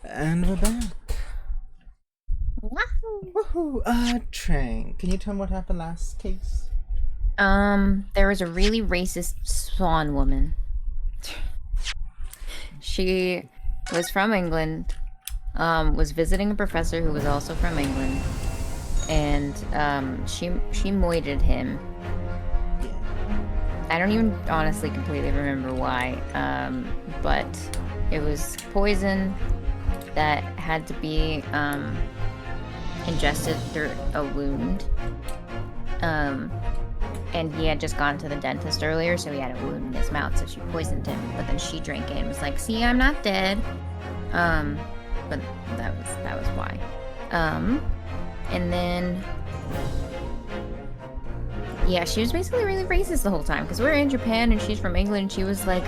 And we're back. Wahoo. Woohoo! Trang, can you tell me what happened last case? There was a really racist swan woman. She was from England, was visiting a professor who was also from England, and she moited him. Yeah. I don't even honestly completely remember why, but it was poison that had to be ingested through a wound. And he had just gone to the dentist earlier, so he had a wound in his mouth, so she poisoned him. But then she drank it and was like, "See, I'm not dead." But that was why. And then yeah, she was basically really racist the whole time because we're in Japan and she's from England. And she was like,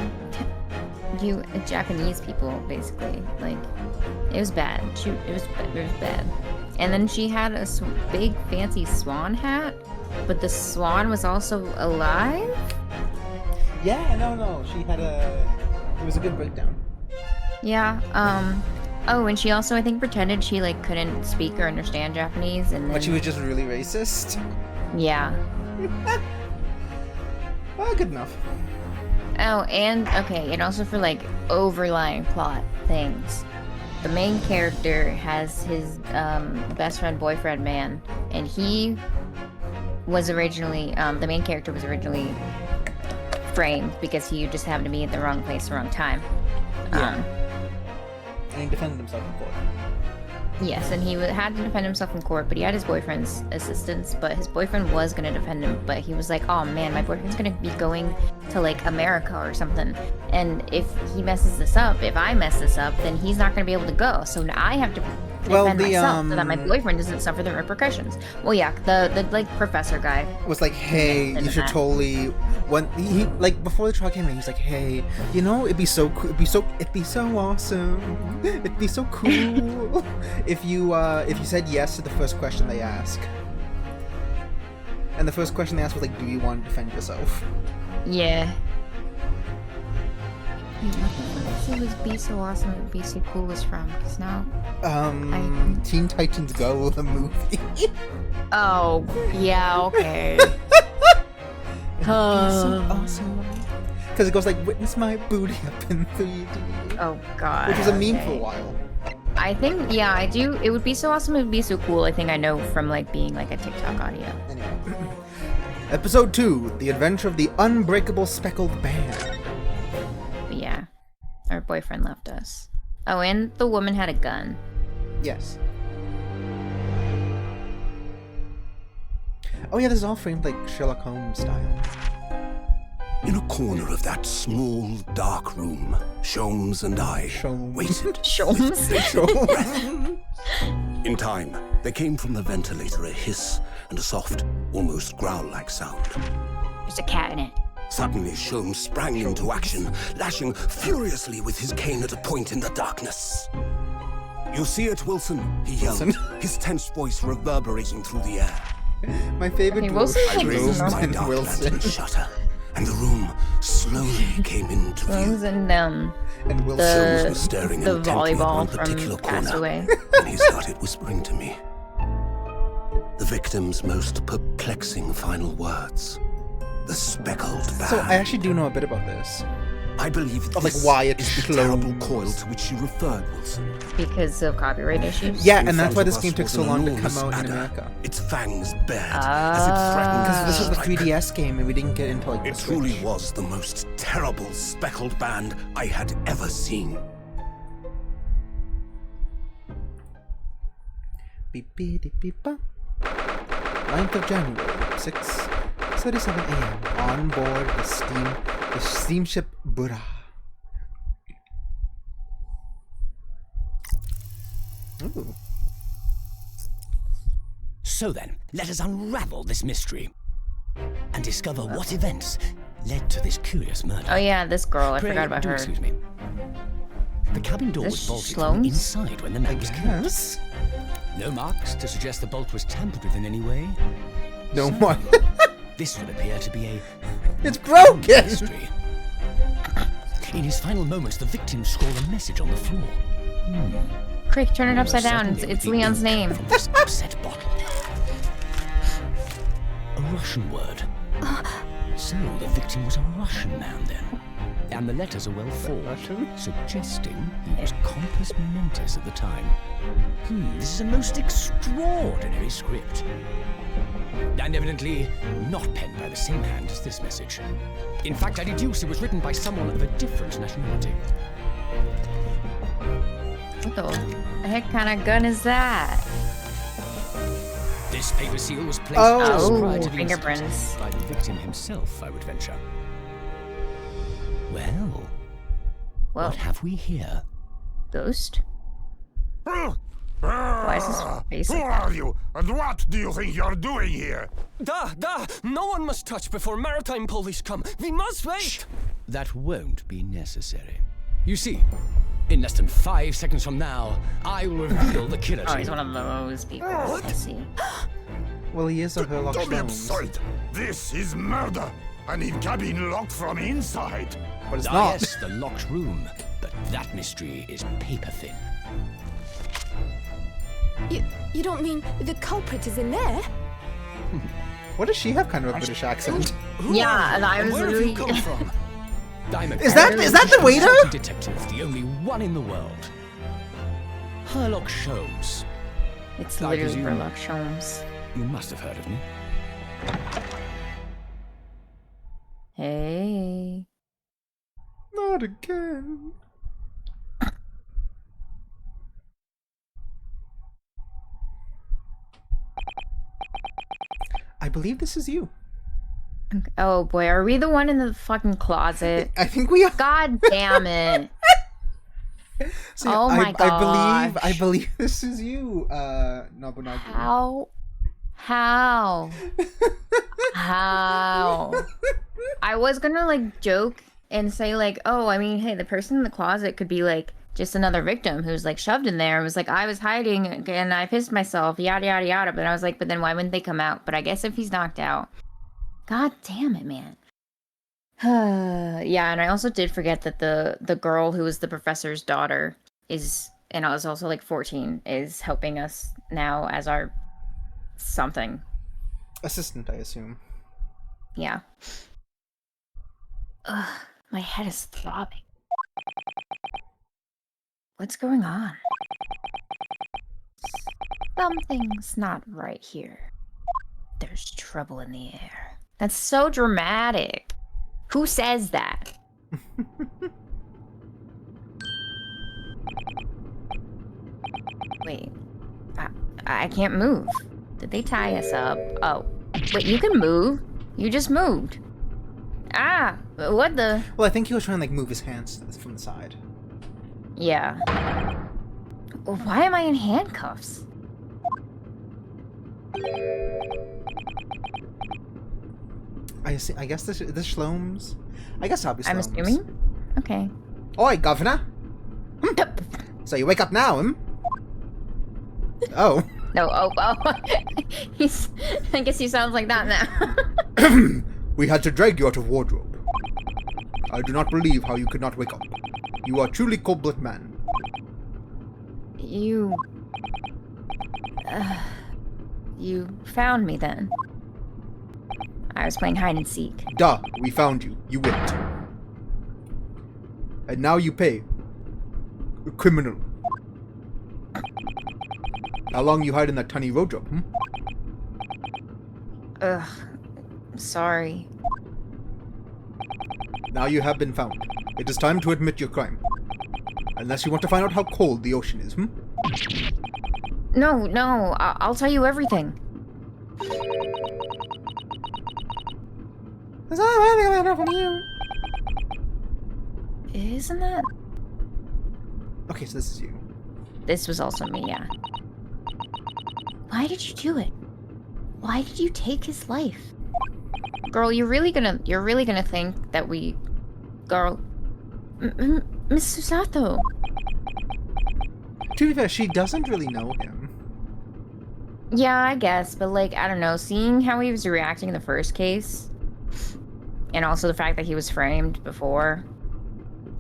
"You Japanese people," basically. Like, it was bad. It was bad. And then she had a big fancy swan hat, but the swan was also alive. Yeah, no. She had it was a good breakdown. Yeah. Oh, and she also, I think, pretended she like couldn't speak or understand Japanese, and then, But she was just really racist. yeah. Well, good enough. Oh, and okay, and also for like overlying plot things. The main character has his best friend, boyfriend, man, and he was originally the main character was originally framed because he just happened to be at the wrong place, wrong time. Yeah. And he defended himself in court. Yes, and he had to defend himself in court, but he had his boyfriend's assistance. But his boyfriend was going to defend him, but he was like, "Oh man, my boyfriend's going to be going to like America or something, and if he messes this up, if I mess this up, then he's not going to be able to go. So now I have to defend myself so that my boyfriend doesn't suffer the repercussions." Well, yeah, the like professor guy was like, "Hey, you should totally." When he like before the trial came in, he's like, "Hey, you know, it'd be so cool, it'd be so awesome, it'd be so cool if you said yes to the first question they ask." And the first question they asked was like, "Do you want to defend yourself?" Yeah. It was Be So Awesome and Be So Cool was from, because now Teen Titans Go, the movie. Oh, yeah, okay. So awesome. Because it goes like, "Witness my booty up in 3D." Oh god. Which was a meme for a while. I think, yeah, I do. It would be so awesome, it would be so cool. I think I know from like being like a TikTok audio. Anyway. Episode 2, The Adventure of the Unbreakable Speckled Bear. But yeah, our boyfriend left us. Oh, and the woman had a gun. Yes. Oh yeah, this is all framed like Sherlock Holmes style. In a corner of that small, dark room, Sholmes and I waited. Sholmes? In time, there came from the ventilator a hiss and a soft, almost growl-like sound. There's a cat in it. Suddenly, Sholmes sprang into action, lashing furiously with his cane at a point in the darkness. "You see it, Wilson?" he yelled, his tense voice reverberating through the air. My favorite Okay, was I raised my dark lantern shutter, and the room slowly came into view. And Wilson the, was staring the intently at one volleyball particular from corner, Castaway. and he started whispering to me. The victim's most perplexing final words. The speckled bag. So I actually do know a bit about this. I believe Of, this like, why it is the Sholmes. terrible coil to which you referred, Wilson. Because of copyright issues? Yeah, In and that's front why of this us game took was so an long to enormous come out in adder, America. its fangs bared as it threatened Because this was the strike. 3DS game and we didn't get into like the It truly Switch. was the most terrible speckled band I had ever seen. Beep, beep, beep, beep, bop. 9th of January, 6:37 a.m. on board the steamship Buddha. Ooh. So then, let us unravel this mystery and discover what events led to this curious murder. Oh yeah, this girl. I Pray, forgot about do her. excuse me. The cabin door Is was this bolted from Sholmes? inside when the man was killed. Yes. No marks to suggest the bolt was tampered with in any way. No more. This would appear to be a It's broken! mystery. In his final moments, the victim scrawled a message on the floor. Quick, turn it upside down. Certainly It's with the Leon's ink name. From this upset bottle. A Russian word. So the victim was a Russian man then. And the letters are well formed, suggesting he was compos mentis at the time. This is a most extraordinary script. And evidently not penned by the same hand as this message. In fact, I deduce it was written by someone of a different nationality. What the heck kind of gun is that? This paper seal was placed Oh, prior to the fingerprints. incident by the victim himself, I would venture. Well, Well, what have we here? ghost? Why is his face Who like that? are you? And what do you think you're doing here? Da! No one must touch before maritime police come. We must wait! That won't be necessary. You see, in less than 5 seconds from now, I will reveal the killer Oh, to he's you. one of those people. I see. Well, he is a Herlock Don't be Sholmes. absurd. This is murder. I need cabin locked from inside. But it's Ah, not. yes, the locked room. But that mystery is paper thin. You don't mean the culprit is in there? What does she have kind of a British accent? Yeah, and I was Where have you literally. come from? I'm a Is that the waiter? consultant detective, the only one in the world. Herlock Sholmes. It's I literally presume- Herlock Sholmes. You must have heard of me. Hey. Not again. I believe this is you. Oh boy, are we the one in the fucking closet? I think we are. God damn it. See, Oh my I gosh. believe this is you, Nobunaga. How? How? I was gonna like joke and say like, oh, I mean, hey, the person in the closet could be like just another victim who's like shoved in there and was like, I was hiding and I pissed myself, yada yada yada. But I was like, but then why wouldn't they come out? But I guess if he's knocked out, god damn it, man. Yeah, and I also did forget that the girl who was the professor's daughter is, and I was also like 14, is helping us now as our something. Assistant, I assume. Yeah. Ugh, my head is throbbing. What's going on? Something's not right here. There's trouble in the air. That's so dramatic. Who says that? Wait. I can't move. Did they tie us up? Oh. Wait, you can move? You just moved. Ah! What the? Well, I think he was trying to like move his hands from the side. Yeah. Why am I in handcuffs? I guess this Shlomes. I guess I'll be Shlomes. I'm assuming? Okay. Oi, governor. So you wake up now, Oh. No, oh. I guess he sounds like that now. We had to drag you out of wardrobe. I do not believe how you could not wake up. You are truly cold-blooded man. You found me then. I was playing hide and seek. Duh, we found you. You went. And now you pay. Criminal. How long you hide in that tiny wardrobe, Ugh. Sorry. Now you have been found. It is time to admit your crime. Unless you want to find out how cold the ocean is, No, I'll tell you everything. That's all I want to know from you. Isn't that? Okay, so this is you. This was also me, yeah. Why did you do it? Why did you take his life? Girl, you're really gonna think that we... Girl... Miss Susato. To be fair, she doesn't really know him. Yeah, I guess, but like, I don't know, seeing how he was reacting in the first case, and also the fact that he was framed before,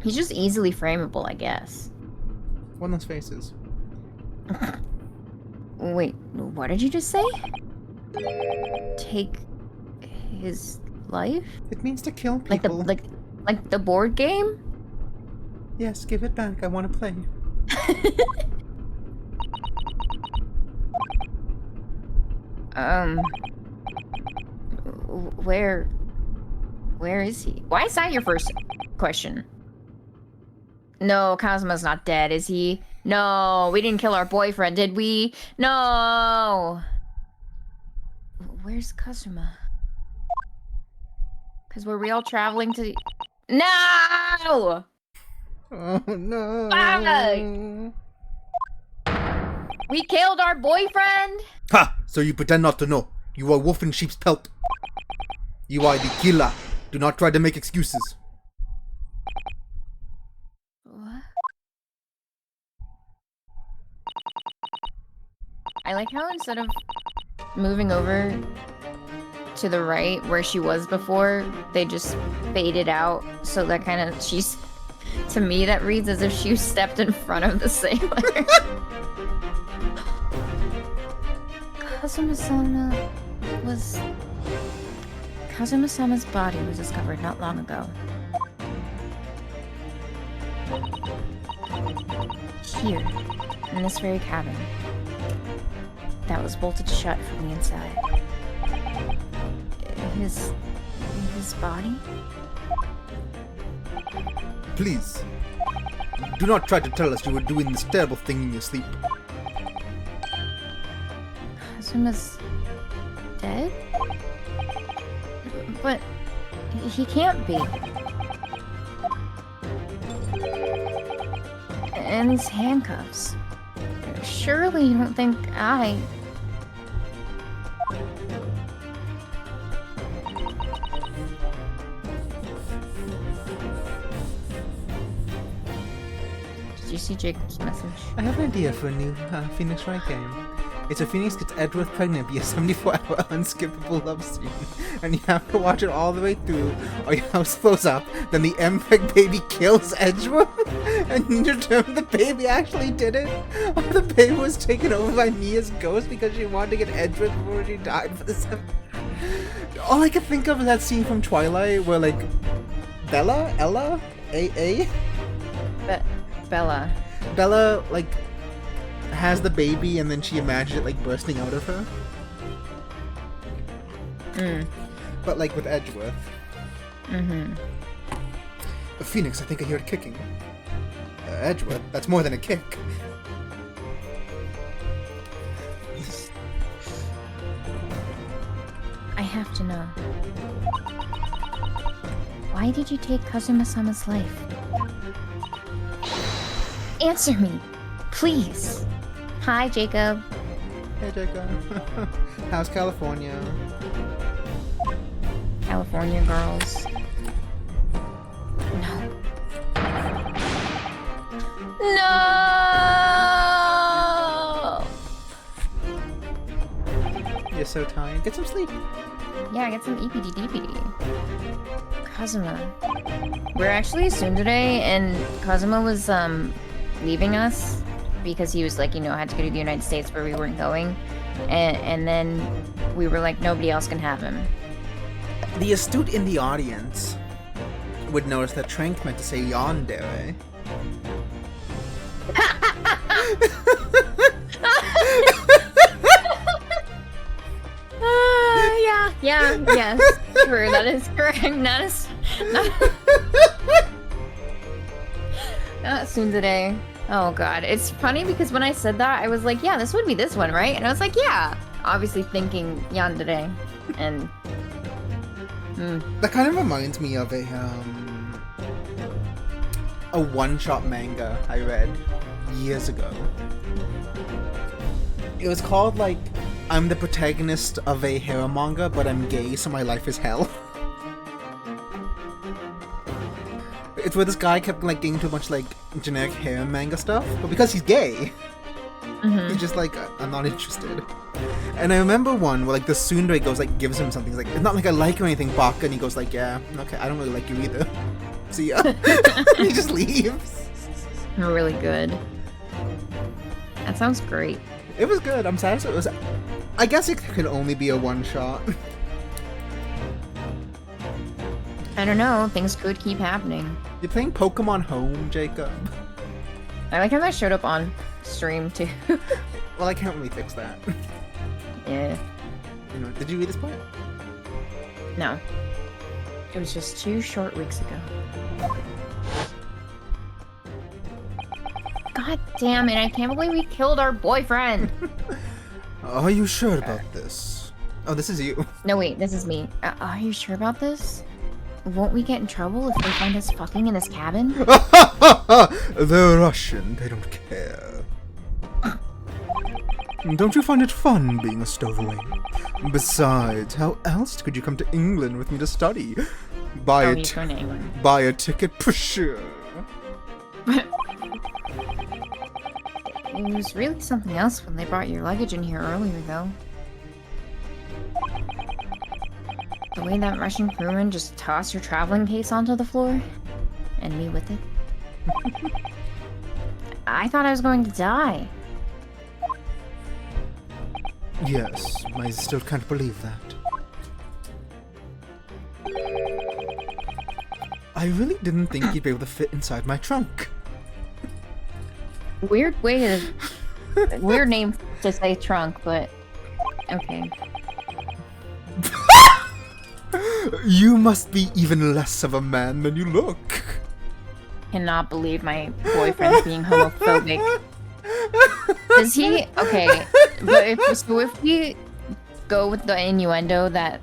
he's just easily frameable, I guess. One of those faces. Wait, what did you just say? Take his life? It means to kill people. Like the board game? Yes, give it back. I want to play. Where is he? Why is that your first question? No, Kazuma's not dead, is he? No, we didn't kill our boyfriend, did we? No! Where's Kazuma? Because were we all traveling to... No! Oh, no. Fuck! We killed our boyfriend? Ha! So you pretend not to know. You are wolf in sheep's pelt. You are the killer. Do not try to make excuses. What? I like how instead of moving over to the right where she was before, they just faded out. So that kind of, she's, to me, that reads as if she stepped in front of the sailor. Kazuma-sama's body was discovered not long ago. Here, in this very cabin. That was bolted shut from the inside. His body? Please. Do not try to tell us you were doing this terrible thing in your sleep. Kazuma's dead? But he can't be. And these handcuffs. Surely you don't think I... Did you see Jacob's message? I have an idea for a new Phoenix Wright game. It's a Phoenix gets Edgeworth pregnant via 74-hour unskippable love scene, and you have to watch it all the way through, or your house blows up, then the MPEG baby kills Edgeworth, and you determine the baby actually did it, or the baby was taken over by Mia's ghost because she wanted to get Edgeworth before she died for the 7th. All I can think of is that scene from Twilight where, like, Bella, Bella, like, has the baby and then she imagines it like bursting out of her. But like with Edgeworth. Phoenix, I think I hear it kicking. Edgeworth, that's more than a kick. I have to know. Why did you take Kazuma-sama's life? Answer me, please. Hi, Jacob. Hey, Jacob. How's California? California girls. No. No! You're so tired. Get some sleep. Yeah, get some EPD DPD. Kazuma. We're actually soon today, and Kazuma was leaving us because he was like, you know, had to go to the United States where we weren't going, and then we were like, nobody else can have him. The astute in the audience would notice that Trank meant to say yandere. Yes, true, that is correct. Not soon today. Oh god, it's funny because when I said that, I was like, yeah, this would be this one, right? And I was like, yeah, obviously thinking yandere, and... That kind of reminds me of a one-shot manga I read years ago. It was called, like, I'm the protagonist of a hero manga, but I'm gay, so my life is hell. It's where this guy kept, like, getting into a bunch of, like, generic hero manga stuff, but because he's gay, he's just like, I'm not interested. And I remember one where, like, the tsundere goes, like, gives him something. He's like, it's not like I like you or anything, Baka, and he goes, like, yeah, okay, I don't really like you either. See ya. He just leaves. Really good. That sounds great. It was good. I'm sad it was. I guess it could only be a one-shot. I don't know. Things could keep happening. You're playing Pokemon Home, Jacob. I like how that showed up on stream too. Well, I can't really fix that. Yeah. You know, did you read this part? No. It was just 2 short weeks ago. God damn it, I can't believe we killed our boyfriend! Are you sure about this? Oh, this is you. No, wait, this is me. Are you sure about this? Won't we get in trouble if they find us fucking in this cabin? They're Russian, they don't care. Don't you find it fun being a stowaway? Besides, how else could you come to England with me to study? Buy a ticket for sure. It was really something else when they brought your luggage in here earlier, though. The way that Russian crewman just tossed your traveling case onto the floor, and me with it. I thought I was going to die. Yes, I still can't believe that. I really didn't think you'd be able to fit inside my trunk. Weird way to... weird name to say trunk, but... okay. You must be even less of a man than you look. Cannot believe my boyfriend's being homophobic. Is he? Okay, but if we go with the innuendo that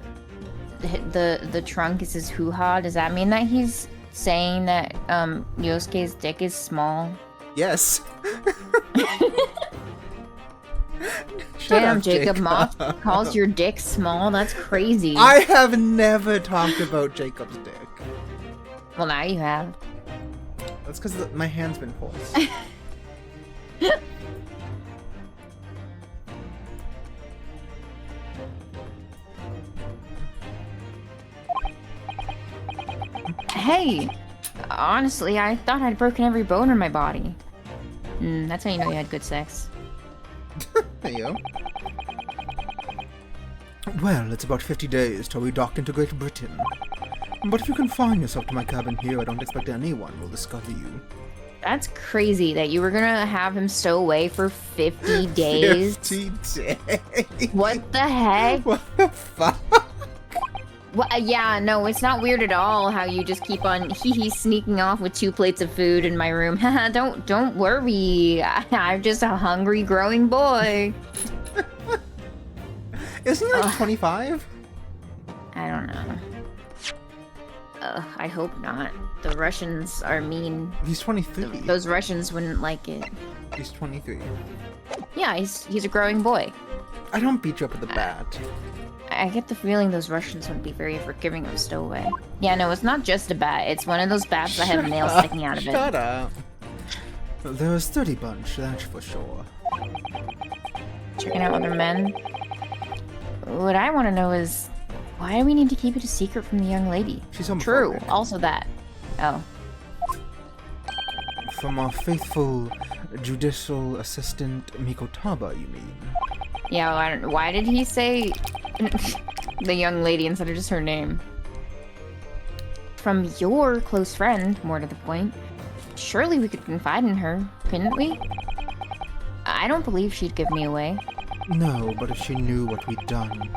the trunk is his hoo-ha, does that mean that he's saying that Yosuke's dick is small? Yes. Damn, Jacob Moth calls your dick small? That's crazy. I have never talked about Jacob's dick. Well, now you have. That's because my hand's been forced. Hey! Honestly, I thought I'd broken every bone in my body. That's how you know you had good sex. There you go. Well, it's about 50 days till we dock into Great Britain. But if you confine yourself to my cabin here, I don't expect anyone will discover you. That's crazy that you were gonna have him stow away for 50 days. 50 days? What the heck? What the fuck? Well, yeah, no, it's not weird at all how you just keep on sneaking off with 2 plates of food in my room. don't worry. I'm just a hungry growing boy. Isn't he like 25? I don't know. I hope not. The Russians are mean. He's 23. Those Russians wouldn't like it. He's 23. Yeah, he's a growing boy. I don't beat you up with a bat. I get the feeling those Russians would be very forgiving of stowaway. Yeah, no, it's not just a bat. It's one of those bats that have nails sticking out of it. Shut up. They're a sturdy bunch, that's for sure. Checking out other men. What I want to know is, why do we need to keep it a secret from the young lady? She's homophobic. True, also that. Oh. From our faithful judicial assistant Mikotaba, you mean? Yeah, why did he say the young lady instead of just her name? From your close friend, more to the point. Surely we could confide in her, couldn't we? I don't believe she'd give me away. No, but if she knew what we'd done,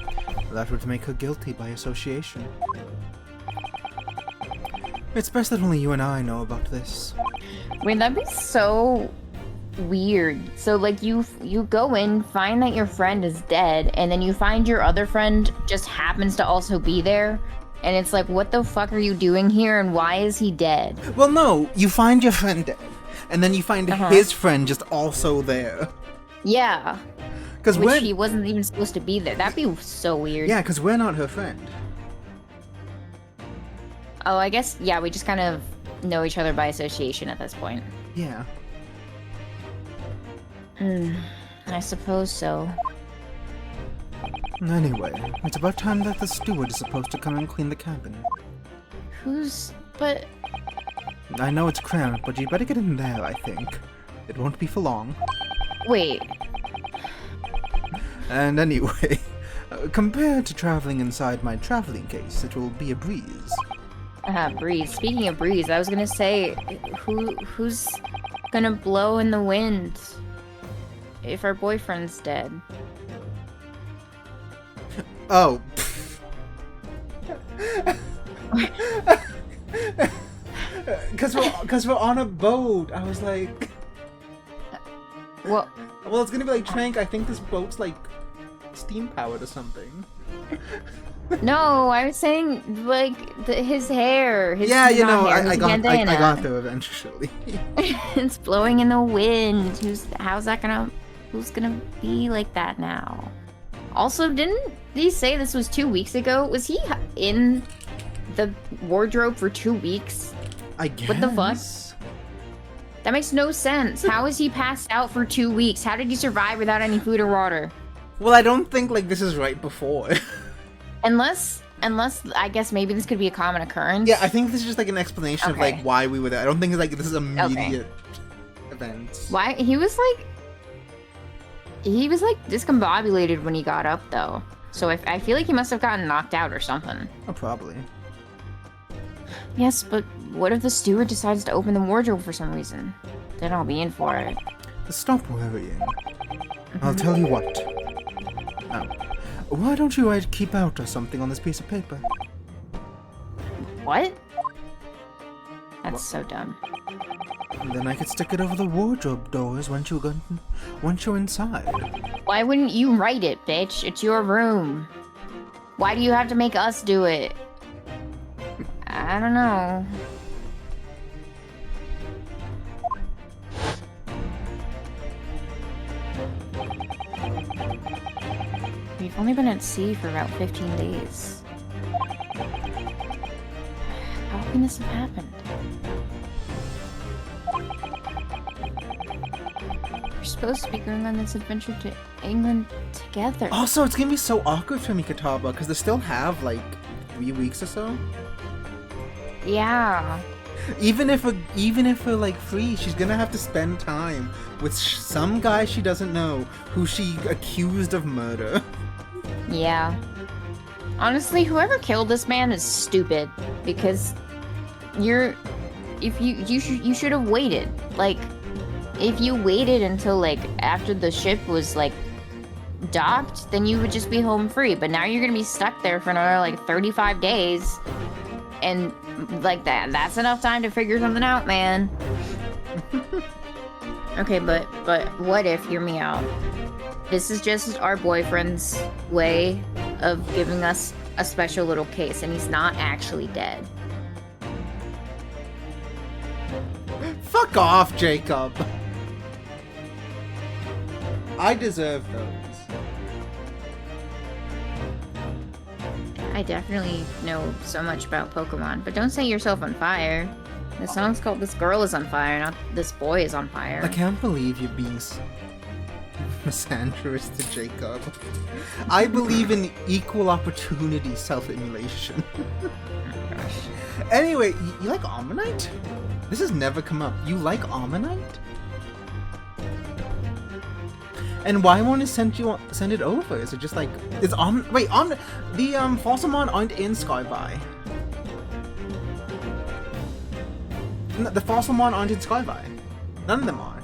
that would make her guilty by association. It's best that only you and I know about this. Wait, that'd be so weird. So, like, you go in, find that your friend is dead, and then you find your other friend just happens to also be there, and it's like, what the fuck are you doing here, and why is he dead? Well, no, you find your friend dead, and then you find his friend just also there. Yeah. Which he wasn't even supposed to be there. That'd be so weird. Yeah, because we're not her friend. Oh, I guess, yeah, we just kind of know each other by association at this point. Yeah. I suppose so. Anyway, it's about time that the steward is supposed to come and clean the cabin. But... I know it's cramped, but you better get in there, I think. It won't be for long. Wait. And anyway, compared to traveling inside my traveling case, it will be a breeze. Breeze. Speaking of breeze, I was gonna say, who's gonna blow in the wind if our boyfriend's dead? Oh. Cause we're on a boat. I was like, Well, it's gonna be like Trank. I think this boat's like steam powered or something. no, I was saying like his hair. Yeah, you know, hair, I his got bandana. there eventually. It's blowing in the wind. Who's gonna be like that now? Also, didn't he say this was 2 weeks ago? Was he in the wardrobe for 2 weeks? I guess. What the fuck? That makes no sense. How is he passed out for 2 weeks? How did he survive without any food or water? Well, I don't think like this is right before. Unless I guess maybe this could be a common occurrence. Yeah, I think this is just like an explanation of Okay. like why we were there. I don't think it's like this is immediate events. Why he was like discombobulated when he got up though. So I feel like he must have gotten knocked out or something. Oh, probably. Yes, but what if the steward decides to open the wardrobe for some reason? Then I'll be in for it. Stop worrying. I'll tell you what. Now, why don't you keep out or something on this piece of paper? What? That's so dumb. And then I could stick it over the wardrobe doors once you're inside. Why wouldn't you write it, bitch? It's your room. Why do you have to make us do it? I don't know. We've only been at sea for about 15 days. How can this have happened? We're supposed to be going on this adventure to England together. Also, it's gonna be so awkward for me, Kataba, because they still have like 3 weeks or so. Yeah. Even if we're like free, she's gonna have to spend time with some guy she doesn't know who she accused of murder. Yeah. Honestly, whoever killed this man is stupid because you should have waited. Like, if you waited until like after the ship was like docked, then you would just be home free. But now you're gonna be stuck there for another like 35 days, and like that's enough time to figure something out, man. Okay, but what if, hear me out, this is just our boyfriend's way of giving us a special little case, and he's not actually dead. Fuck off, Jacob. I deserve those. I definitely know so much about Pokemon, but don't set yourself on fire. The song's called This Girl is on Fire, not This Boy is on Fire. I can't believe you're being misandrous to Jacob. I believe in equal opportunity self-immolation. Oh my gosh. Anyway, you like Ammonite? This has never come up. You like Ammonite? And why won't it send it over? Is it just like the Fossilmon aren't in Skyby. No, the Fossilmon aren't in Skyby. None of them are.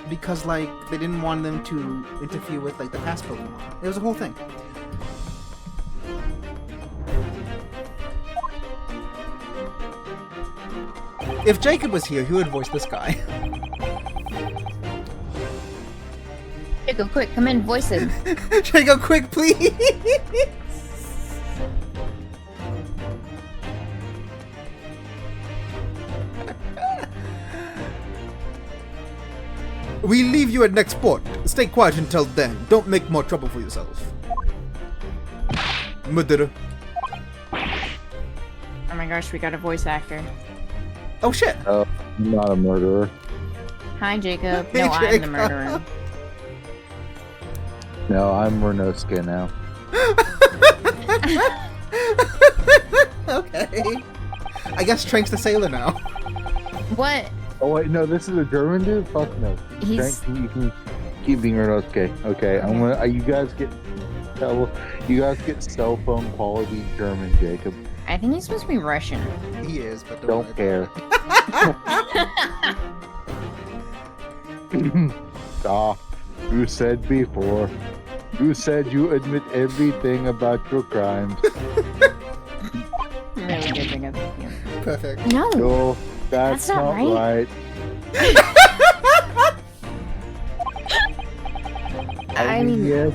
Because like they didn't want them to interfere with like the past Pokemon. It was a whole thing. If Jacob was here, he would voice this guy. Jacob, quick, come in, voice him. Jacob, quick, please! We leave you at next port. Stay quiet until then. Don't make more trouble for yourself. Murderer. Oh my gosh, we got a voice actor. Oh shit! I'm not a murderer. Hi, Jacob. Hey, No, I'm the Jacob. murderer. No, I'm Renosuke now. Okay. I guess Trank's the sailor now. What? Oh wait, no, this is a German dude. Fuck no. He's- You can keep being Renosuke. Okay, I'm gonna. You guys get cell phone quality German, Jacob. I think he's supposed to be Russian. He is, but Don't worry. care. Ah, you said before. You said you admit everything about your crimes. Really good thing of you. Perfect. No. No, that's not not right. I mean, yes,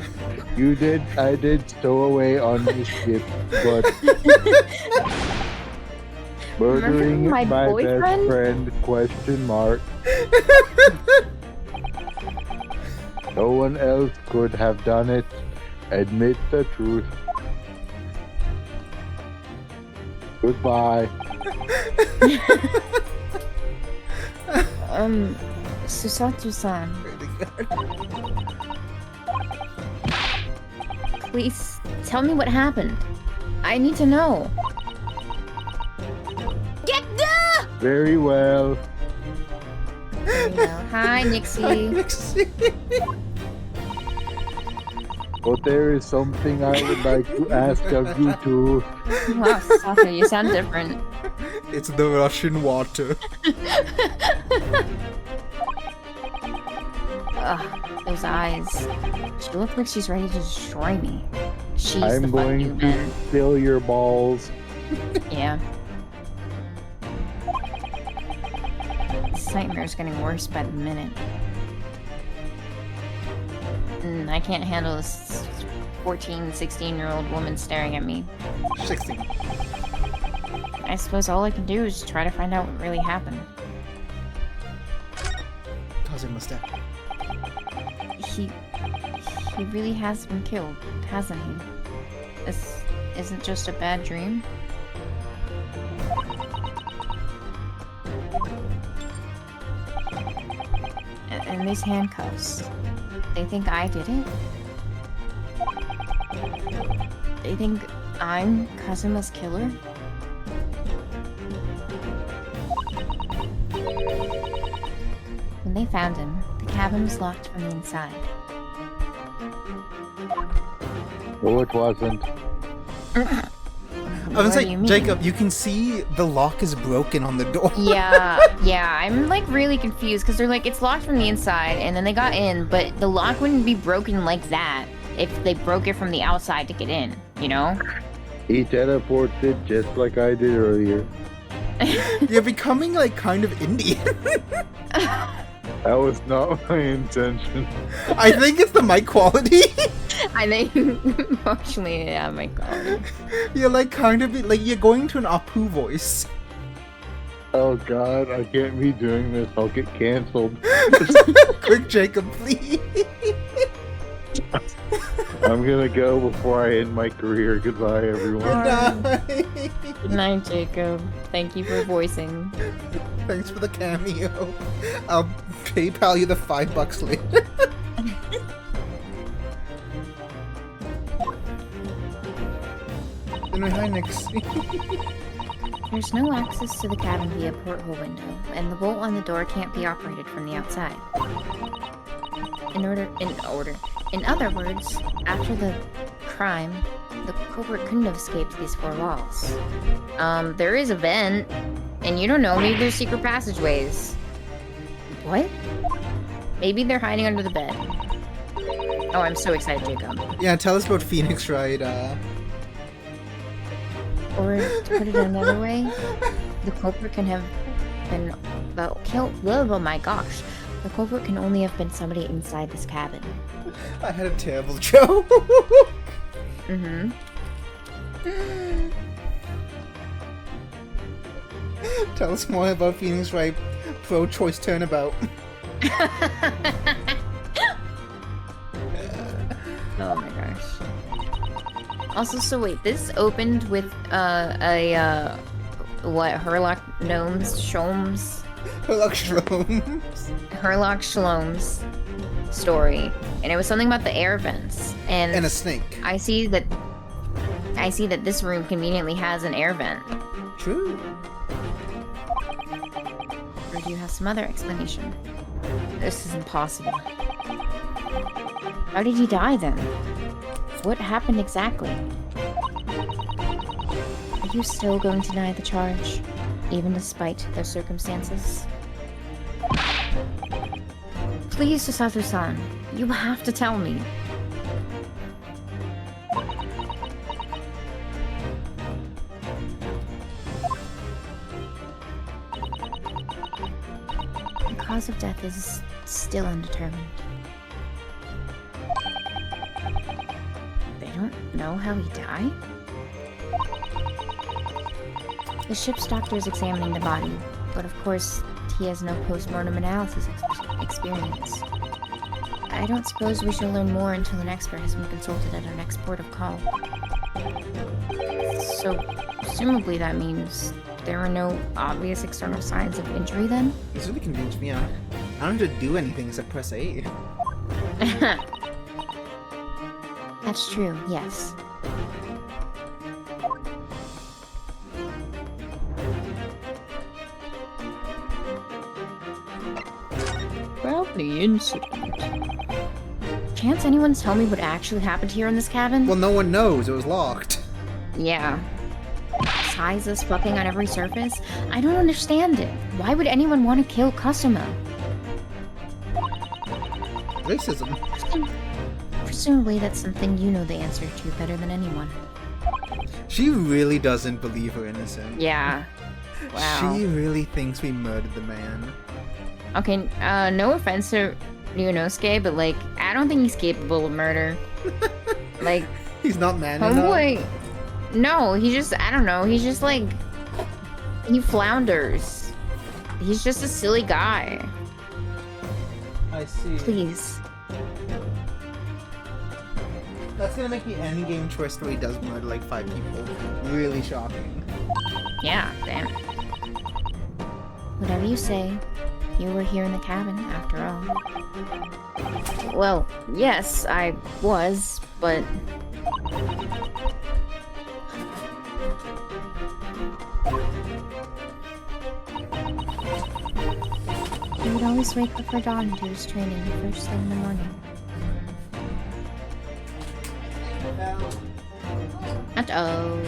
you did. I did stow away on the ship, but murdering my my boyfriend? best friend? Question mark. No one else could have done it. Admit the truth. Goodbye. Susatu-san, Really good. please tell me what happened. I need to know. Get there! Very well. There you go. Hi, Nixie. But there is something I would like to ask of you two. Wow, Susatu, you sound different. It's the Russian water. Ugh, those eyes. She looks like she's ready to destroy me. She's the I'm fuck going you, to man. fill your balls. Yeah. This nightmare's getting worse by the minute. I can't handle this 14, 16-year-old woman staring at me. 16. I suppose all I can do is try to find out what really happened. Kazuma-san. He really has been killed, hasn't he? This isn't just a bad dream? And these handcuffs, they think I did it? They think I'm Kazuma's killer? When they found him, the cabin was locked from the inside. No, it wasn't. I was What do you like, mean? Jacob, you can see the lock is broken on the door. Yeah, I'm like really confused because they're like, it's locked from the inside, and then they got in, but the lock wouldn't be broken like that if they broke it from the outside to get in, you know? He teleported just like I did earlier. You're becoming like kind of Indian. That was not my intention. I think it's the mic quality. I think, actually, yeah, my god. You're like kind of like you're going to an Apu voice. Oh god, I can't be doing this. I'll get cancelled. Quick, Jacob, please. I'm gonna go before I end my career. Goodbye, everyone. Good Good night, Jacob. Thank you for voicing. Thanks for the cameo. I'll PayPal you the $5 later. Anyway, hi, Nixie. There's no access to the cabin via porthole window, and the bolt on the door can't be operated from the outside. In other words, after the crime, the culprit couldn't have escaped these four walls. There is a vent, and you don't know, maybe there's secret passageways. What? Maybe they're hiding under the bed. Oh, I'm so excited, Jacob. Yeah, tell us about Phoenix Wright. Or to put it another way, the culprit can have been killed. Oh my gosh, the culprit can only have been somebody inside this cabin. I had a terrible joke. Mm-hmm. Tell us more about Phoenix Wright pro-choice turnabout. Oh my gosh. Also, so wait, this opened with Herlock Sholmes? Herlock Sholmes story, and it was something about the air vents And a snake. I see that this room conveniently has an air vent. True. Or do you have some other explanation? This is impossible. How did he die then? What happened exactly? Are you still going to deny the charge, even despite the circumstances? Please, Susato-san, you have to tell me. The cause of death is still undetermined. They don't know how he died? The ship's doctor is examining the body, but of course, he has no post-mortem analysis experience. I don't suppose we shall learn more until an expert has been consulted at our next port of call. So, presumably that means there were no obvious external signs of injury then? This really convinced me. I don't have to do anything except press A. That's true, yes. About the incident. Can't anyone tell me what actually happened here in this cabin? Well, no one knows. It was locked. Yeah. Sizes fucking on every surface? I don't understand it. Why would anyone want to kill Kasuma? Racism. Presumably that's something you know the answer to better than anyone. She really doesn't believe her innocent. Yeah. Wow. She really thinks we murdered the man. Okay, no offense to Ryunosuke, but like, I don't think he's capable of murder. Like, he's not man enough. Homeboy. No, he just, I don't know, he's just like, he flounders. He's just a silly guy. I see. Please. That's gonna make the endgame twist where he does murder like 5 people. Really shocking. Yeah, damn. Whatever you say, you were here in the cabin, after all. Well, yes, I was, but... He would always wake up for dawn to do his training first thing in the morning. Uh-oh.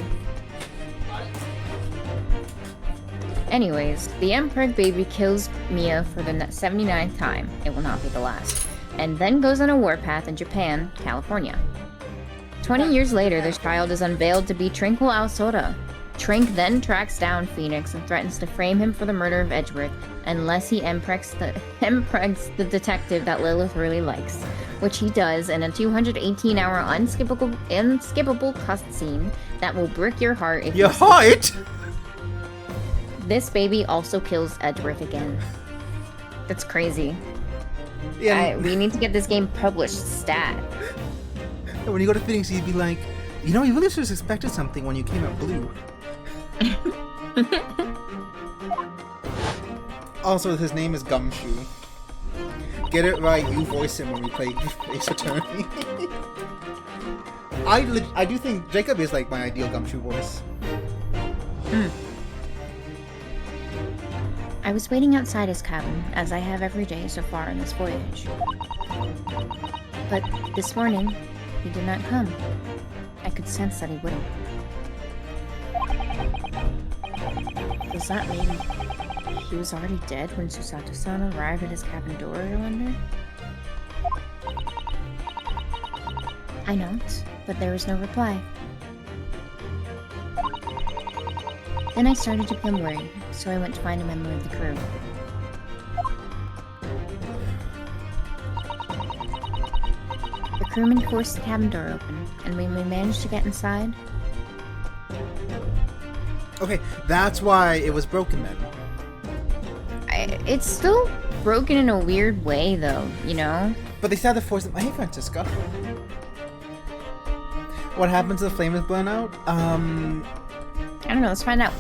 Anyways, the Emperor baby kills Mia for the 79th time. It will not be the last. And then goes on a warpath in Japan, California. 20 years later, this child is unveiled to be Tranquil Aosora. Trank then tracks down Phoenix and threatens to frame him for the murder of Edgeworth unless he empregs the detective that Lilith really likes, which he does in a 218-hour unskippable cutscene that will break your heart if your heart. This baby also kills Edgeworth again. That's crazy. Yeah, we need to get this game published stat. When you go to Phoenix, you'd be like, you know, you really should have expected something when you came out blue. Also, his name is Gumshoe. Get it right, you voice him when we play Ace Attorney. I do think Jacob is like my ideal Gumshoe voice. I was waiting outside his cabin, as I have every day so far in this voyage. But this morning, he did not come. I could sense that he wouldn't. Does that mean he was already dead when Susato-san arrived at his cabin door, I wonder? I knocked, but there was no reply. Then I started to become worried, so I went to find a member of the crew. The crewman forced the cabin door open, and when we managed to get inside... Okay, that's why it was broken then. It's still broken in a weird way, though, you know? But they still had to force them. Hey, Francisca. What happens if the flame is blown out? I don't know, let's find out.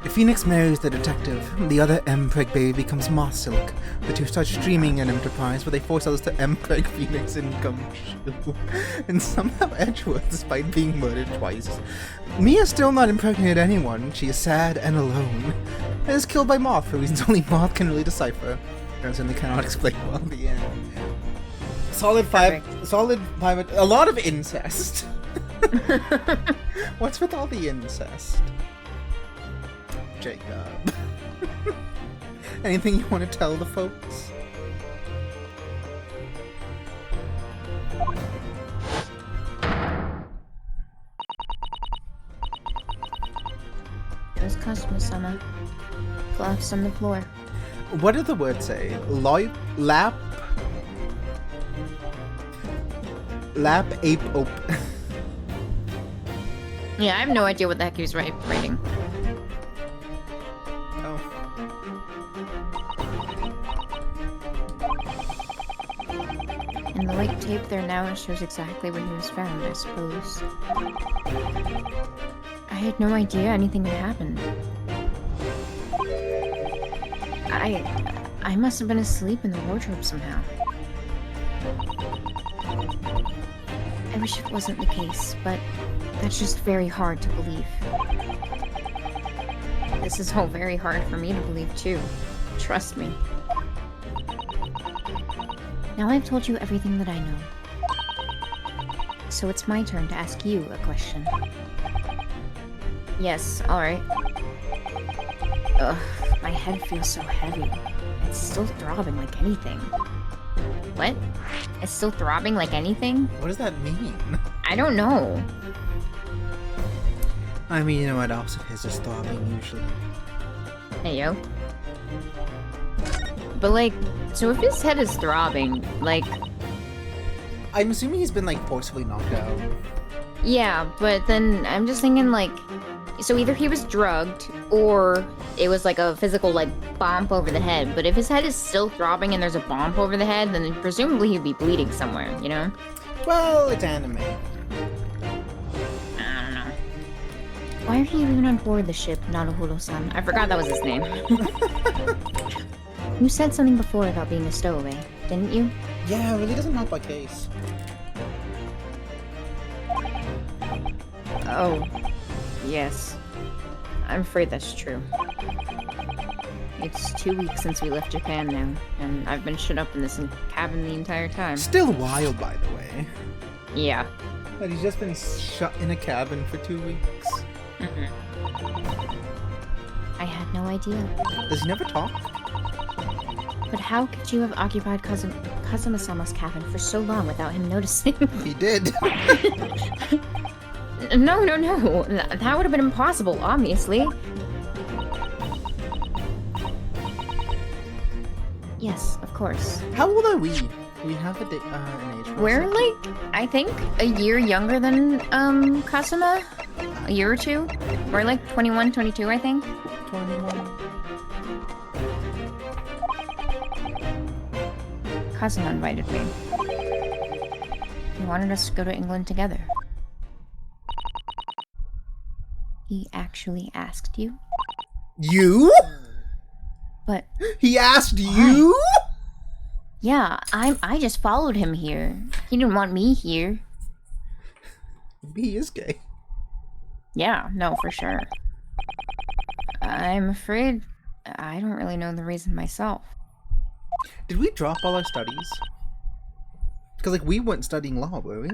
Phoenix marries the detective. The other M-Preg baby becomes Moth Silk. The two start streaming an enterprise where they force others to M-Preg Phoenix income. And somehow Edgeworth, despite being murdered twice. Mia's still not impregnated anyone. She is sad and alone. And is killed by Moth for reasons only Moth can really decipher. And they cannot explain well in the end. Solid 5. A lot of incest. What's with all the incest? Jacob. Anything you want to tell the folks? Those customer-sama. Gloves on the floor. What did the word say? Lap ape ope. Yeah, I have no idea what the heck he was writing. Oh. And the white tape there now shows exactly where he was found, I suppose. I had no idea anything had happened. I must have been asleep in the wardrobe somehow. I wish it wasn't the case, but that's just very hard to believe. This is all very hard for me to believe too. Trust me. Now I've told you everything that I know. So it's my turn to ask you a question. Yes, alright. Ugh, my head feels so heavy. It's still throbbing like anything. What? It's still throbbing like anything? What does that mean? I don't know. I mean, you know what else of his is throbbing usually. Hey, yo. But, like, so if his head is throbbing, like... I'm assuming he's been, like, forcefully knocked out. Yeah, but then I'm just thinking, like... So either he was drugged, or it was, like, a physical, like, bump over the head. But if his head is still throbbing and there's a bump over the head, then presumably he'd be bleeding somewhere, you know? Well, it's anime. I don't know. Why are you even on board the ship, Naruhiro-san? I forgot that was his name. You said something before about being a stowaway, didn't you? Yeah, it really doesn't help my case. Oh, yes. I'm afraid that's true. It's 2 weeks since we left Japan now, and I've been shut up in this cabin the entire time. Still wild, by the way. Yeah. But he's just been shut in a cabin for 2 weeks. I had no idea. Does he never talk? But how could you have occupied Kazuma-sama's cabin for so long without him noticing? He did. No. That would have been impossible, obviously. Yes, of course. How old are we? Do we have an age? We're like, I think, a year younger than Kazuma. A year or two. We're like 21, 22, I think. 21. Kazuma invited me. He wanted us to go to England together. He actually asked you? You? But he asked you? Yeah, I just followed him here. He didn't want me here. He is gay. Yeah, no, for sure. I'm afraid I don't really know the reason myself. Did we drop all our studies? Because, like, we weren't studying law, were we?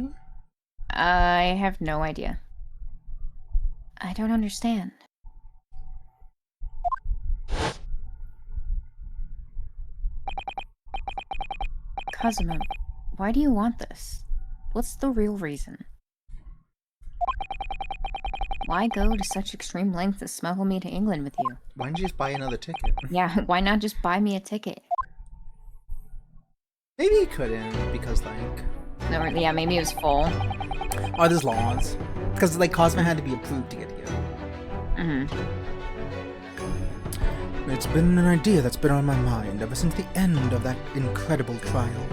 I have no idea. I don't understand. Kazuma, why do you want this? What's the real reason? Why go to such extreme lengths to smuggle me to England with you? Why didn't you just buy another ticket? Yeah, why not just buy me a ticket? Maybe he couldn't, because, like... No, yeah, maybe it was full. Oh, there's laws. Because, like, Cosmo had to be approved to get here. It's been an idea that's been on my mind ever since the end of that incredible trial.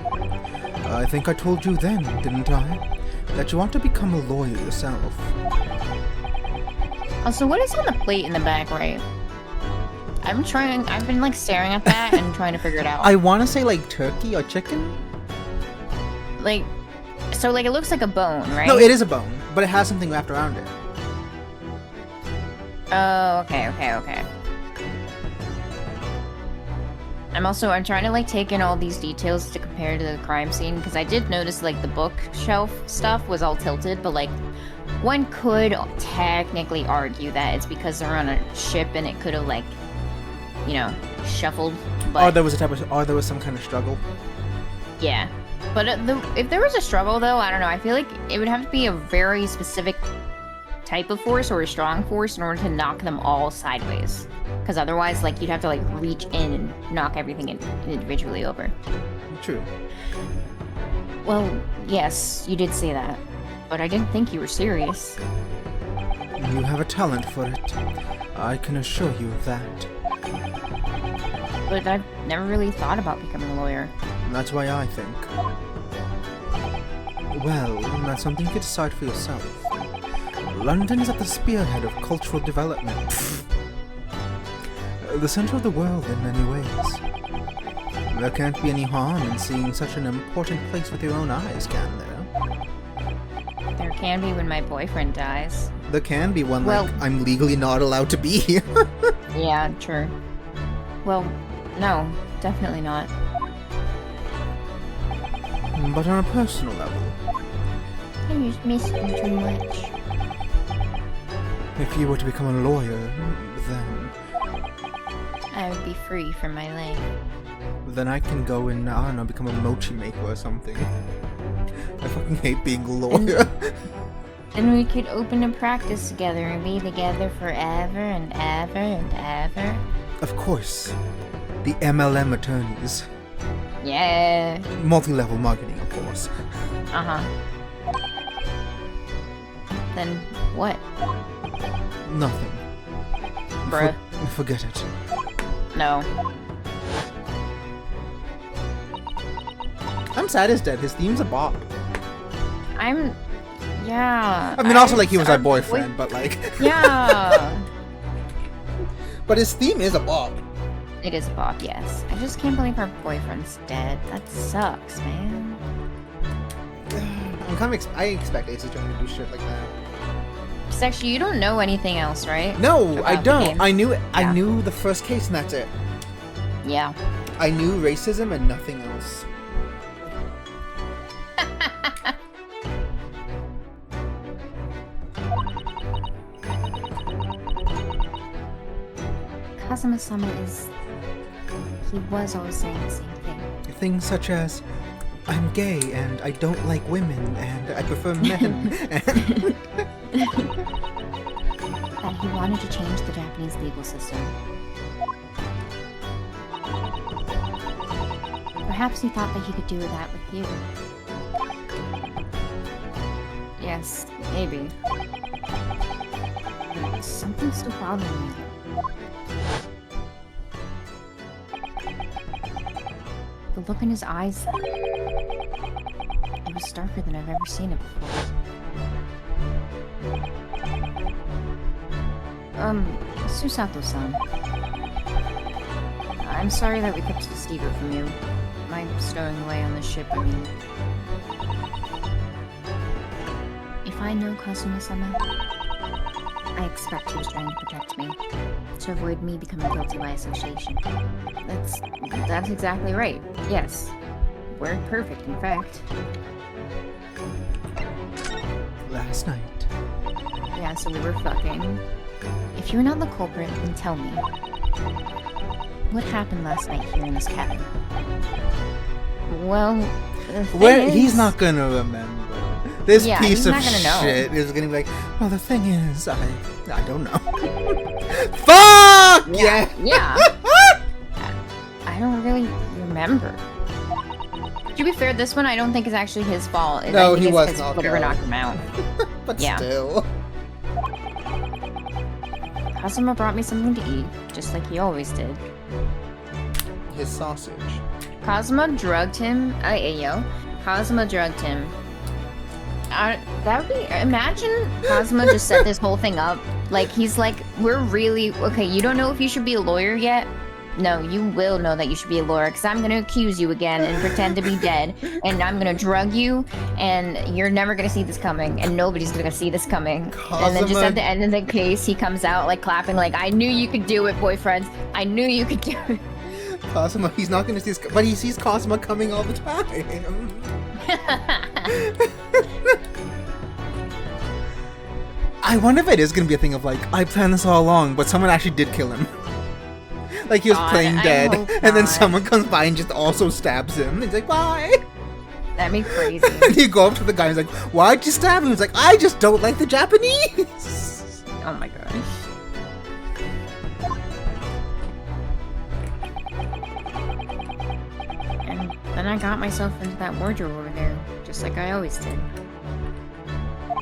I think I told you then, didn't I? That you want to become a lawyer yourself. Also, what is on the plate in the back, right? I've been like staring at that and trying to figure it out. I want to say like turkey or chicken. Like, so like it looks like a bone, right? No, it is a bone, but it has something wrapped around it. Oh, okay. I'm trying to like take in all these details to compare to the crime scene, because I did notice like the bookshelf stuff was all tilted, but like one could technically argue that it's because they're on a ship and it could have like, you know, shuffled. But Or there was some kind of struggle. yeah. But if there was a struggle though, I don't know. I feel like it would have to be a very specific type of force or a strong force in order to knock them all sideways. Because otherwise, like, you'd have to like reach in and knock everything individually over. True. Well, yes, you did say that, but I didn't think you were serious. You have a talent for it. I can assure you of that. But I've never really thought about becoming a lawyer. That's why I think. Well, that's something you can decide for yourself. London is at the spearhead of cultural development. The center of the world in many ways. There can't be any harm in seeing such an important place with your own eyes, can there? There can be when my boyfriend dies. There can be one, Well- like, I'm legally not allowed to be here. Yeah, true. Well, no, definitely not. But on a personal level, I just miss you too much. if you were to become a lawyer, then I would be free from my life. I can go and, I don't know, become a mochi maker or something. I fucking hate being a lawyer. And we could open a practice together and be together forever and ever and ever. Of course. The MLM attorneys. Yeah. Multi-level marketing, of course. Uh-huh. Then what? Nothing. Bruh. Forget it. No. I'm sad he's dead. His theme's a bop. Yeah. I mean, also, like, he was our boyfriend, but, like... Yeah. But his theme is a bop. It is a bop, yes. I just can't believe our boyfriend's dead. That sucks, man. I expect Ace Attorney to do shit like that. Because actually, you don't know anything else, right? No, I About the don't. game. I knew Yeah. the first case and that's it. Yeah. I knew racism and nothing else. Kazuma-sama he was always saying the same thing. Things such as, I'm gay and I don't like women and I prefer men. That he wanted to change the Japanese legal system. Perhaps he thought that he could do that with you. Yes, maybe. But something's still bothering me. The look in his eyes, it was darker than I've ever seen it before. Susato-san. I'm sorry that we kept this secret from you. My stowing away on the ship, I mean. If I know Kazuma-sama, I expect he was trying to protect me, to avoid me becoming guilty by association. That's exactly right. Yes. We're perfect, in fact. Last night. Yeah, so we were fucking. If you're not the culprit, then tell me. What happened last night here in this cabin? Well, the thing He's is- not gonna remember. This Yeah, piece he's of not gonna know. shit is gonna be like, well, the thing is, I don't know. Fuck! Yeah! Yeah. I don't really remember. To be fair, this one I don't think is actually his fault. No, I think he it's was 'cause knocked whatever out. knocked him out. But Yeah. still. Kazuma brought me something to eat, just like he always did. His sausage. Kazuma drugged him. Kazuma drugged him That would be. Imagine Cosmo just set this whole thing up. Like, he's like, we're really. Okay, you don't know if you should be a lawyer yet? No, you will know that you should be a lawyer, because I'm going to accuse you again and pretend to be dead. And I'm going to drug you, and you're never going to see this coming. And nobody's going to see this coming. And then just at the end of the case, he comes out, like, clapping, like, I knew you could do it, boyfriend. I knew you could do it. Cosmo, he's not going to see this, but he sees Cosmo coming all the time. I wonder if it is going to be a thing of, like, I planned this all along, but someone actually did kill him. Like he was playing dead, and then someone comes by and just also stabs him. He's like, bye! That'd be crazy. And you go up to the guy and he's like, why'd you stab him? He's like, I just don't like the Japanese! Oh my gosh. And then I got myself into that wardrobe over there, just like I always did.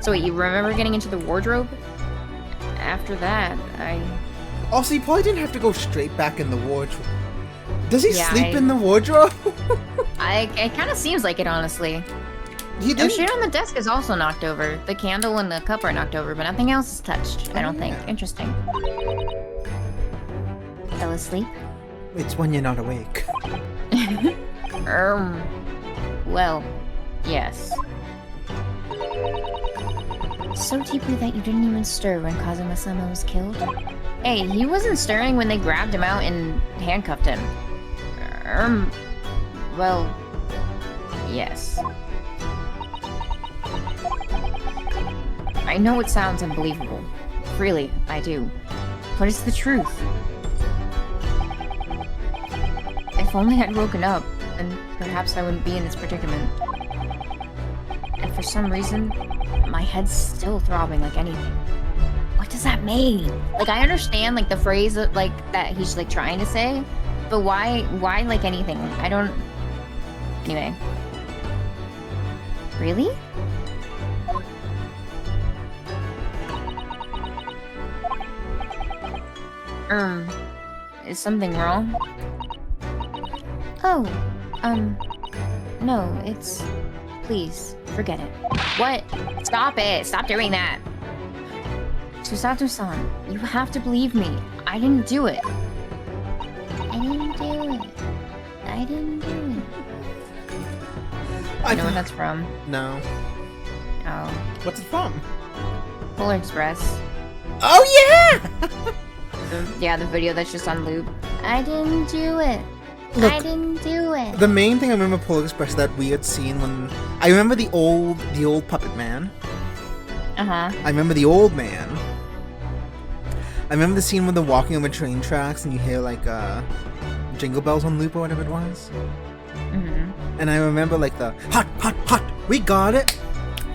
So wait, you remember getting into the wardrobe? After that, Also, he probably didn't have to go straight back in the wardrobe. Does he sleep in the wardrobe? It kind of seems like it, honestly. The shit on the desk is also knocked over. The candle and the cup are knocked over, but nothing else is touched, I don't think. Interesting. Fell asleep? It's when you're not awake. Well, yes. So deeply that you didn't even stir when Kazuma-sama was killed? Hey, he wasn't stirring when they grabbed him out and handcuffed him. Well, yes. I know it sounds unbelievable. Really, I do. But it's the truth. If only I'd woken up, then perhaps I wouldn't be in this predicament. And for some reason, my head's still throbbing like anything. What does that mean? Like, I understand, like, the phrase, like, that he's, like, trying to say, but why, like, anything? I don't... Anyway. Really? Is something wrong? Oh, no, it's... Please, forget it. What? Stop it! Stop doing that! Susato-san, you have to believe me. I didn't do it. I didn't do it. I didn't do it. I know what that's from. No. Oh. What's it from? Polar Express. Oh yeah! Yeah, the video that's just on loop. I didn't do it. Look, I didn't do it. The main thing I remember Polar Express is that weird scene when I remember the old puppet man. Uh-huh. I remember the old man. I remember the scene when they're walking over train tracks and you hear like Jingle Bells on loop or whatever it was. Mm-hmm. And I remember like the hot, we got it.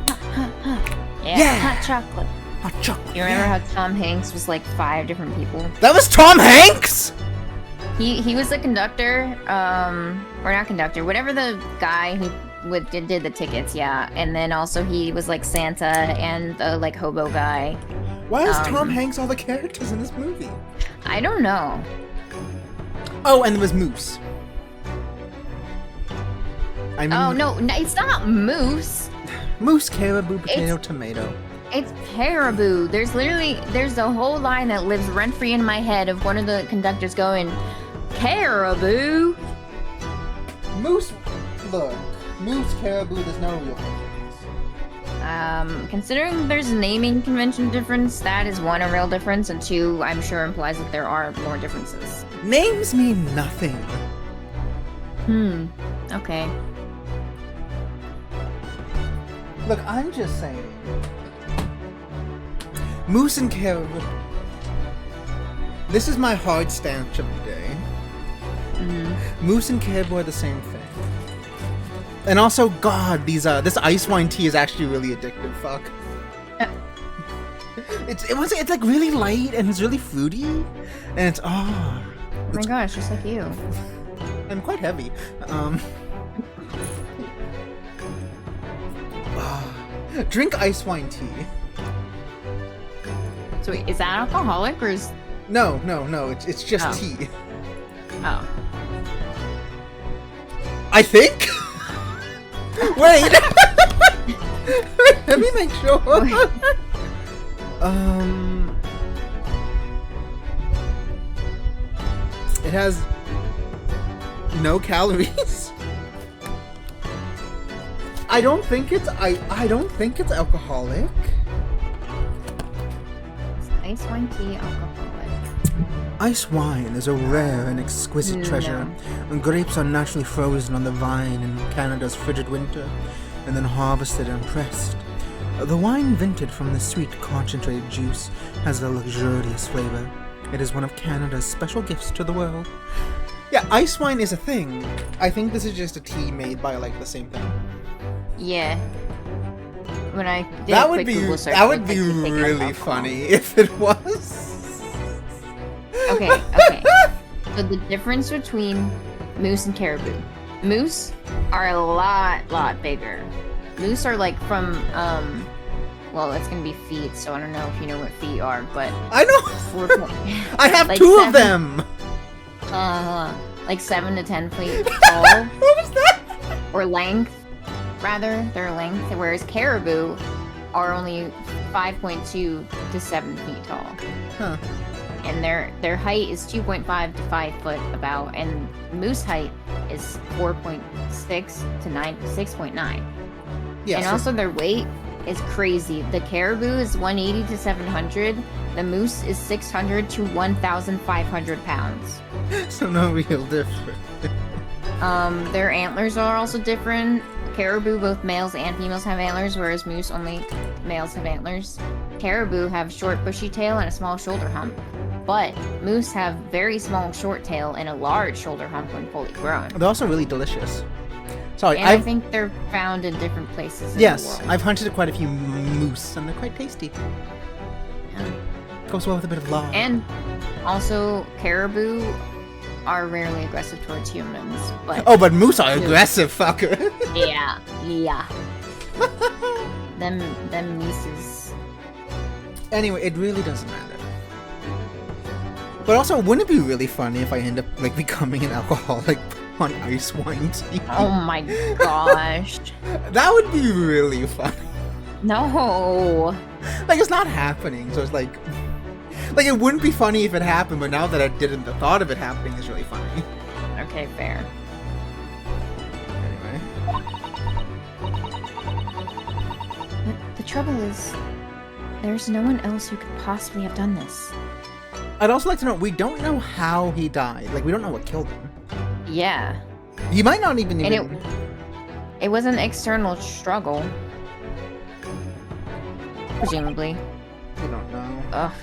Hot. Yeah, hot chocolate. Hot chocolate. You remember how Tom Hanks was like 5 different people? That was Tom Hanks? He was the conductor, or not conductor, whatever the guy who did the tickets, yeah. And then also he was like Santa and the like hobo guy. Why is Tom Hanks all the characters in this movie? I don't know. Oh, and there was Moose. Oh no, it's not Moose. Moose, caribou, potato, tomato. It's caribou. There's a whole line that lives rent-free in my head of one of the conductors going, caribou. Moose, look, Moose, caribou, there's no real difference. Considering there's a naming convention difference, that is one, a real difference, and two, I'm sure implies that there are more differences. Names mean nothing. Okay. Look, I'm just saying. Moose and caribou. This is my hard stance of the day. Moose and caribou are the same thing. And also, God, this ice wine tea is actually really addictive. Fuck. It's like really light and it's really fruity, and it's oh my gosh, just like you. I'm quite heavy. Drink ice wine tea. So wait, is that alcoholic or is... No, it's just tea. Oh. I think? Wait! Let me make sure. It has no calories. I don't think it's alcoholic. Ice wine tea alcoholic. Ice wine is a rare and exquisite treasure, and grapes are naturally frozen on the vine in Canada's frigid winter, and then harvested and pressed. The wine vinted from the sweet, concentrated juice has a luxurious flavor. It is one of Canada's special gifts to the world. Yeah, ice wine is a thing. I think this is just a tea made by, like, the same thing. Yeah. When I did a quick Google search, that would be really funny if it was. Okay. So the difference between moose and caribou. Moose are a lot bigger. Moose are like from, well, it's gonna be feet, so I don't know if you know what feet are, but... I know! I have like 2 of them! Like 7 to 10 feet tall. What was that? Or length, rather, their length, whereas caribou are only 5.2 to 7 feet tall. Huh. And their height is 2.5 to 5 foot about, and moose height is 4.6 to 6.9. Yeah, and also their weight is crazy. The caribou is 180 to 700. The moose is 600 to 1,500 pounds. So no real difference. Their antlers are also different. Caribou, both males and females have antlers, whereas moose, only males have antlers. Caribou have short bushy tail and a small shoulder hump. But moose have very small short tail and a large shoulder hump when fully grown. They're also really delicious. Sorry, and I think they're found in different places in the world. I've hunted quite a few moose, and they're quite tasty. Yeah. Goes well with a bit of lard. And also, caribou are rarely aggressive towards humans. But but moose are aggressive, fucker. Yeah. Them mooses. Anyway, it really doesn't matter. But also, wouldn't it be really funny if I end up, like, becoming an alcoholic on ice wine tea? Oh my gosh. That would be really funny. No. Like, it's not happening, so it's like... Like, it wouldn't be funny if it happened, but now that I didn't, the thought of it happening is really funny. Okay, fair. Anyway. But the trouble is, there's no one else who could possibly have done this. I'd also like to know, we don't know how he died. Like, we don't know what killed him. Yeah. He might not even... And it was an external struggle. Presumably. We don't know. Ugh.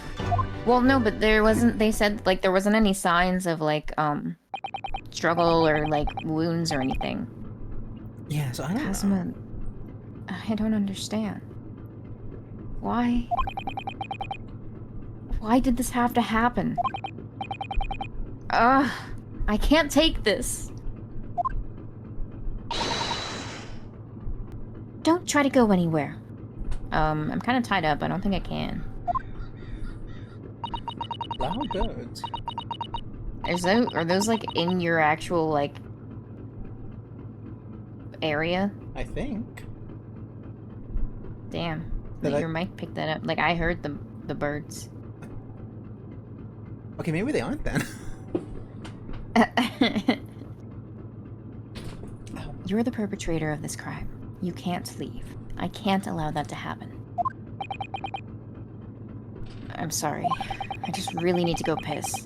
Well, no, but there wasn't... They said, like, there wasn't any signs of, like, struggle or, like, wounds or anything. Yeah, so I don't Kazuma, know. I don't understand. Why? Why did this have to happen? Ugh. I can't take this. Don't try to go anywhere. I'm kind of tied up. I don't think I can. Loud birds. Are those like in your actual like area? I think. Damn. Your mic picked that up. Like I heard the birds. Okay, maybe they aren't then. You're the perpetrator of this crime. You can't leave. I can't allow that to happen. I'm sorry. I just really need to go piss.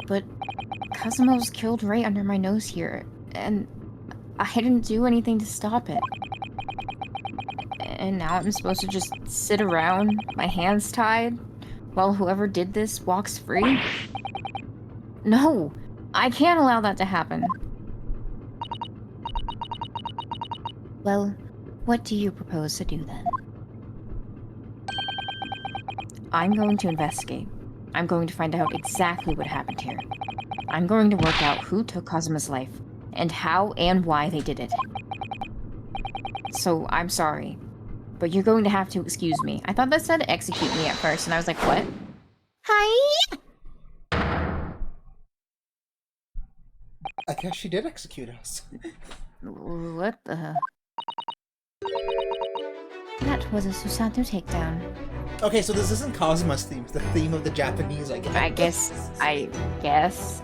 But Kazuma was killed right under my nose here, and I didn't do anything to stop it. And now I'm supposed to just sit around, my hands tied, while whoever did this walks free? No! I can't allow that to happen. Well, what do you propose to do then? I'm going to investigate. I'm going to find out exactly what happened here. I'm going to work out who took Kazuma's life, and how and why they did it. So, I'm sorry, but you're going to have to excuse me. I thought that said execute me at first, and I was like, what? Hi! I guess she did execute us. What the... That was a Susato takedown. Okay, so this isn't Kazuma's theme. It's the theme of the Japanese, I guess. I guess.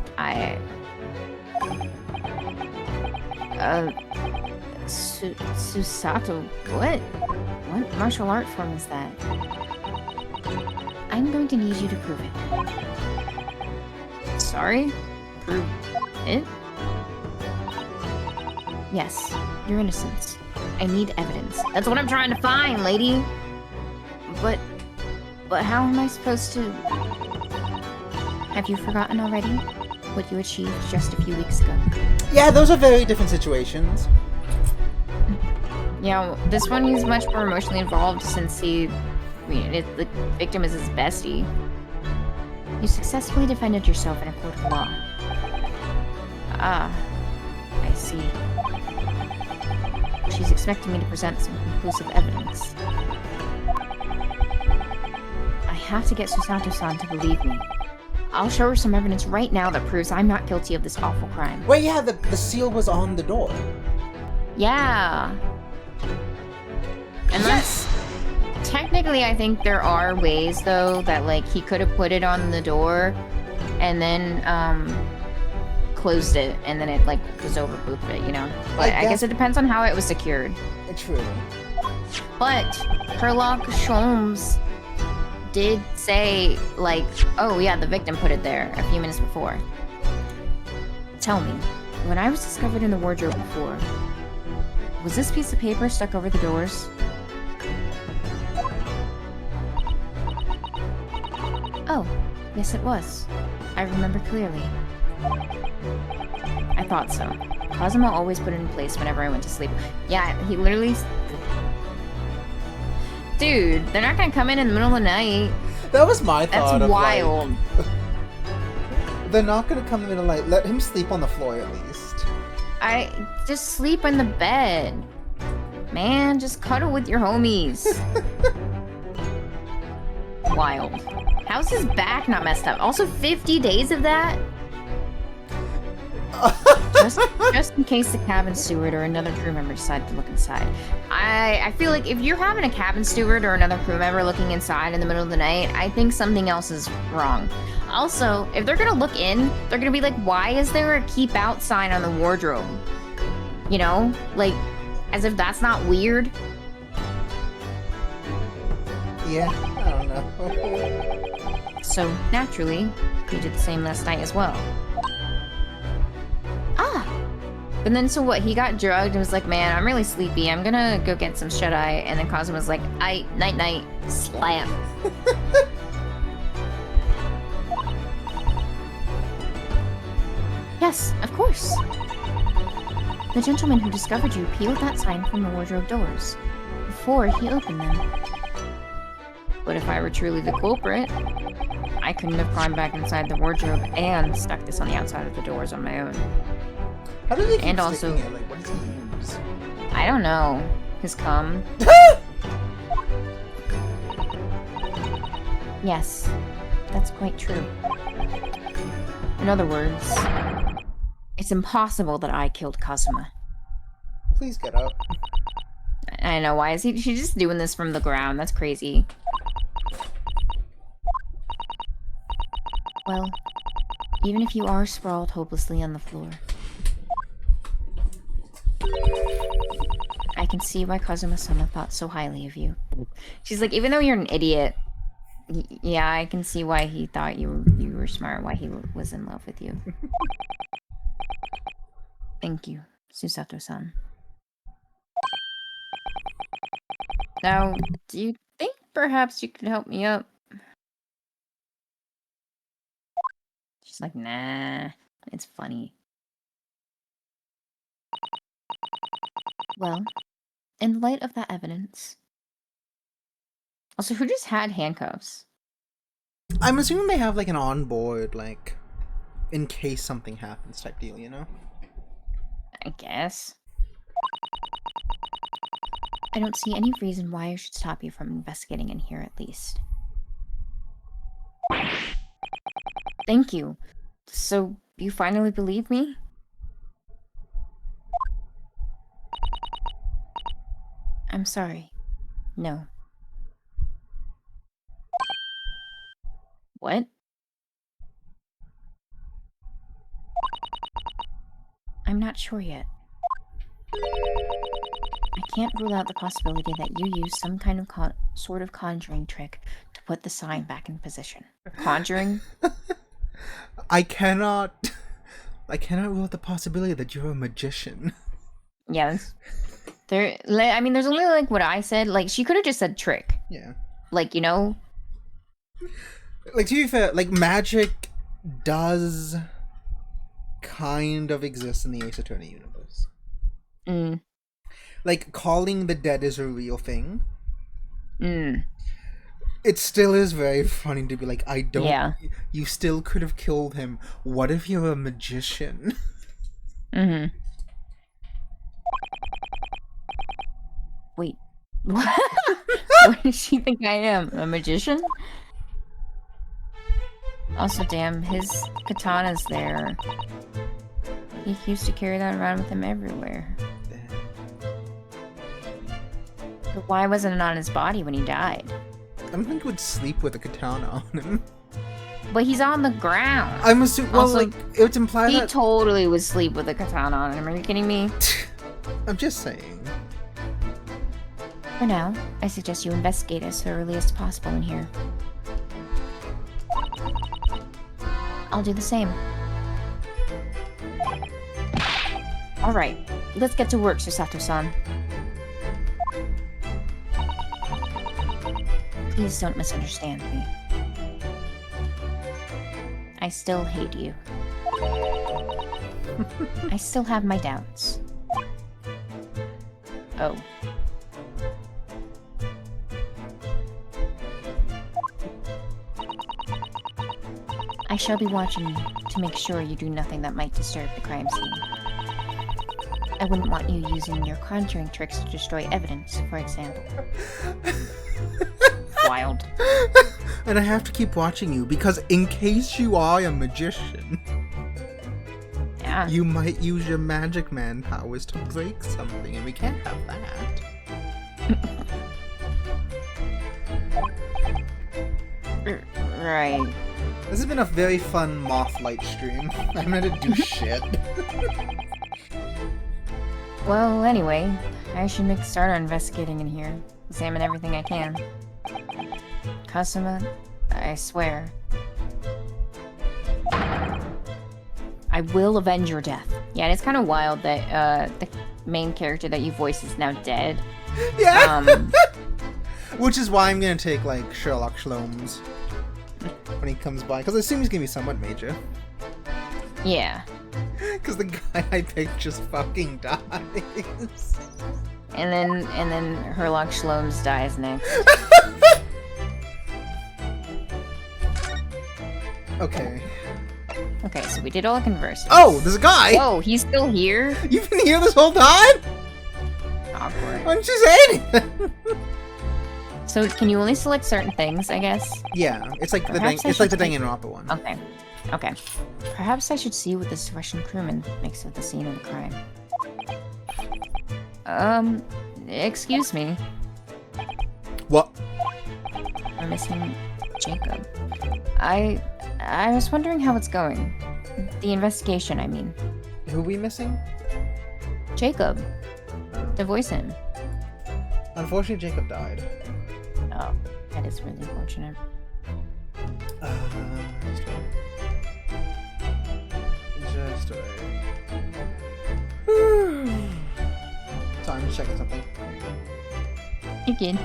Susato, what martial art form is that? I'm going to need you to prove it. Sorry? Prove it? Yes, your innocence. I need evidence. That's what I'm trying to find, lady! But how am I supposed to... Have you forgotten already what you achieved just a few weeks ago? Yeah, those are very different situations. Yeah, this one he's much more emotionally involved since the victim is his bestie. You successfully defended yourself in a court of law. Ah, I see. She's expecting me to present some conclusive evidence. I have to get Susato-san to believe me. I'll show her some evidence right now that proves I'm not guilty of this awful crime. Wait, yeah, the seal was on the door. Yeah. Unless... Technically, I think there are ways, though, that, like, he could have put it on the door and then, closed it, and then it, like, was overbooped it, you know? But I guess it depends on how it was secured. True. But Herlock Sholmes did say, like, oh, yeah, the victim put it there a few minutes before. Tell me, when I was discovered in the wardrobe before, was this piece of paper stuck over the doors? Oh, yes it was. I remember clearly. I thought so. Kazuma always put it in place whenever I went to sleep. Yeah, he literally... Dude, they're not gonna come in the middle of the night. That was my thought. That's wild. They're not gonna come in the middle of the night. Let him sleep on the floor at least. Just sleep in the bed. Man, just cuddle with your homies. Wild. How's his back not messed up? Also, 50 days of that? just in case the cabin steward or another crew member decide to look inside. I feel like if you're having a cabin steward or another crew member looking inside in the middle of the night, I think something else is wrong. Also, if they're gonna look in, they're gonna be like, why is there a keep out sign on the wardrobe? You know? Like, as if that's not weird. Yeah, I don't know. So, naturally, he did the same last night as well. Ah! But then, so what, he got drugged and was like, man, I'm really sleepy, I'm gonna go get some shut-eye, and then Kazuma was like, night-night, slam. Yes, of course. The gentleman who discovered you peeled that sign from the wardrobe doors before he opened them. But if I were truly the culprit, I couldn't have gone back inside the wardrobe and stuck this on the outside of the doors on my own. How do they keep and also, it? Like, what does he use? I don't know. His cum. Yes, that's quite true. In other words, it's impossible that I killed Kazuma. Please get up. I know, why is she's just doing this from the ground? That's crazy. Well, even if you are sprawled hopelessly on the floor, I can see why Kazuma-sama thought so highly of you. She's like, even though you're an idiot, yeah, I can see why he thought you were smart, why he was in love with you. Thank you, Susato-san. Now, do you think perhaps you could help me up? She's like, nah, it's funny. Well, in light of that evidence... Also, who just had handcuffs? I'm assuming they have, like, an onboard, like, in case something happens type deal, you know? I guess. I don't see any reason why I should stop you from investigating in here, at least. Thank you. So, you finally believe me? I'm sorry. No. What? I'm not sure yet. I can't rule out the possibility that you used some kind of sort of conjuring trick to put the sign back in position. Conjuring? I cannot rule out the possibility that you're a magician. Yeah, I mean, there's only, like, what I said. Like, she could have just said trick. Yeah. Like, you know? Like, to be fair, like, magic does kind of exist in the Ace Attorney universe. Mm. Like, calling the dead is a real thing. Mm. It still is very funny to be like, I don't... Yeah. You still could have killed him. What if you're a magician? Mm-hmm. Wait. What? What does she think I am? A magician? Also, damn, his katana's there. He used to carry that around with him everywhere. But why wasn't it on his body when he died? I don't think he would sleep with a katana on him. But he's on the ground. I'm assuming... Well, Also, like, it's implied he that... totally would sleep with a katana on him. Are you kidding me? I'm just saying. For now, I suggest you investigate as thoroughly as possible in here. I'll do the same. Alright, let's get to work, Susato-san. Please don't misunderstand me. I still hate you. I still have my doubts. Oh. I shall be watching you to make sure you do nothing that might disturb the crime scene. I wouldn't want you using your conjuring tricks to destroy evidence, for example. Wild. And I have to keep watching you because in case you are a magician, Yeah. you might use your magic man powers to break something, and we can't have that. Right. This has been a very fun moth light stream. I'm gonna do shit. Well, anyway, I should make a start on investigating in here. Examine everything I can. Kasuma, I swear. I will avenge your death. Yeah, and it's kind of wild that the main character that you voice is now dead. Yeah! Which is why I'm gonna take, like, Sherlock Sholmes when he comes by, because I assume he's gonna be somewhat major. Yeah. Because the guy I picked just fucking dies. And then Sherlock Sholmes dies next. Okay. Okay, so we did all the converses. Oh, there's a guy! Oh, he's still here? You've been here this whole time? Awkward. Why didn't you say anything? So can you only select certain things, I guess? Yeah, it's like Perhaps the Danganronpa one. Okay. Okay. Perhaps I should see what this Russian crewman makes of the scene of the crime. Excuse me. What? We're missing Jacob. I was wondering how it's going. The investigation, I mean. Who are we missing? Jacob. To voice him. Unfortunately, Jacob died. Oh, that is really unfortunate. Just wait. Sorry, I'm just checking something. You good?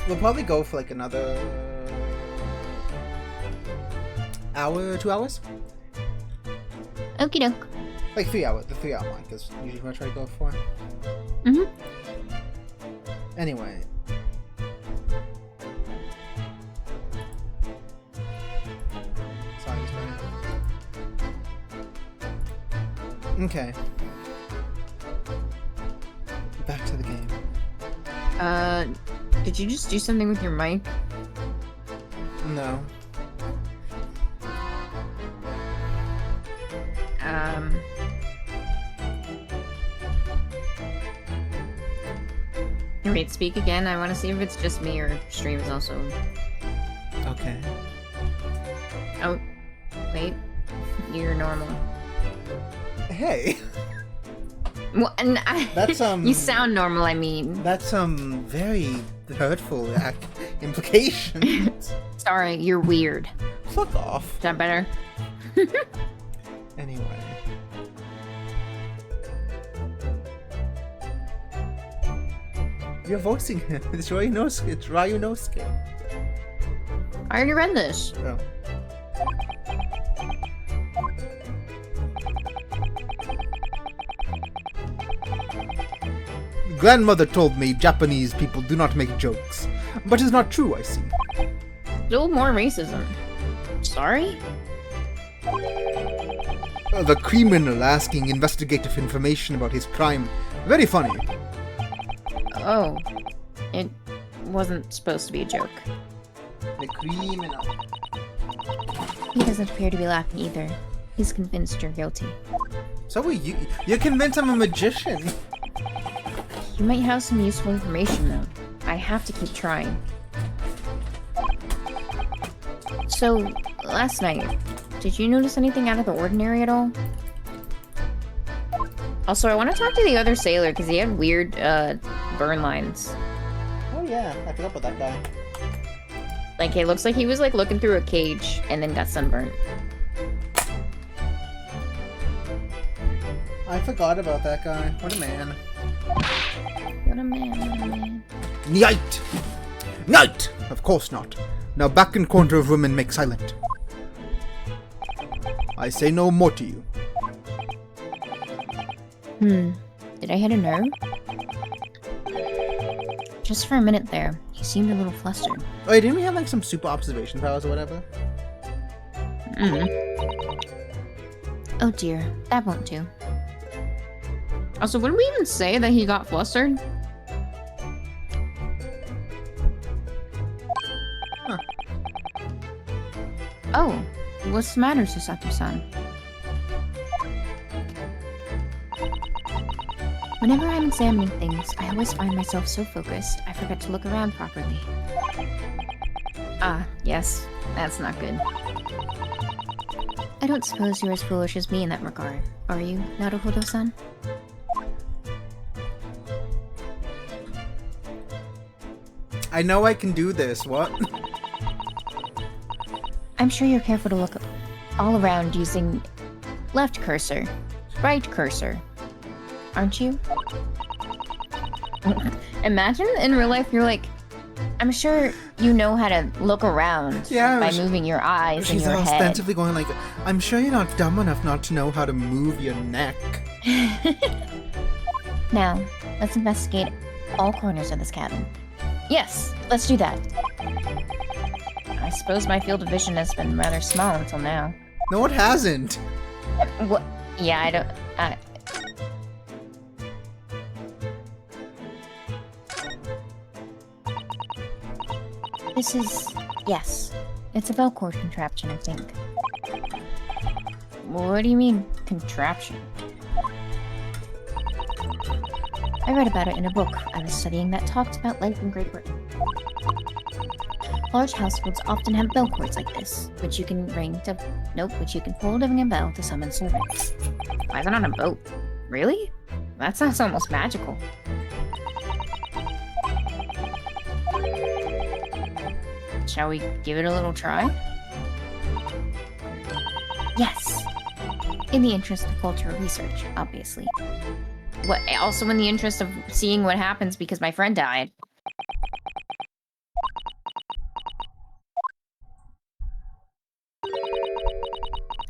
We'll probably go for like another hour, 2 hours? Okie doke. Like 3 hours. The 3 hour mark is usually what I try to go for. Mm-hmm. Anyway. Sorry, just waiting. Okay. Back to the game. Did you just do something with your mic? No. Here we me to speak again. I want to see if it's just me or stream is also. Okay. Oh, wait. You're normal. Hey. Well, That's You sound normal. I mean. That's very hurtful implications. Sorry, you're weird. Fuck off. Is that better? Anyway. You're voicing him. It's Ryunosuke. It's Ryunosuke. I already read this. Oh. Grandmother told me Japanese people do not make jokes. But it's not true, I see. Still more racism. Sorry? The criminal asking investigative information about his crime. Very funny. Oh. It wasn't supposed to be a joke. The criminal. He doesn't appear to be laughing either. He's convinced you're guilty. So are you. You're convinced I'm a magician. You might have some useful information, though. I have to keep trying. So, last night, did you notice anything out of the ordinary at all? Also, I want to talk to the other sailor, because he had weird, burn lines. Oh yeah, I forgot about that guy. Like, it looks like he was, like, looking through a cage, and then got sunburned. I forgot about that guy. What a man. What a man, what a man. Night! Night! Of course not. Now back in corner of room and make silent. I say no more to you. Did I hit a nerve? Just for a minute there, he seemed a little flustered. Oh, didn't we have like some super observation powers or whatever? Oh dear, that won't do. Also, wouldn't we even say that he got flustered? Huh. Oh, what's the matter, Susato-san? Whenever I'm examining things, I always find myself so focused, I forget to look around properly. Ah, yes, that's not good. I don't suppose you're as foolish as me in that regard, are you, Naruhodo-san? I know I can do this, what? I'm sure you're careful to look all around using left cursor, right cursor, aren't you? Imagine in real life you're like, I'm sure you know how to look around by moving your eyes and your head. She's ostensibly going like, I'm sure you're not dumb enough not to know how to move your neck. Now, let's investigate all corners of this cabin. Yes, let's do that. I suppose my field of vision has been rather small until now. No, it hasn't. What? Yeah, I don't... This is... yes. It's a Velcord contraption, I think. What do you mean, contraption? I read about it in a book I was studying that talked about life in Great Britain. Large households often have bell cords like this, which you can ring to... nope, which you can pull to ring a bell to summon servants. Why is it on a boat? Really? That sounds almost magical. Shall we give it a little try? Yes! In the interest of cultural research, obviously. What? Also in the interest of seeing what happens because my friend died.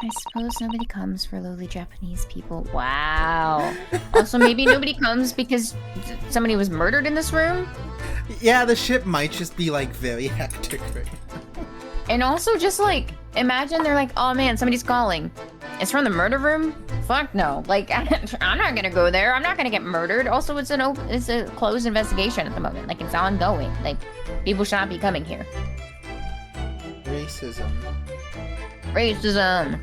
I suppose nobody comes for lowly Japanese people. Wow. Also, maybe nobody comes because somebody was murdered in this room? Yeah, the ship might just be, like, very hectic right now. And also just, like, imagine they're like, oh man, somebody's calling. It's from the murder room? Fuck no. Like, I'm not gonna go there. I'm not gonna get murdered. Also, it's a closed investigation at the moment. Like, it's ongoing. Like, people should not be coming here. Racism. Racism.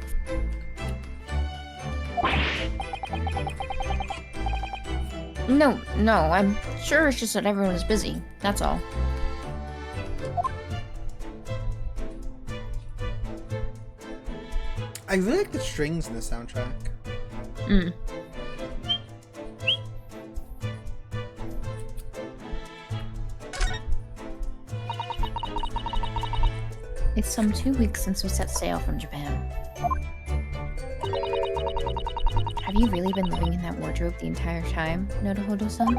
No, I'm Sure, it's just that everyone was busy. That's all. I really like the strings in the soundtrack. Mm. It's some 2 weeks since we set sail from Japan. Have you really been living in that wardrobe the entire time, Nodohodo-san?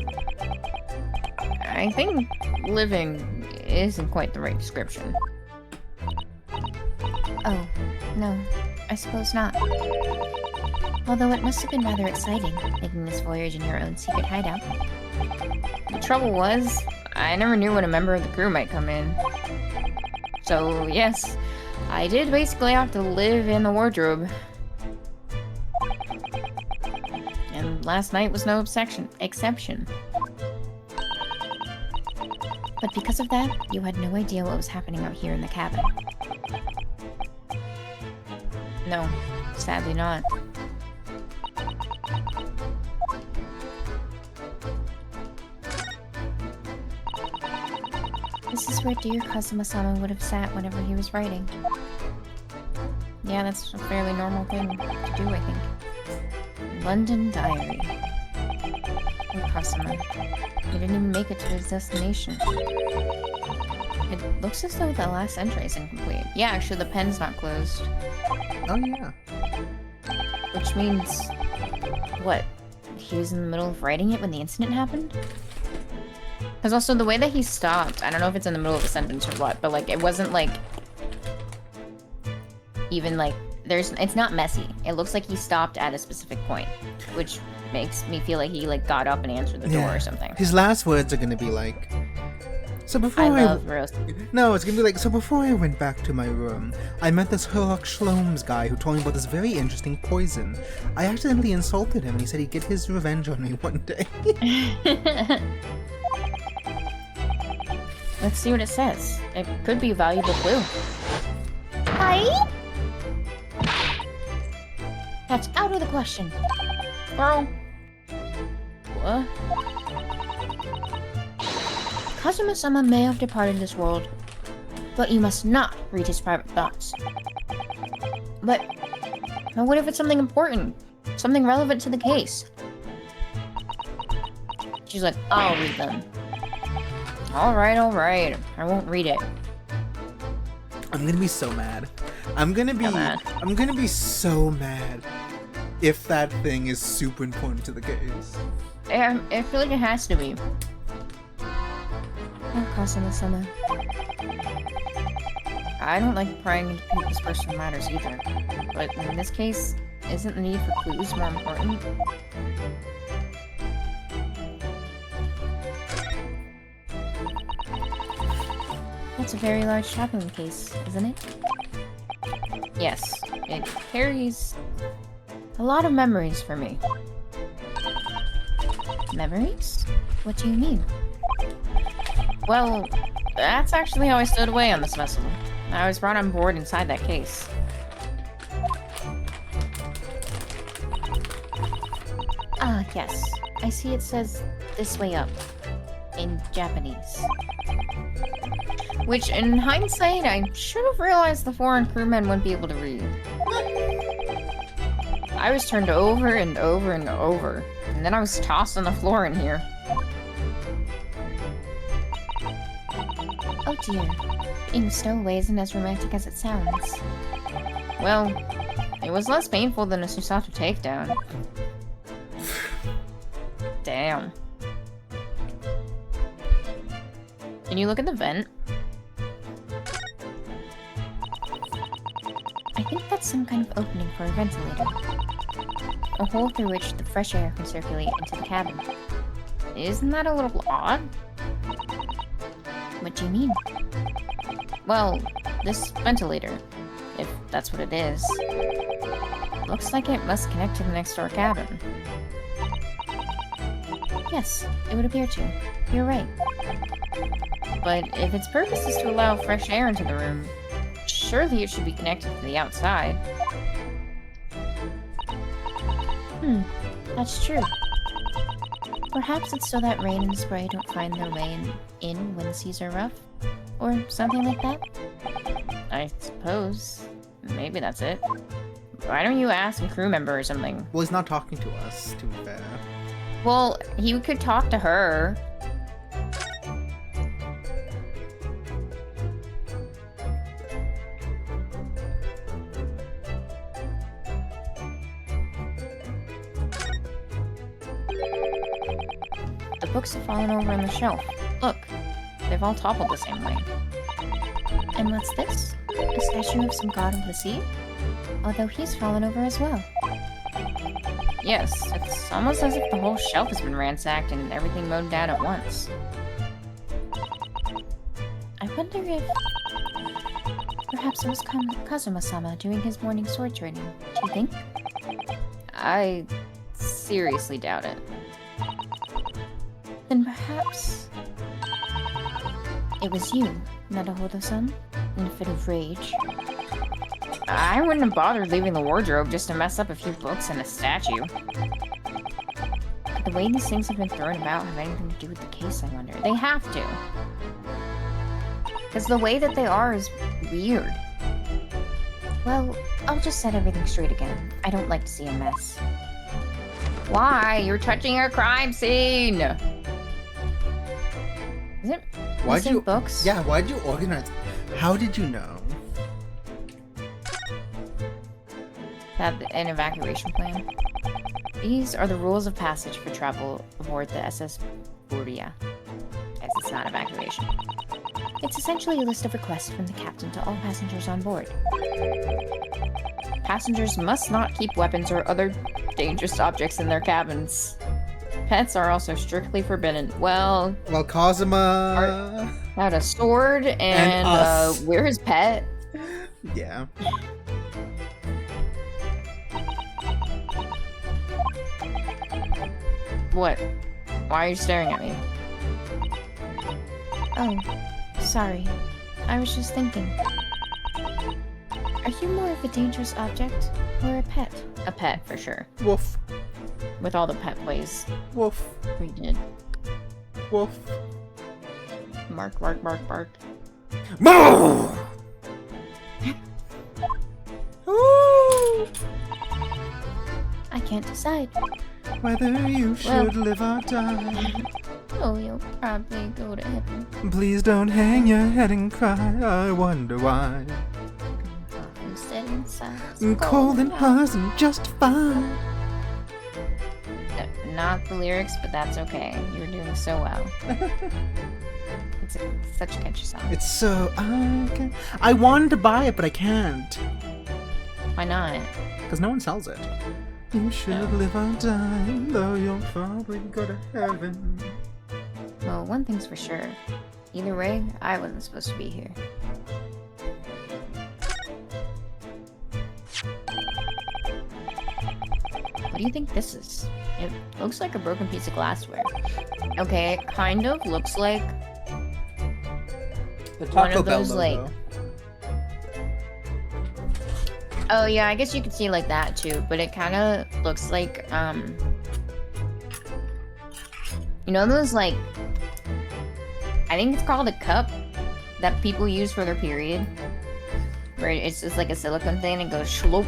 I think living isn't quite the right description. Oh, no. I suppose not. Although it must have been rather exciting, making this voyage in your own secret hideout. The trouble was, I never knew when a member of the crew might come in. So, yes, I did basically have to live in the wardrobe. And last night was no exception. But because of that, you had no idea what was happening out here in the cabin. No, sadly not. This is where dear Kazuma-sama would have sat whenever he was writing. Yeah, that's a fairly normal thing to do, I think. London Diary. Oh, Kazuma. He didn't even make it to his destination. It looks as though the last entry is incomplete. Yeah, actually, the pen's not closed. Oh, yeah. Which means... what? He was in the middle of writing it when the incident happened? Because also, the way that he stopped, I don't know if it's in the middle of a sentence or what, but, like, it wasn't, like... even, like, it's not messy. It looks like he stopped at a specific point, which makes me feel like he, like, got up and answered the door or something. His last words are gonna be like... So before I love roast. No, it's gonna be like, so before I went back to my room, I met this Herlock Sholmes guy who told me about this very interesting poison. I accidentally insulted him and he said he'd get his revenge on me one day. Let's see what it says. It could be a valuable clue. Hi? That's out of the question. Girl. What? Kazuma-sama may have departed this world, but you must not read his private thoughts. But what if it's something important? Something relevant to the case? She's like, I'll read them. Alright, I won't read it. I'm gonna be so mad. I'm gonna be so mad if that thing is super important to the case. I feel like it has to be. Oh, Kazuma-sama. I don't like prying into people's personal matters either, but in this case, isn't the need for clues more important? That's a very large shopping case, isn't it? Yes, it carries a lot of memories for me. Memories? What do you mean? Well, that's actually how I stowed away on this vessel. I was brought on board inside that case. Ah, yes. I see it says, "this way up," in Japanese. Which, in hindsight, I should have realized the foreign crewmen wouldn't be able to read. I was turned over and over and over, and then I was tossed on the floor in here. Oh dear. Being stowaway isn't as romantic as it sounds. Well, it was less painful than a Susato takedown. Damn. Can you look at the vent? I think that's some kind of opening for a ventilator. A hole through which the fresh air can circulate into the cabin. Isn't that a little odd? What do you mean? Well, this ventilator, if that's what it is, looks like it must connect to the next door cabin. Yes, it would appear to. You're right. But if its purpose is to allow fresh air into the room, surely it should be connected to the outside. That's true. Perhaps it's so that rain and spray don't find their way in when the seas are rough? Or something like that? I suppose. Maybe that's it. Why don't you ask a crew member or something? Well, he's not talking to us, to be fair. Well, he could talk to her. The books have fallen over on the shelf. Look, they've all toppled the same way. And what's this? A statue of some god of the sea? Although he's fallen over as well. Yes, it's almost as if the whole shelf has been ransacked and everything mowed down at once. I wonder if... perhaps it was Kazuma-sama doing his morning sword training. Do you think? I seriously doubt it. Then perhaps... it was you, Nadahodo-san, in a fit of rage. I wouldn't have bothered leaving the wardrobe just to mess up a few books and a statue. The way these things have been thrown about have anything to do with the case, I wonder. They have to. Because the way that they are is weird. Well, I'll just set everything straight again. I don't like to see a mess. Why? You're touching a crime scene! Is it missing books? Yeah, why'd you organize? How did you know? Have an evacuation plan. These are the rules of passage for travel aboard the SS Buria. As it's not evacuation. It's essentially a list of requests from the captain to all passengers on board. Passengers must not keep weapons or other dangerous objects in their cabins. Pets are also strictly forbidden. Well, Kazuma had a sword and we're his pet. Yeah. What? Why are you staring at me? Oh, sorry. I was just thinking. Are you more of a dangerous object or a pet? A pet, for sure. Woof. With all the pet plays Woof. we did. Woof. Bark, bark, bark, bark. Moo! Ooh! I can't decide. Whether you should live or die. Oh, you'll probably go to heaven. Please don't hang your head and cry. I wonder why. I'm sitting inside. Cold and hard and just fine. Not the lyrics, but that's okay. You're doing so well. It's such a catchy song. It's so I wanted to buy it, but I can't. Why not? Because no one sells it. You should live or die, though you'll probably go to heaven. Well, one thing's for sure. Either way, I wasn't supposed to be here. What do you think this is? It looks like a broken piece of glassware. Okay, it kind of looks like The one Taco of Bell those, logo. like... Oh yeah, I guess you could see like that too, but it kind of looks like, you know those like, I think it's called a cup that people use for their period? Where it's just like a silicone thing and goes shloop.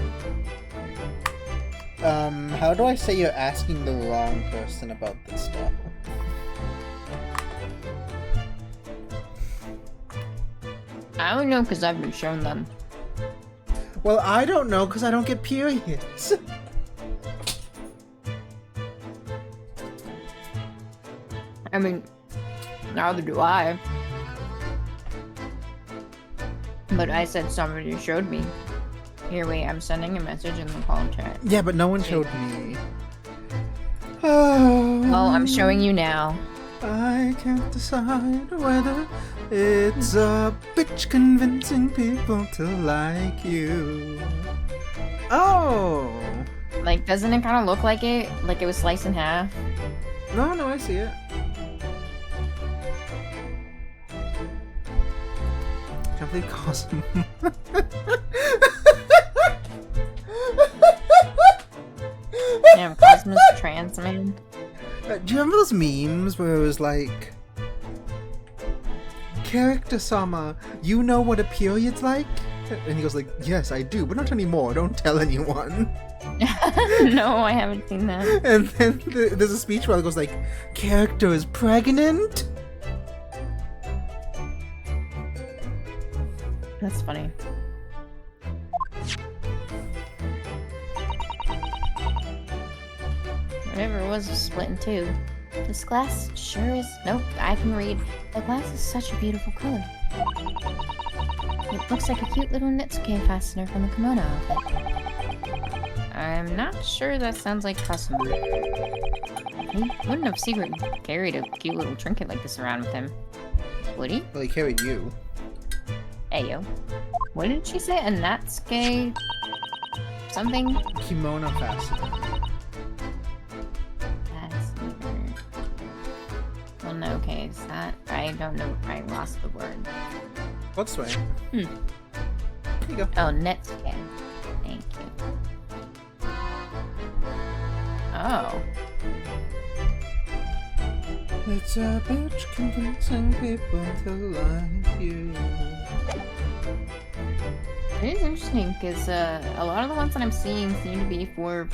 How do I say you're asking the wrong person about this stuff? I don't know because I've been shown them. Well, I don't know because I don't get periods. I mean, neither do I. But I said somebody showed me. Here, wait, I'm sending a message in the call chat. Yeah, but no one showed me. Oh, Well, I'm showing you now. I can't decide whether it's a bitch convincing people to like you. Oh! Like, doesn't it kind of look like it? Like it was sliced in half? No, I see it. Can't believe Cosmo. Damn, Cosmos trans, man. Do you remember those memes where it was like, "Character Sama, you know what a period's like?" And he goes like, "Yes, I do, but not anymore. Don't tell anyone." No, I haven't seen that. And then there's a speech where it goes like, "Character is pregnant." That's funny. Whatever it was split in two. This glass sure is... Nope, I can read. The glass is such a beautiful color. It looks like a cute little Netsuke fastener from the kimono outfit. I'm not sure that sounds like Kazuma. He wouldn't have secretly carried a cute little trinket like this around with him. Would he? Well, he carried you. Ayo. What did she say? A Natsuke... something? Kimono fastener. Well, no, okay, is that... I don't know, I lost the word. What's way? Hmm. Here you go. Oh, Netsuke. Thank you. Oh. It's a bitch convincing people to like you. It is interesting, because a lot of the ones that I'm seeing seem to be for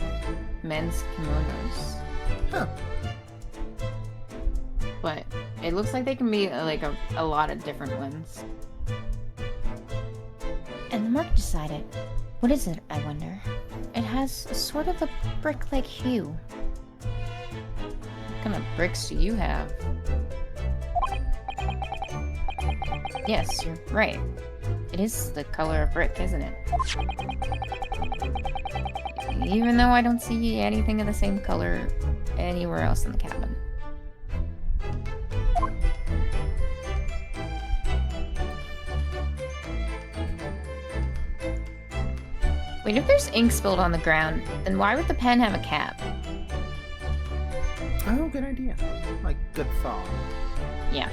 men's kimonos. Huh. But it looks like they can be like a lot of different ones. And the mark decided. What is it, I wonder? It has sort of a brick-like hue. What kind of bricks do you have? Yes, you're right. It is the color of brick, isn't it? Even though I don't see anything of the same color anywhere else in the cabin. Wait, if there's ink spilled on the ground, then why would the pen have a cap? Oh, good idea. Like, good thought. Yeah.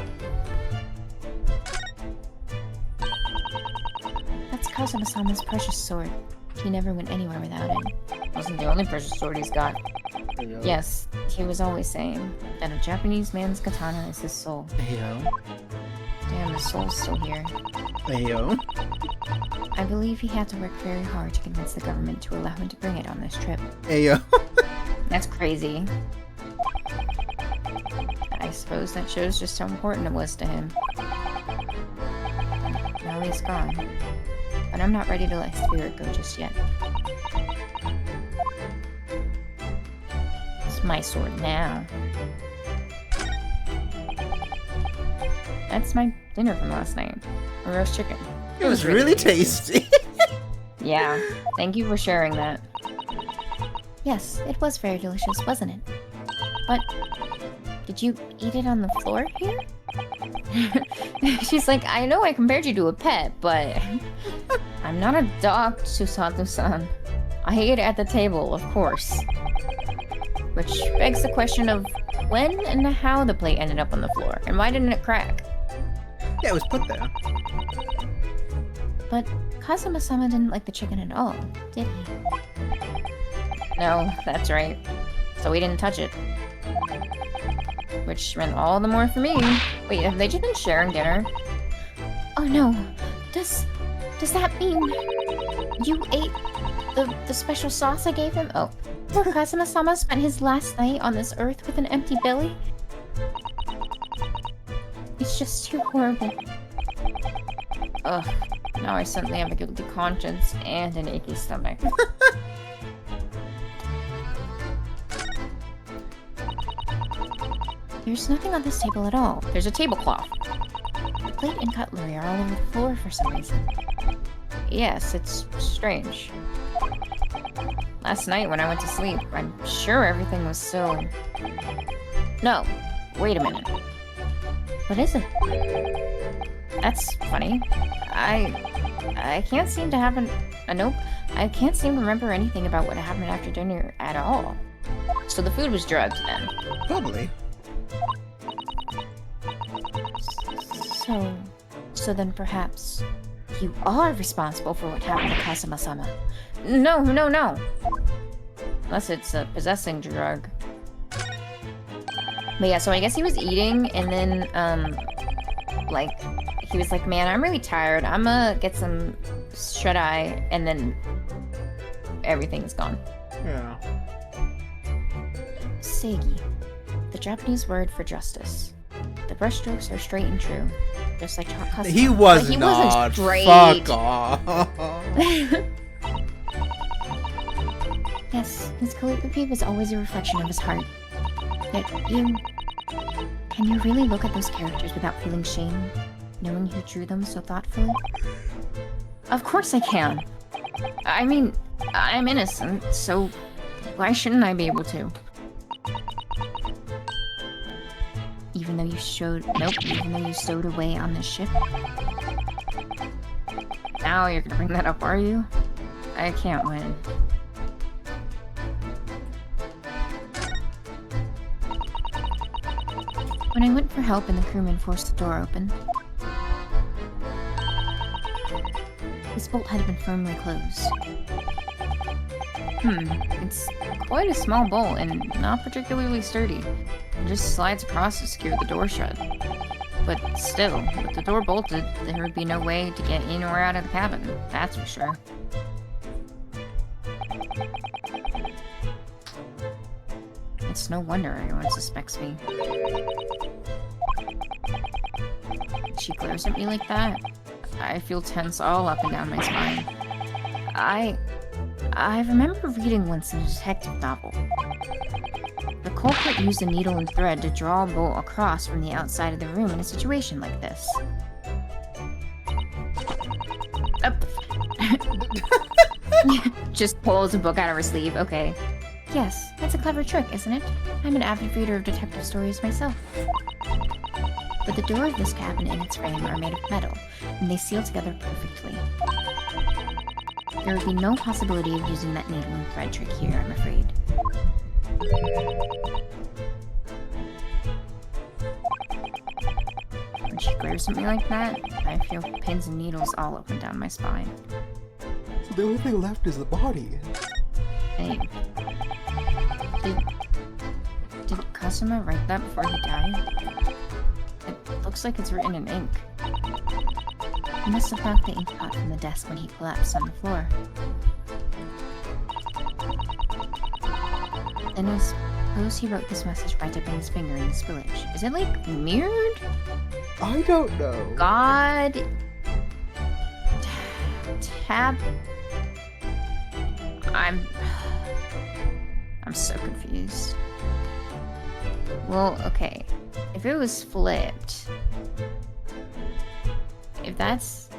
That's Kazuma-sama's precious sword. He never went anywhere without it. Wasn't the only precious sword he's got. Ayo. Yes, he was always saying that a Japanese man's katana is his soul. Ayo. Damn, his soul's still here. Ayo. I believe he had to work very hard to convince the government to allow him to bring it on this trip. Ayo. That's crazy. I suppose that shows just how important it was to him. Now he's gone. But I'm not ready to let his spirit go just yet. It's my sword now. That's my dinner from last night. A roast chicken. It was really tasty. Yeah, thank you for sharing that. Yes, it was very delicious, wasn't it? But did you eat it on the floor here? She's like, I know I compared you to a pet, but I'm not a dog, Susato-san. I ate at the table, of course. Which begs the question of when and how the plate ended up on the floor, and why didn't it crack? Yeah, it was put there. But Kazuma-sama didn't like the chicken at all, did he? No, that's right. So we didn't touch it. Which meant all the more for me. Wait, have they just been sharing dinner? Oh no. Does that mean you ate the special sauce I gave him? Oh. Poor Kazuma-sama spent his last night on this earth with an empty belly? It's just too horrible. Ugh. Now I suddenly have a guilty conscience and an achy stomach. There's nothing on this table at all. There's a tablecloth. The plate and cutlery are all over the floor for some reason. Yes, it's strange. Last night when I went to sleep, I'm sure everything was so... No, wait a minute. What is it? That's funny. I can't seem to have nope. I can't seem to remember anything about what happened after dinner at all. So the food was drugged then. Probably. So then perhaps you are responsible for what happened to Kazuma-sama. No. Unless it's a possessing drug. But yeah, so I guess he was eating, and then, like, he was like, man, I'm really tired. I'm gonna get some shut-eye, and then everything's gone. Yeah. Seigi, the Japanese word for justice. The brushstrokes are straight and true, just like Kazuma. He was he not. Wasn't straight. Fuck off. Yes, his calligraphy was always a reflection of his heart. Yet can you really look at those characters without feeling shame, knowing who drew them so thoughtfully? Of course I can. I mean, I'm innocent, so why shouldn't I be able to? Even though you stowed away on this ship? Now you're gonna bring that up, are you? I can't win. When I went for help and the crewman forced the door open, this bolt had been firmly closed. It's quite a small bolt and not particularly sturdy. It just slides across to secure the door shut. But still, with the door bolted, there would be no way to get in or out of the cabin, that's for sure. It's no wonder everyone suspects me. She glares at me like that. I feel tense all up and down my spine. I remember reading once in a detective novel. The culprit used a needle and thread to draw a bolt across from the outside of the room in a situation like this. Just pulls a book out of her sleeve, okay. Yes, that's a clever trick, isn't it? I'm an avid reader of detective stories myself. But the door of this cabin and its frame are made of metal, and they seal together perfectly. There would be no possibility of using that needle and thread trick here, I'm afraid. When she glares at me like that, I feel pins and needles all up and down my spine. So the only thing left is the body. Hey. Did Kazuma write that before he died? It looks like it's written in ink. He must have knocked the ink pot from the desk when he collapsed on the floor. Then I suppose he wrote this message by dipping his finger in the spillage. Is it like mirrored? I don't know. God. Tab. I'm so confused. Well, okay. If it was flipped, if that's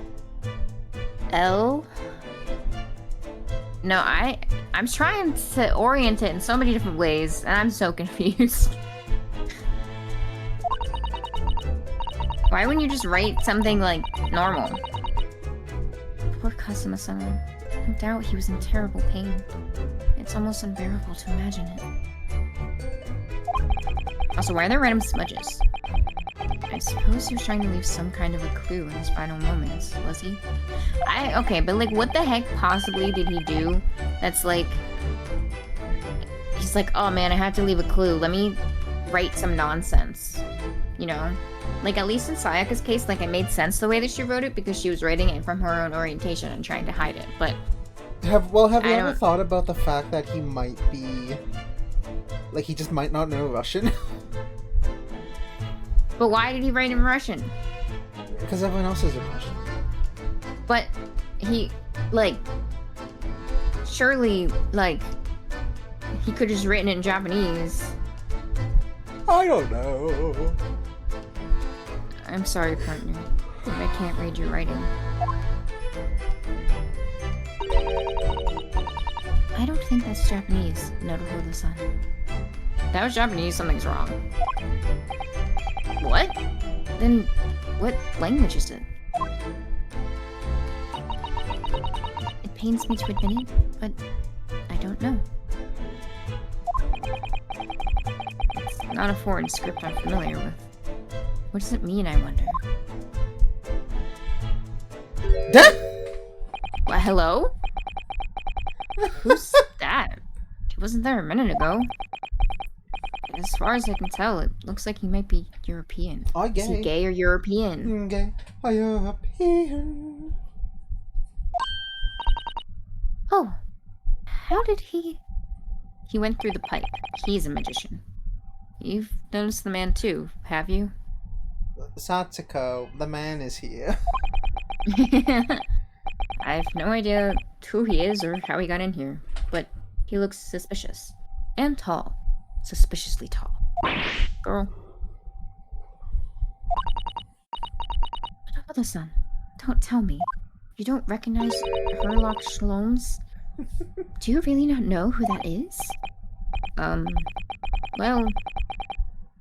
L, no, I'm trying to orient it in so many different ways, and I'm so confused. Why wouldn't you just write something like normal? Poor Kazuma-sama. No doubt he was in terrible pain. It's almost unbearable to imagine it. Also, why are there random smudges? I suppose he was trying to leave some kind of a clue in his final moments, was he? Okay, but like, what the heck possibly did he do that's like... He's like, oh man, I have to leave a clue. Let me write some nonsense. You know? Like, at least in Sayaka's case, like, it made sense the way that she wrote it because she was writing it from her own orientation and trying to hide it, but... Have you ever thought about the fact that he might be... Like, he just might not know Russian? But why did he write in Russian? Because everyone else is in Russian. But he, like... Surely, like... He could have just written it in Japanese. I don't know. I'm sorry, partner, but I can't read your writing. I don't think that's Japanese, Naruhodo-san. If that was Japanese, something's wrong. What? Then, what language is it? It pains me to admit it, but I don't know. It's not a foreign script I'm familiar with. What does it mean, I wonder? What, hello? Who's that? He wasn't there a minute ago. as far as I can tell, it looks like he might be European. Oh, Is he gay or European? Gay or European. Oh, how did he... He went through the pipe. He's a magician. You've noticed the man too, have you? Satsuko, the man is here. I have no idea who he is or how he got in here, but he looks suspicious. And tall. Suspiciously tall. Girl. Mother-san, don't tell me. You don't recognize Herlock Sholmes? Do you really not know who that is? Well,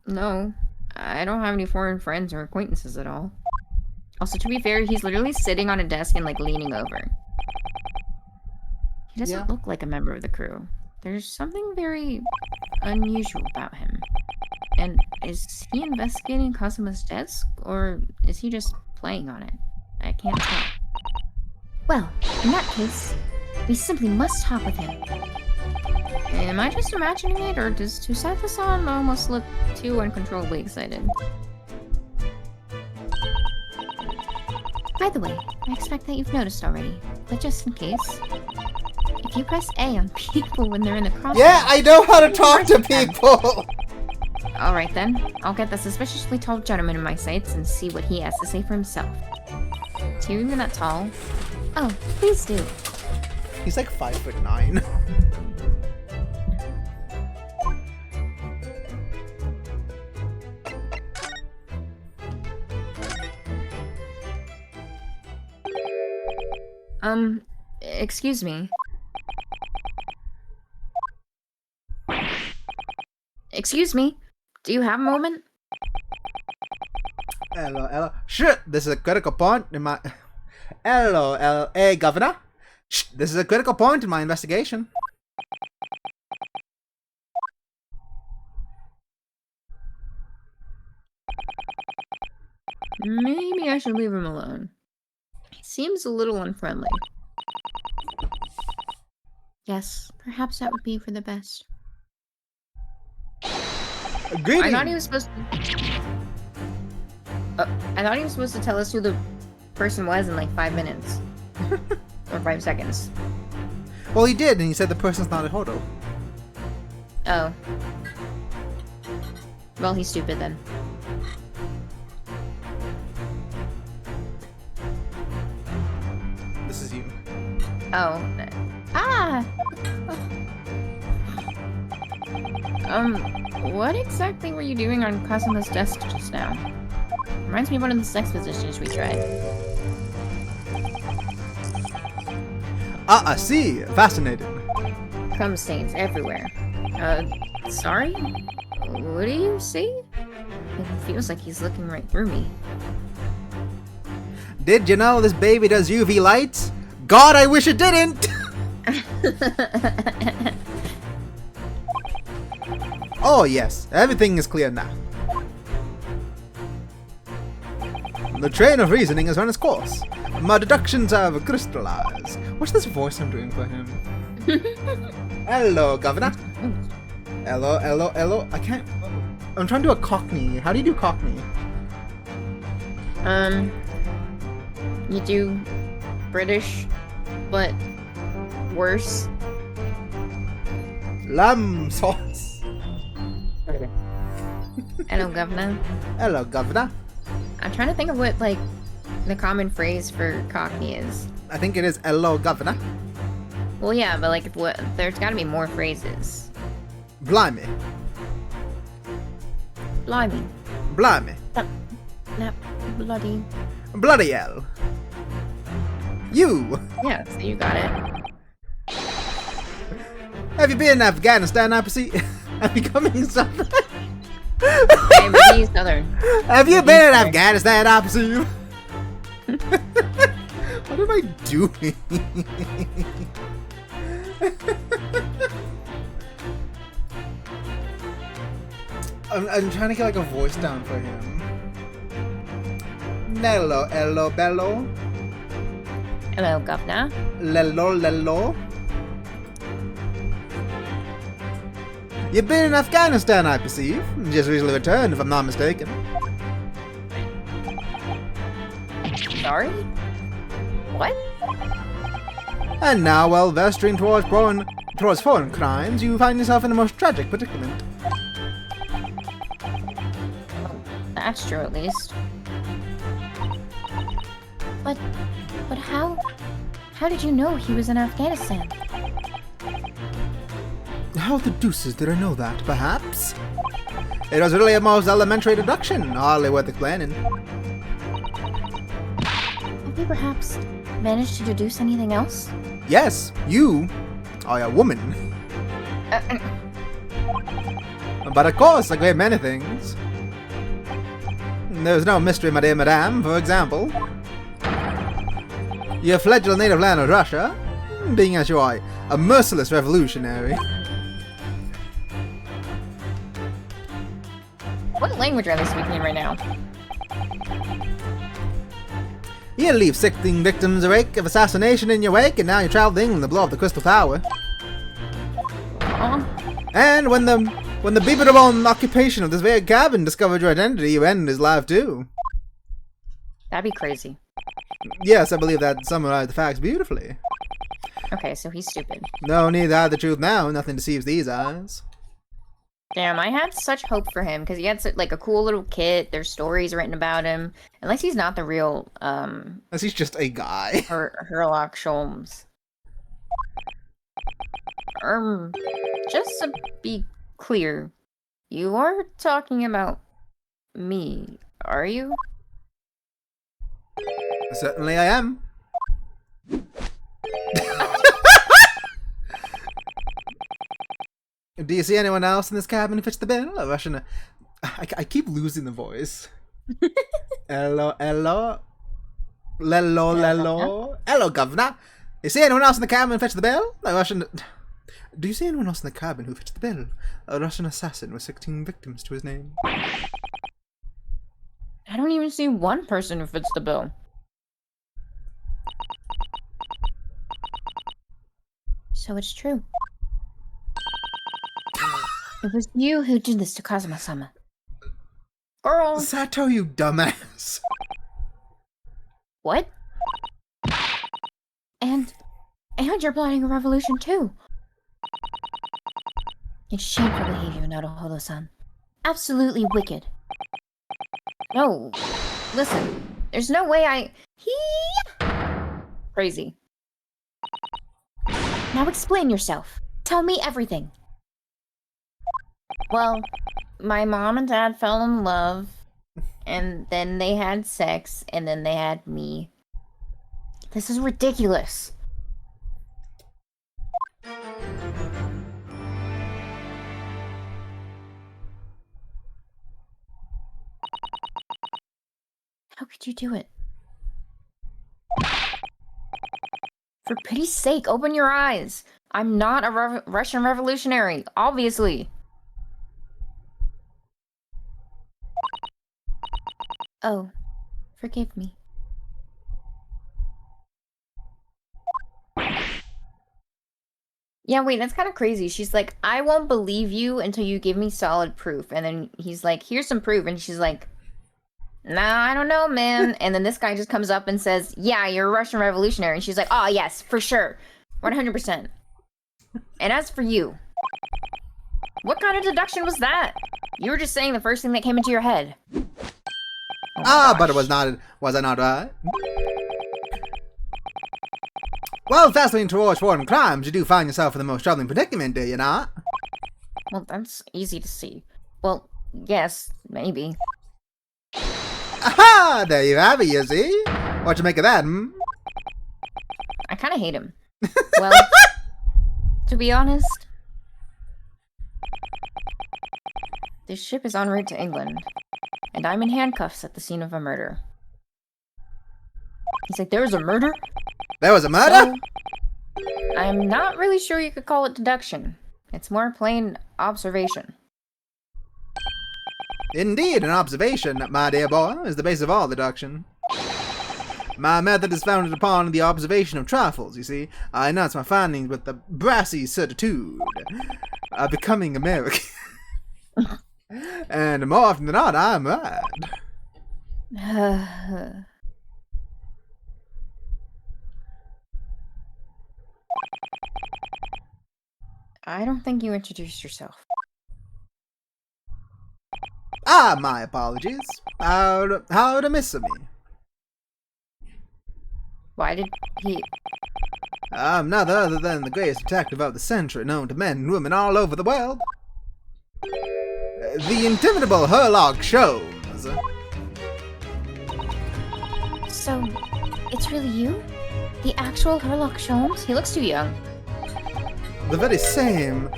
no. I don't have any foreign friends or acquaintances at all. Also, to be fair, he's literally sitting on a desk and, like, leaning over. He doesn't look like a member of the crew. There's something very unusual about him. And is he investigating Cosima's desk, or is he just playing on it? I can't tell. Well, in that case, we simply must talk with him. Am I just imagining it, or does Tusatha-san almost look too uncontrollably excited? By the way, I expect that you've noticed already, but just in case, if you press A on people when they're in the crossfire... Yeah, I know how to talk to people! Alright then, I'll get the suspiciously tall gentleman in my sights and see what he has to say for himself. Is he even that tall? Oh, please do. He's like 5'9". Excuse me. Excuse me, do you have a moment? Hello. Shit, this is a critical point in my... Hello, hey, Governor. Shh, this is a critical point in my investigation. Maybe I should leave him alone. He seems a little unfriendly. Yes, perhaps that would be for the best. Greetings. I thought he was supposed to tell us who the person was in like 5 minutes. Or 5 seconds. Well, he did, and he said the person's not a Hodo. Oh. Well, he's stupid then. This is you. Oh. Ah! What exactly were you doing on Cosima's desk just now? Reminds me of one of the sex positions we tried. I see. Fascinating. Cum stains everywhere. Sorry? What do you see? It feels like he's looking right through me. Did you know this baby does UV lights? God, I wish it didn't! Oh yes, everything is clear now. The train of reasoning has run its course. My deductions have crystallized. What's this voice I'm doing for him? Hello, Governor. Hello. I can't... I'm trying to do a Cockney. How do you do Cockney? You do British, but worse. Lamb sauce. Hello, Governor. Hello, Governor. I'm trying to think of what, like, the common phrase for Cockney is. I think it is hello, Governor. Well, yeah, but, like, there's gotta be more phrases. Blimey. Blimey. Blimey. Not bloody. Bloody hell. You. Yeah, so you got it. Have you been in Afghanistan, I perceive? I'm becoming Southern. Okay, but he's Southern. Have you been in Afghanistan, I perceive? What am I doing? I'm trying to get like a voice down for him. Hello, bello. Hello, Governor. Lello. You've been in Afghanistan, I perceive. Just recently returned, if I'm not mistaken. Sorry? What? And now, while vesturing towards foreign crimes, you find yourself in a most tragic predicament. That's true, at least. But how did you know he was in Afghanistan? How the deuces did I know that, perhaps? It was really a most elementary deduction, hardly worth explaining. Have we perhaps managed to deduce anything else? Yes, you are a woman. But of course, a great many things. There's no mystery, my dear madame. For example, your fledgling native land of Russia, being as you are a merciless revolutionary. What language are they speaking in right now? You leave 16 victims awake of assassination in your wake, and now you travel to England to blow up the Crystal Tower. And when the beatable occupation of this very cabin discovered your identity, you ended his life too. That'd be crazy. Yes, I believe that summarized the facts beautifully. Okay, so he's stupid. No need to hide the truth now, nothing deceives these eyes. Damn, I had such hope for him, because he had like a cool little kit, there's stories written about him. Unless he's not the real, Unless he's just a guy. Sherlock Holmes. Just to be clear, you are talking about me, are you? Certainly I am. Do you see anyone else in this cabin who fits the bill? A Russian... I keep losing the voice. Hello, hello. Lello, lello. Hello, governor. You see anyone else in the cabin who fits the bill? A Russian... Do you see anyone else in the cabin who fits the bill? A Russian assassin with 16 victims to his name. I don't even see one person who fits the bill. So it's true. It was you who did this to Kazuma-sama. Girl! Sato, you dumbass. What? And you're plotting a revolution too. It's shameful behavior, Naruhodo-san. Absolutely wicked. No. Listen, there's no way Crazy. Now explain yourself. Tell me everything. Well, my mom and dad fell in love, and then they had sex, and then they had me. This is ridiculous. How could you do it? For pity's sake, open your eyes. I'm not a Russian revolutionary, obviously. Oh, forgive me. Yeah, wait, that's kind of crazy. She's like, I won't believe you until you give me solid proof. And then he's like, here's some proof. And she's like, nah, I don't know, man. And then this guy just comes up and says, yeah, you're a Russian revolutionary. And she's like, oh, yes, for sure. 100%. And as for you, what kind of deduction was that? You were just saying the first thing that came into your head. Oh but it was I not right? Well, fastly towards foreign crimes, you do find yourself in the most troubling predicament, do you not? Well, that's easy to see. Well, yes, maybe. Aha! There you have it, you see? What you make of that, hmm? I kind of hate him. Well, to be honest, this ship is en route to England, and I'm in handcuffs at the scene of a murder. He's like, there was a murder? There was a murder? So, I'm not really sure you could call it deduction. It's more plain observation. Indeed, an observation, my dear boy, is the base of all deduction. My method is founded upon the observation of trifles, you see. I announce my findings with the brassy certitude of becoming American. And more often than not, I'm right. I don't think you introduced yourself. Ah, my apologies. How'd miss me? Why did he... I'm none other than the greatest detective of the century, known to men and women all over the world. The inimitable Sherlock Holmes. So, it's really you? The actual Sherlock Holmes? He looks too young. The very same.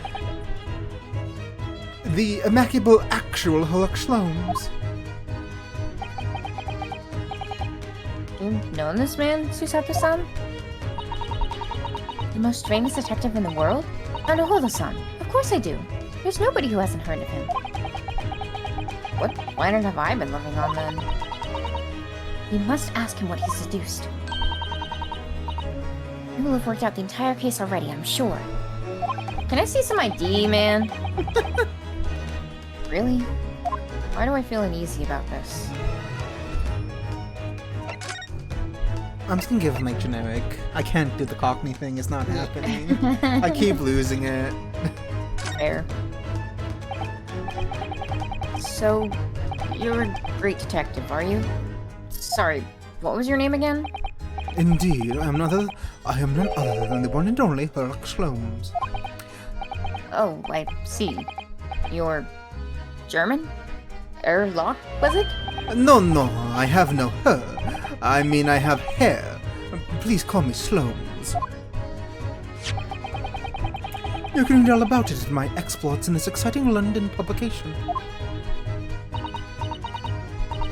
The immaculable actual Sherlock Holmes. You've known this man, Susato-san? The most famous detective in the world? Naruhodo-san. Of course I do. There's nobody who hasn't heard of him. What planet have I been living on then? You must ask him what he seduced. You will have worked out the entire case already, I'm sure. Can I see some ID, man? Really? Why do I feel uneasy about this? I'm just gonna give him like generic. I can't do the Cockney thing, it's not happening. I keep losing it. Fair. So, you're a great detective, are you? Sorry, what was your name again? Indeed, I am none other than the one and only Sherlock Holmes. Oh, I see. You're German? Erlock, was it? No, I have no her. I mean, I have hair. Please call me Sloanes. You can read all about it in my exploits in this exciting London publication.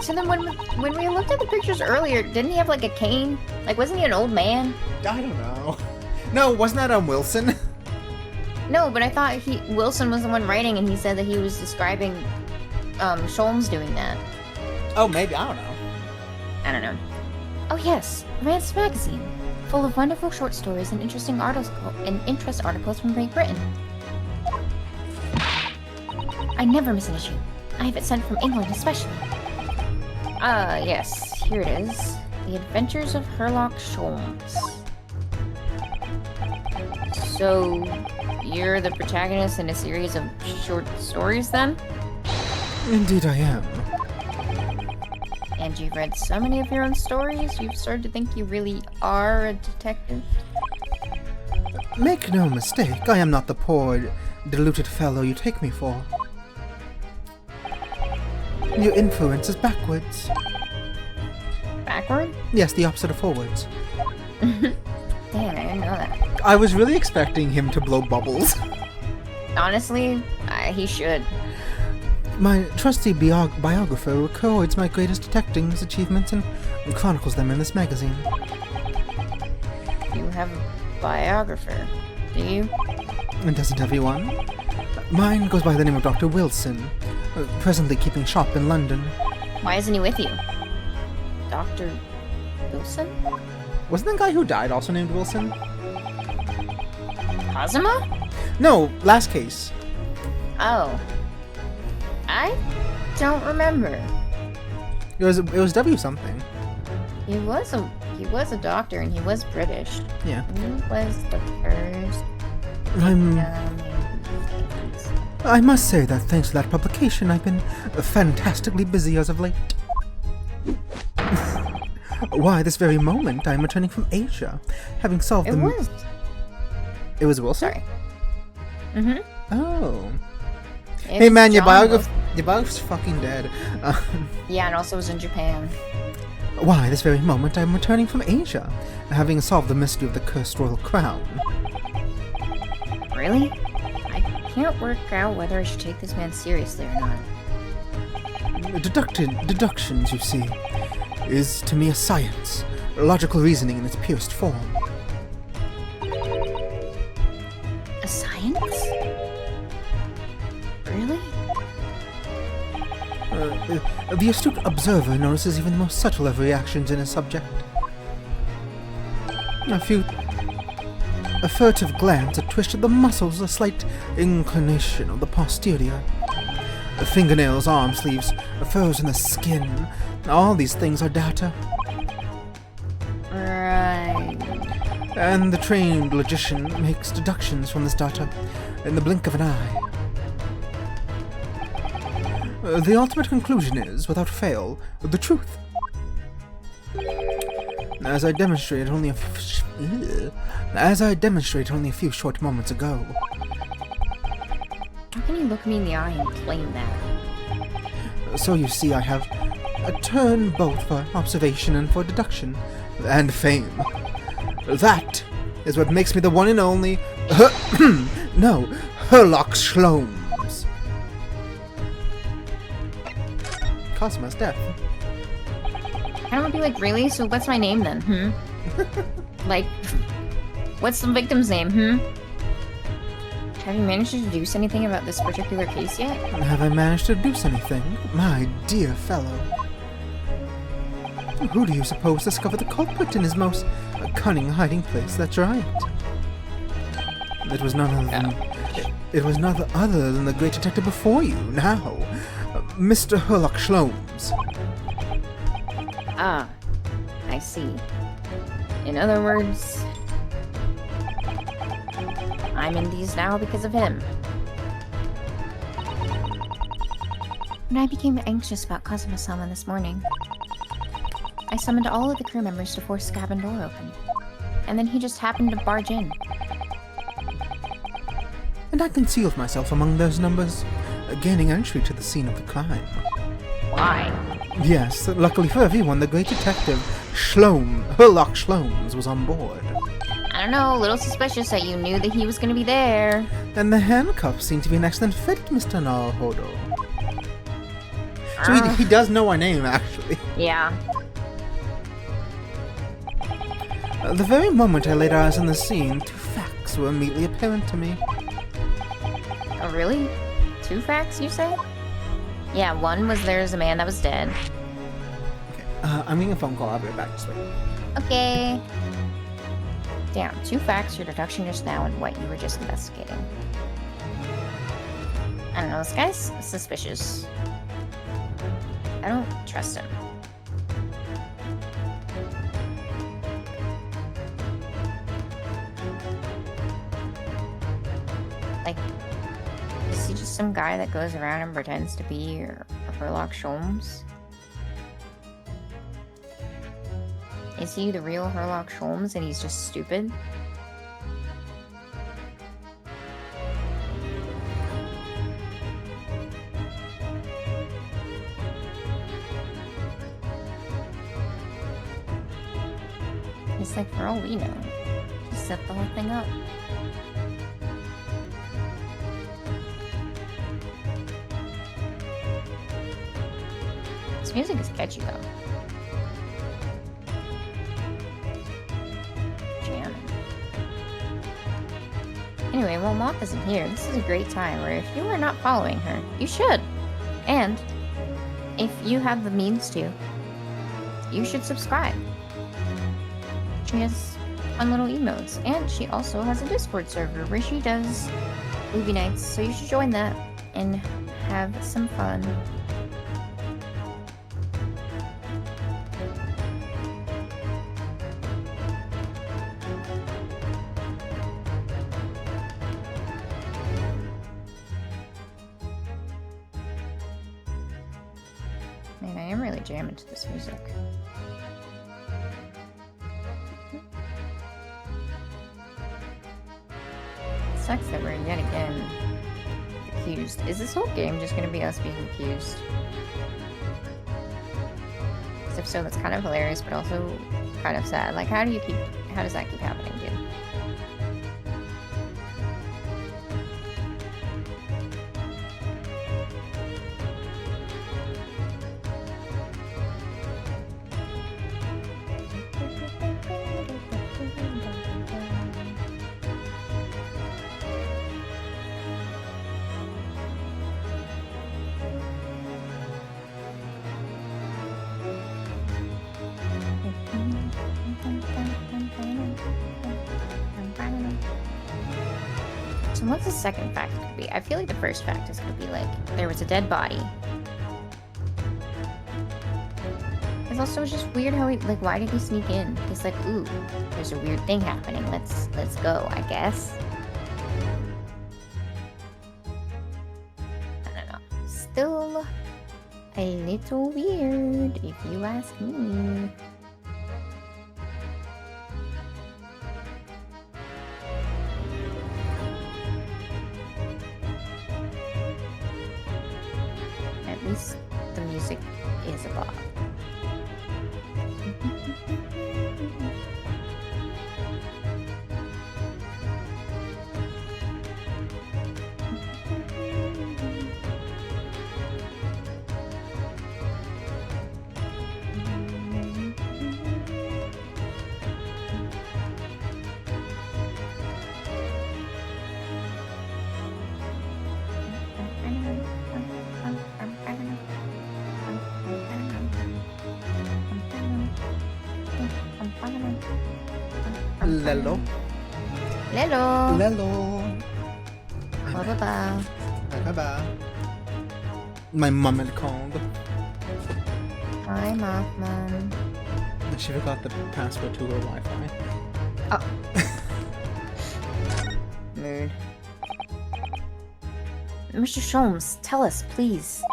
So then when we looked at the pictures earlier, didn't he have like a cane? Like, wasn't he an old man? I don't know. No, wasn't that Wilson? No, but I thought Wilson was the one writing and he said that he was describing Sholmes doing that. Oh, maybe, I don't know. I don't know. Oh yes, Romance Magazine, full of wonderful short stories and interest articles from Great Britain. I never miss an issue. I have it sent from England especially. Yes, here it is. The Adventures of Sherlock Holmes. So, you're the protagonist in a series of short stories then? Indeed I am. And you've read so many of your own stories, you've started to think you really are a detective? Make no mistake, I am not the poor, deluded fellow you take me for. Your influence is backwards. Backward? Yes, the opposite of forwards. Damn, I didn't know that. I was really expecting him to blow bubbles. Honestly, he should. My trusty biographer records my greatest detecting achievements and chronicles them in this magazine. You have a biographer, do you? And doesn't everyone? Mine goes by the name of Dr. Wilson, presently keeping shop in London. Why isn't he with you? Dr. Wilson? Wasn't the guy who died also named Wilson? Kazuma? No, last case. Oh. I don't remember. It was W something. He was a doctor and he was British. Yeah. He was the first. I must say that thanks to that publication, I've been fantastically busy as of late. Why, this very moment, I am returning from Asia, having solved It was Wilson? Sorry. Mm-hmm. Oh. It Hey was man, your John biographer's fucking dead. Yeah, and also was in Japan. Why, this very moment, I am returning from Asia, having solved the mystery of the cursed royal crown. Really? I can't work out whether I should take this man seriously or not. Deductions, you see, is to me a science, logical reasoning in its purest form. A science? Really? The astute observer notices even the most subtle of reactions in a subject. A furtive glance, a twist of the muscles, a slight inclination of the posterior. Fingernails, arm sleeves, furs in the skin. All these things are data. Right. And the trained logician makes deductions from this data in the blink of an eye. The ultimate conclusion is, without fail, the truth. As I demonstrated only a few short moments ago. How can you look me in the eye and claim that? So you see, I have a turn both for observation and for deduction, and fame. That is what makes me the one and only Herlock Sholmes. Cosmo's death. I don't be like, really? So what's my name then, Like, what's the victim's name, Have you managed to deduce anything about this particular case yet? Have I managed to deduce anything, my dear fellow? Who do you suppose discovered the culprit in his most cunning hiding place? That's right. It was none other than the great detective before you, now, Mr. Herlock Sholmes. Ah, I see. In other words, I'm in these now because of him. When I became anxious about Cosmo-sama this morning, I summoned all of the crew members to force the cabin door open. And then he just happened to barge in. And I concealed myself among those numbers, gaining entry to the scene of the crime. Why? Yes, luckily for everyone, the great detective, Herlock Sholmes, was on board. I don't know, a little suspicious that you knew that he was gonna be there. And the handcuffs seem to be an excellent fit, Mr. Naruhodo. So he does know our name, actually. Yeah. The very moment I laid eyes on the scene, two facts were immediately apparent to me. Oh, really? 2 facts, you say? Yeah, one was there's a man that was dead. Okay, I'm getting a phone call. I'll be right back. Just wait. Okay. Damn, 2 facts, your deduction just now, and what you were just investigating. I don't know, this guy's suspicious. I don't trust him. Like, is he just some guy that goes around and pretends to be a Herlock Sholmes? Is he the real Herlock Sholmes and he's just stupid? It's like, for all we know, he set the whole thing up. This music is catchy though. Jamming. Anyway, while Moth isn't here, this is a great time where if you are not following her, you should. And if you have the means to, you should subscribe. She has fun little emotes, and she also has a Discord server where she does movie nights, so you should join that and have some fun. Man, I am really jamming to this music. Sucks that we're yet again accused. Is this whole game just gonna be us being accused? 'Cause if so, that's kind of hilarious, but also kind of sad. Like, how does that keep happening, dude? So what's the second fact gonna be? I feel like the first fact is gonna be like, there was a dead body. It's also just weird how he, like, why did he sneak in? He's like, ooh, there's a weird thing happening. Let's go, I guess. I don't know. Still a little weird, if you ask me. At least the music is a bop. Lelo. Lelo. Lelo. Ba-ba-ba. Bye-bye. My mum had called. Hi, Mothman. She forgot the password to her Wi-Fi. Oh. Mood. Mr. Sholmes, tell us, please.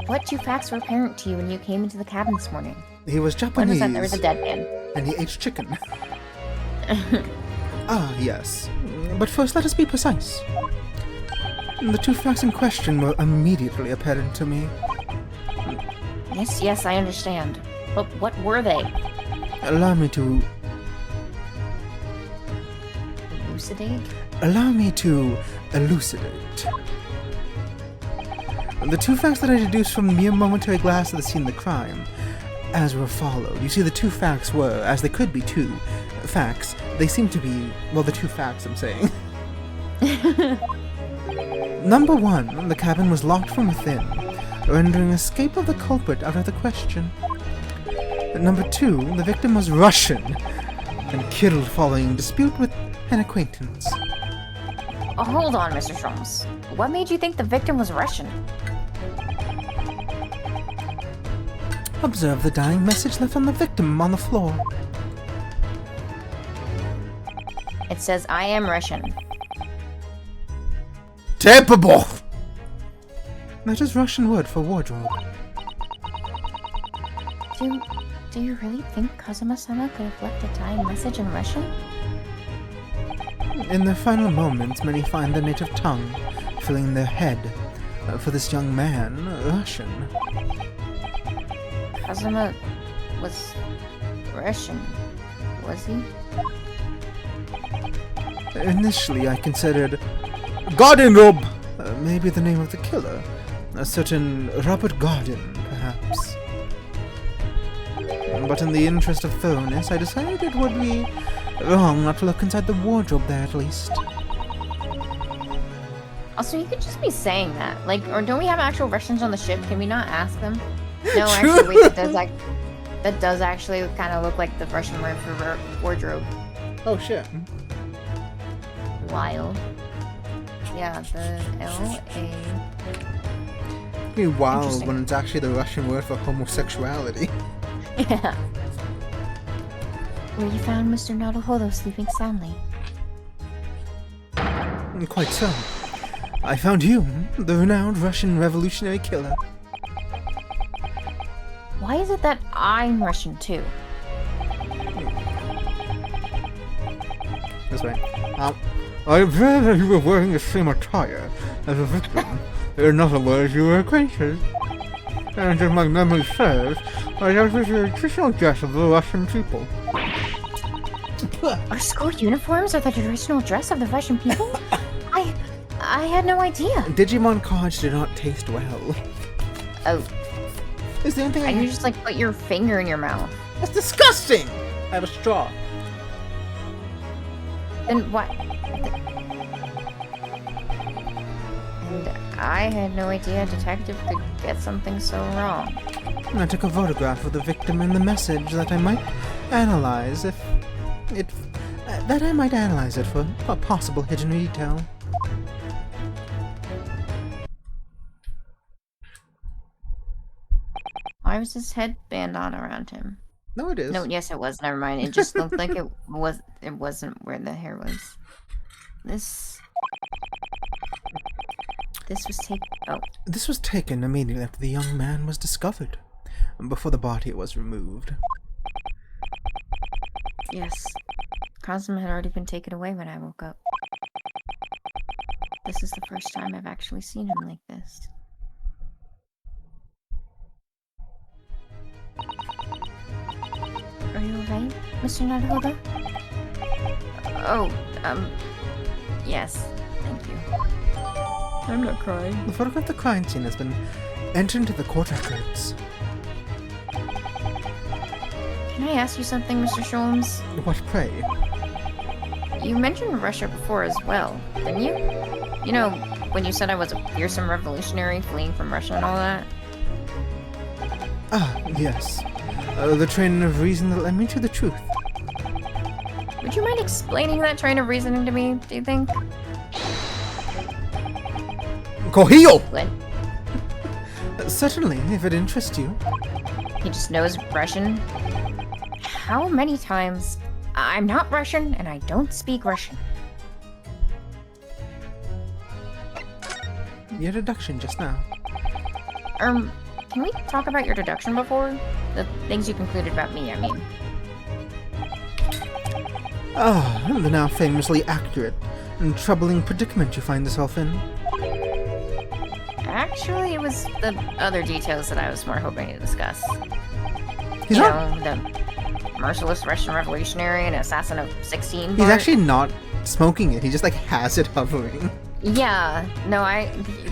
What two facts were apparent to you when you came into the cabin this morning? He was One Japanese. was that there was a dead man. And he ate chicken. Ah, yes. But first, let us be precise. The two facts in question were immediately apparent to me. Yes, I understand. But what were they? Allow me to... Elucidate? Allow me to elucidate. The two facts that I deduced from the mere momentary glance of the scene of the crime, as were followed. You see, the two facts were, as they could be two facts, they seem to be, well, the two facts I'm saying. Number one, the cabin was locked from within, rendering escape of the culprit out of the question. Number two, the victim was Russian, and killed following dispute with an acquaintance. Oh, hold on, Mr. Sholmes. What made you think the victim was Russian? Observe the dying message left on the victim on the floor. It says, I am Russian. Capable! That is Russian word for wardrobe. Do you really think Kazuma-sama could have left a dying message in Russian? In their final moments, many find the native tongue filling their head. For this young man, Russian. Kazuma was Russian, was he? Initially, I considered Gardenrob, maybe the name of the killer. A certain Robert Garden, perhaps. But in the interest of thoroughness, I decided it would be wrong not to look inside the wardrobe there at least. Also, you could just be saying that. Like, or don't we have actual Russians on the ship? Can we not ask them? No, actually, wait, that does actually kind of look like the Russian word for wardrobe. Oh shit. Wild. Yeah, the L-A... Be wild when it's actually the Russian word for homosexuality. Yeah. Where you found Mr. Naruhodo sleeping soundly. Quite so. I found you, the renowned Russian revolutionary killer. Why is it that I'm Russian too? This way. I observed that you were wearing the same attire as a victim. In other words, you were acquainted. And if my memory serves, I have the traditional dress of the Russian people. Our school uniforms are the traditional dress of the Russian people? I had no idea. Digimon cards do not taste well. Oh. Is there anything you just like put your finger in your mouth? That's disgusting! I have a straw. Then what? And I had no idea a detective could get something so wrong. I took a photograph of the victim and the message that I might analyze if it that I might analyze it for a possible hidden detail. Why was his headband on around him? No, it is. No, yes, it was. Never mind. It just looked like it was. It wasn't where the hair was. This was taken. Oh, This was taken immediately after the young man was discovered, before the body was removed. yes. Cosmo had already been taken away when I woke up. This is the first time I've actually seen him like this. Are you alright, Mr. Naruhodo? Oh, yes. Thank you. I'm not crying. The photograph of the crime scene has been entered into the court records. Can I ask you something, Mr. Sholmes? What, pray? You mentioned Russia before as well, didn't you? You know, when you said I was a fearsome revolutionary fleeing from Russia and all that? Ah, yes. The train of reason that led me to the truth. Would you mind explaining that train of reasoning to me, do you think? Kohio! What? Certainly, if it interests you. He just knows Russian? How many times? I'm not Russian, and I don't speak Russian. Your deduction just now. Can we talk about your deduction before? The things you concluded about me, I mean. Ah, the now famously accurate and troubling predicament you find yourself in. Actually, it was the other details that I was more hoping to discuss. He's You not. know, the merciless Russian revolutionary and assassin of 16 He's part. actually not smoking it. He just like has it hovering. Yeah, no,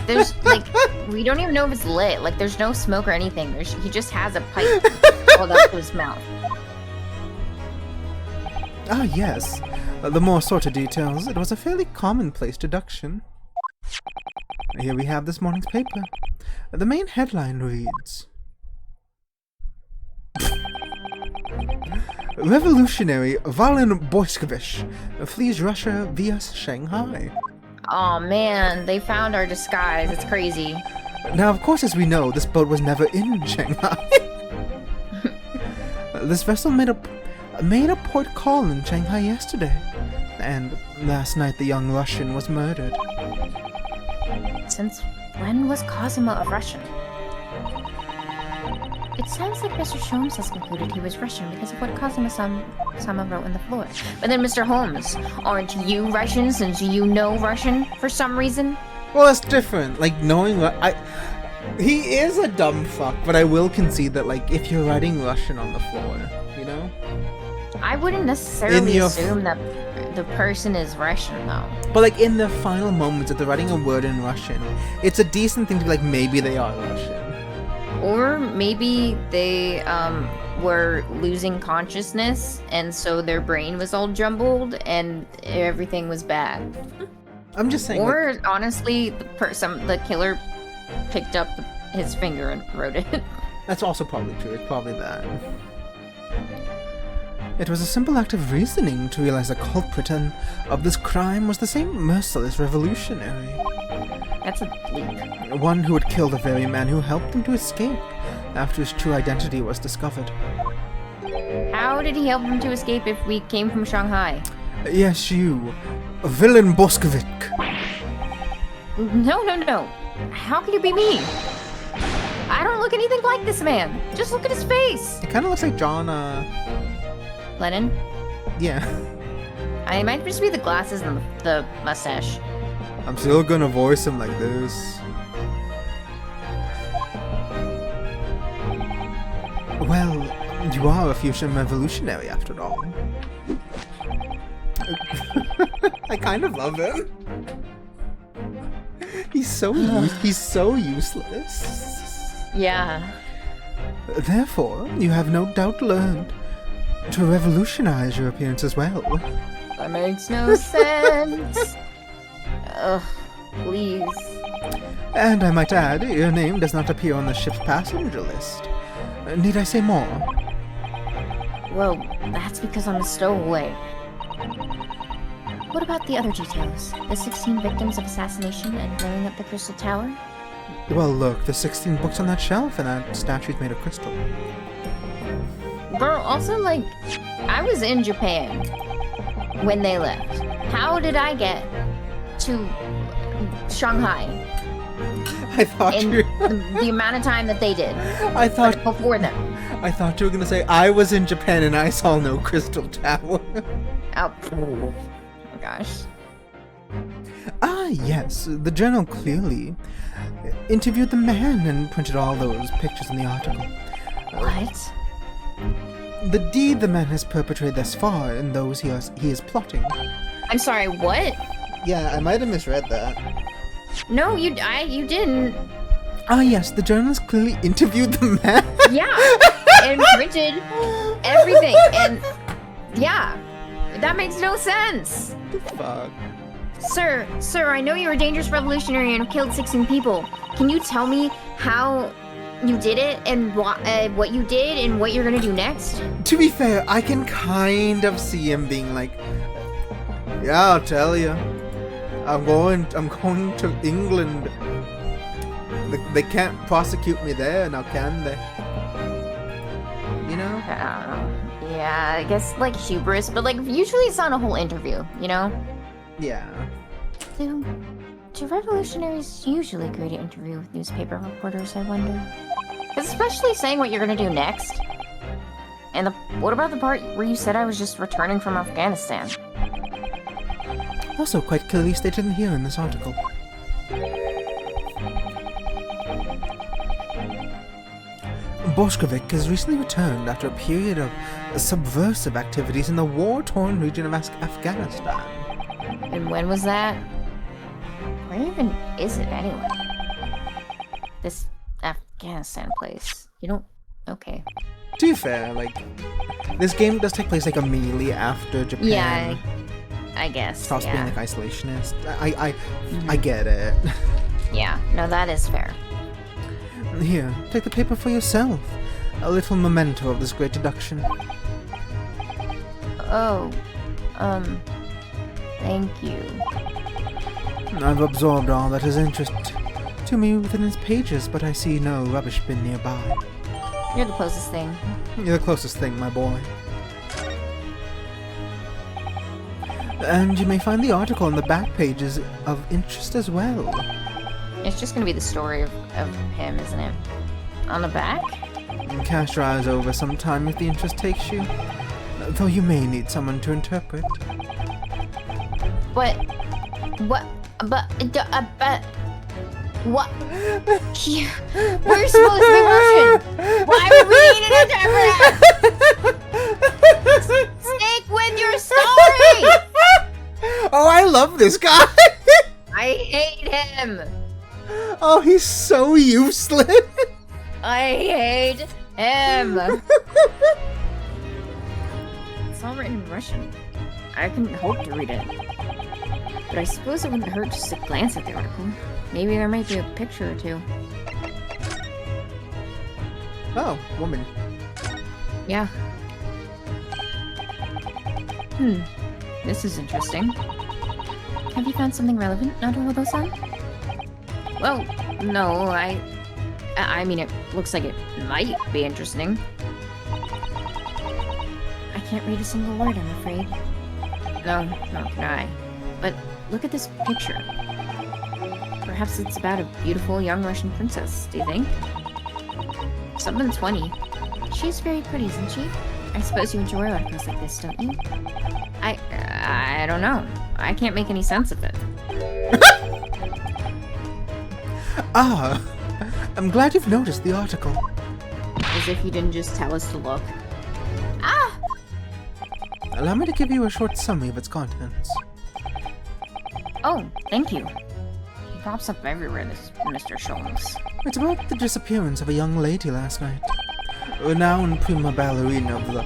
there's, like, we don't even know if it's lit. Like, there's no smoke or anything. He just has a pipe held up to his mouth. Ah, yes. The more sorted details, it was a fairly commonplace deduction. Here we have this morning's paper. The main headline reads... Revolutionary Valen Boyskovich flees Russia via Shanghai. Oh man, they found our disguise. It's crazy. Now, of course, as we know, this boat was never in Shanghai. This vessel made a port call in Shanghai yesterday, and last night the young Russian was murdered. Since when was Cosimo a Russian? It sounds like Mr. Sholmes has concluded he was Russian because of what Cosimo-sama wrote on the floor. But then, Mr. Holmes, aren't you Russian since you know Russian for some reason? Well, that's different. Like, knowing he is a dumb fuck, but I will concede that, like, if you're writing Russian on the floor, you know? I wouldn't necessarily assume that the person is Russian, though. But, like, in the final moments, if they're writing a word in Russian, it's a decent thing to be like, maybe they are Russian. Or maybe they were losing consciousness, and so their brain was all jumbled, and everything was bad. I'm just saying. Or honestly, the killer picked up his finger and wrote it. That's also probably true. It's probably that. It was a simple act of reasoning to realize the culprit of this crime was the same merciless revolutionary. That's a leap. One who had killed the very man who helped him to escape after his true identity was discovered. How did he help him to escape if we came from Shanghai? Yes, you. Villain Boskovic. No. How can you be me? I don't look anything like this man. Just look at his face. It kind of looks like John, Lennon? Yeah. I might just be the glasses and the mustache. I'm still gonna voice him like this. Well, you are a fusion revolutionary after all. I kind of love him. He's so useless. Yeah. Therefore, you have no doubt learned to revolutionize your appearance as well. That makes no sense. Ugh, please. And I might add, your name does not appear on the ship's passenger list. Need I say more? Well, that's because I'm a stowaway. what about the other details? The 16 victims of assassination and blowing up the Crystal Tower? Well, look, the 16 books on that shelf, and that statue's made of crystal. Girl, also, like, I was in Japan when they left. How did I get to Shanghai I thought in you the amount of time that they did? I thought Before them. I thought you were gonna say I was in Japan and I saw no crystal tower. Oh my gosh. Ah, yes, the journal clearly interviewed the man and printed all those pictures in the article. What? The deed the man has perpetrated thus far and those he is plotting. I'm sorry, what? Yeah, I might have misread that. No, you didn't. Ah, yes, the journalist clearly interviewed the man. Yeah, and printed everything, and yeah, that makes no sense. Fuck. Sir, I know you're a dangerous revolutionary and killed 16 people. Can you tell me how you did it and what you did and what you're gonna do next? To be fair, I can kind of see him being like, yeah, I'll tell you. I'm going to England. They can't prosecute me there, now can they? You know? I don't know. Yeah, I guess like hubris, but like usually it's not a whole interview, you know? Yeah. Do revolutionaries usually agree to interview with newspaper reporters, I wonder? 'Cause especially saying what you're gonna do next. And what about the part where you said I was just returning from Afghanistan? Also quite clearly stated in here in this article. Bolshevik has recently returned after a period of subversive activities in the war-torn region of Afghanistan. And when was that? Where even is it anyway? This Afghanistan place. You don't... Okay. To be fair, like, this game does take place like immediately after Japan. Yeah, I guess. Stops yeah. being like isolationist. I get it. Yeah, no, that is fair. Here, take the paper for yourself. A little memento of this great deduction. Oh, thank you. I've absorbed all that is interest to me within its pages, but I see no rubbish bin nearby. You're the closest thing. You're the closest thing, my boy. And you may find the article on the back pages of interest as well. It's just gonna be the story of him, isn't it? On the back? Cast your eyes over sometime if the interest takes you. Though you may need someone to interpret. But... What? But... What? We're supposed to be Russian! Why would we need an interpreter? Stick with your story! Oh, I love this guy! I hate him! Oh, he's so useless! I hate him! It's all written in Russian. I can hope to read it. But I suppose it wouldn't hurt just to glance at the article. Maybe there might be a picture or two. Oh, woman. Yeah. This is interesting. Have you found something relevant, Naruhodo-san? Well, no, I mean, it looks like it might be interesting. I can't read a single word, I'm afraid. No, nor can I. But look at this picture. Perhaps it's about a beautiful young Russian princess, do you think? Someone 20. She's very pretty, isn't she? I suppose you enjoy articles like this, don't you? I don't know. I can't make any sense of it. Ah, I'm glad you've noticed the article. As if you didn't just tell us to look. Ah! Allow me to give you a short summary of its contents. Oh, thank you. He pops up everywhere, this Mr. Sholmes. It's about the disappearance of a young lady last night. Renowned prima ballerina of the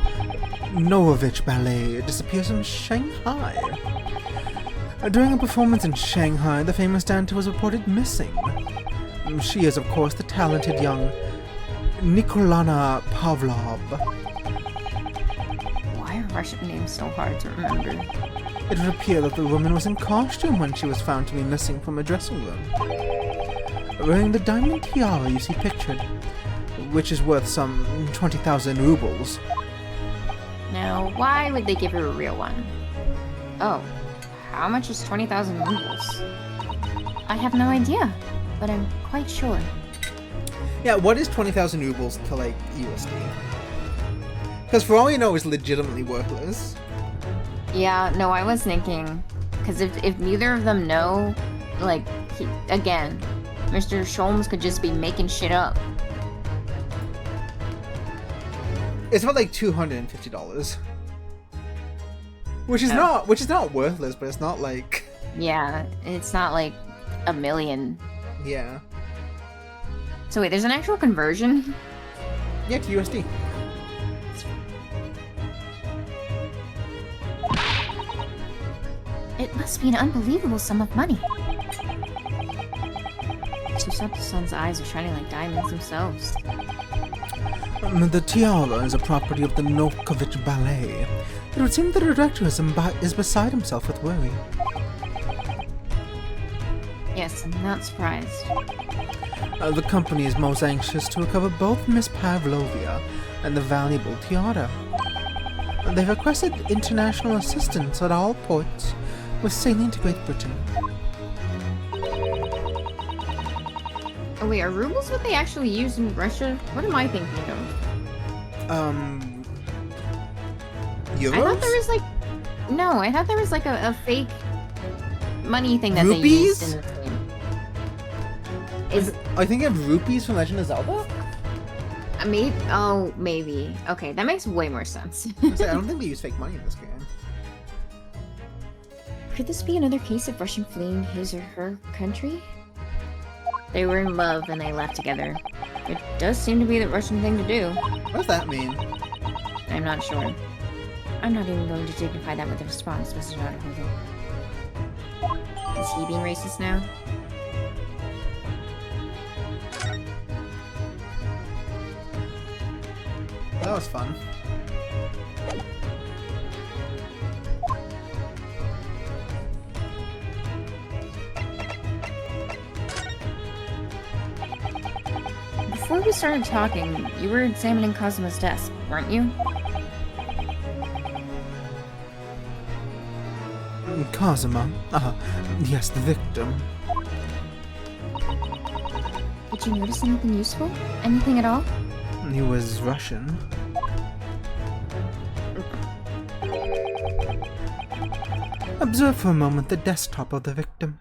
Novovich Ballet disappears in Shanghai. During a performance in Shanghai, the famous dancer was reported missing. She is, of course, the talented young Nikolana Pavlov. Why are Russian names so hard to remember? It would appear that the woman was in costume when she was found to be missing from a dressing room. Wearing the diamond tiara you see pictured, which is worth some 20,000 rubles. Now, why would they give her a real one? Oh, how much is 20,000 rubles? I have no idea, but I'm quite sure. Yeah, what is 20,000 rubles to, like, USD? Because for all you know, it's legitimately worthless. Yeah, no, I was thinking, because if neither of them know, like, again, Mr. Sholmes could just be making shit up. It's about like $250, which is not worthless, but it's not like. Yeah, it's not like a million. Yeah. So wait, there's an actual conversion? Yeah, to USD. It must be an unbelievable sum of money. Susato-san's eyes are shining like diamonds themselves. The tiara is a property of the Nokovich Ballet. It would seem the director is beside himself with worry. Yes, I'm not surprised. The company is most anxious to recover both Miss Pavlovia and the valuable tiara. They've requested international assistance at all ports with sailing to Great Britain. Oh wait, are rubles what they actually use in Russia? What am I thinking of? Euros? I thought there was like... No, I thought there was like a fake money thing that Rupees? they used in the game. I think of rupees from Legend of Zelda? Maybe. Okay, that makes way more sense. I don't think they use fake money in this game. Could this be another case of Russian fleeing his or her country? They were in love and they left together. It does seem to be the Russian thing to do. What does that mean? I'm not sure. I'm not even going to dignify that with a response, Mr. Naruhodo. Is he being racist now? That was fun. Before we started talking, you were examining Kazuma's desk, weren't you? Kazuma? Yes, the victim. Did you notice anything useful? Anything at all? He was Russian. Observe for a moment the desktop of the victim.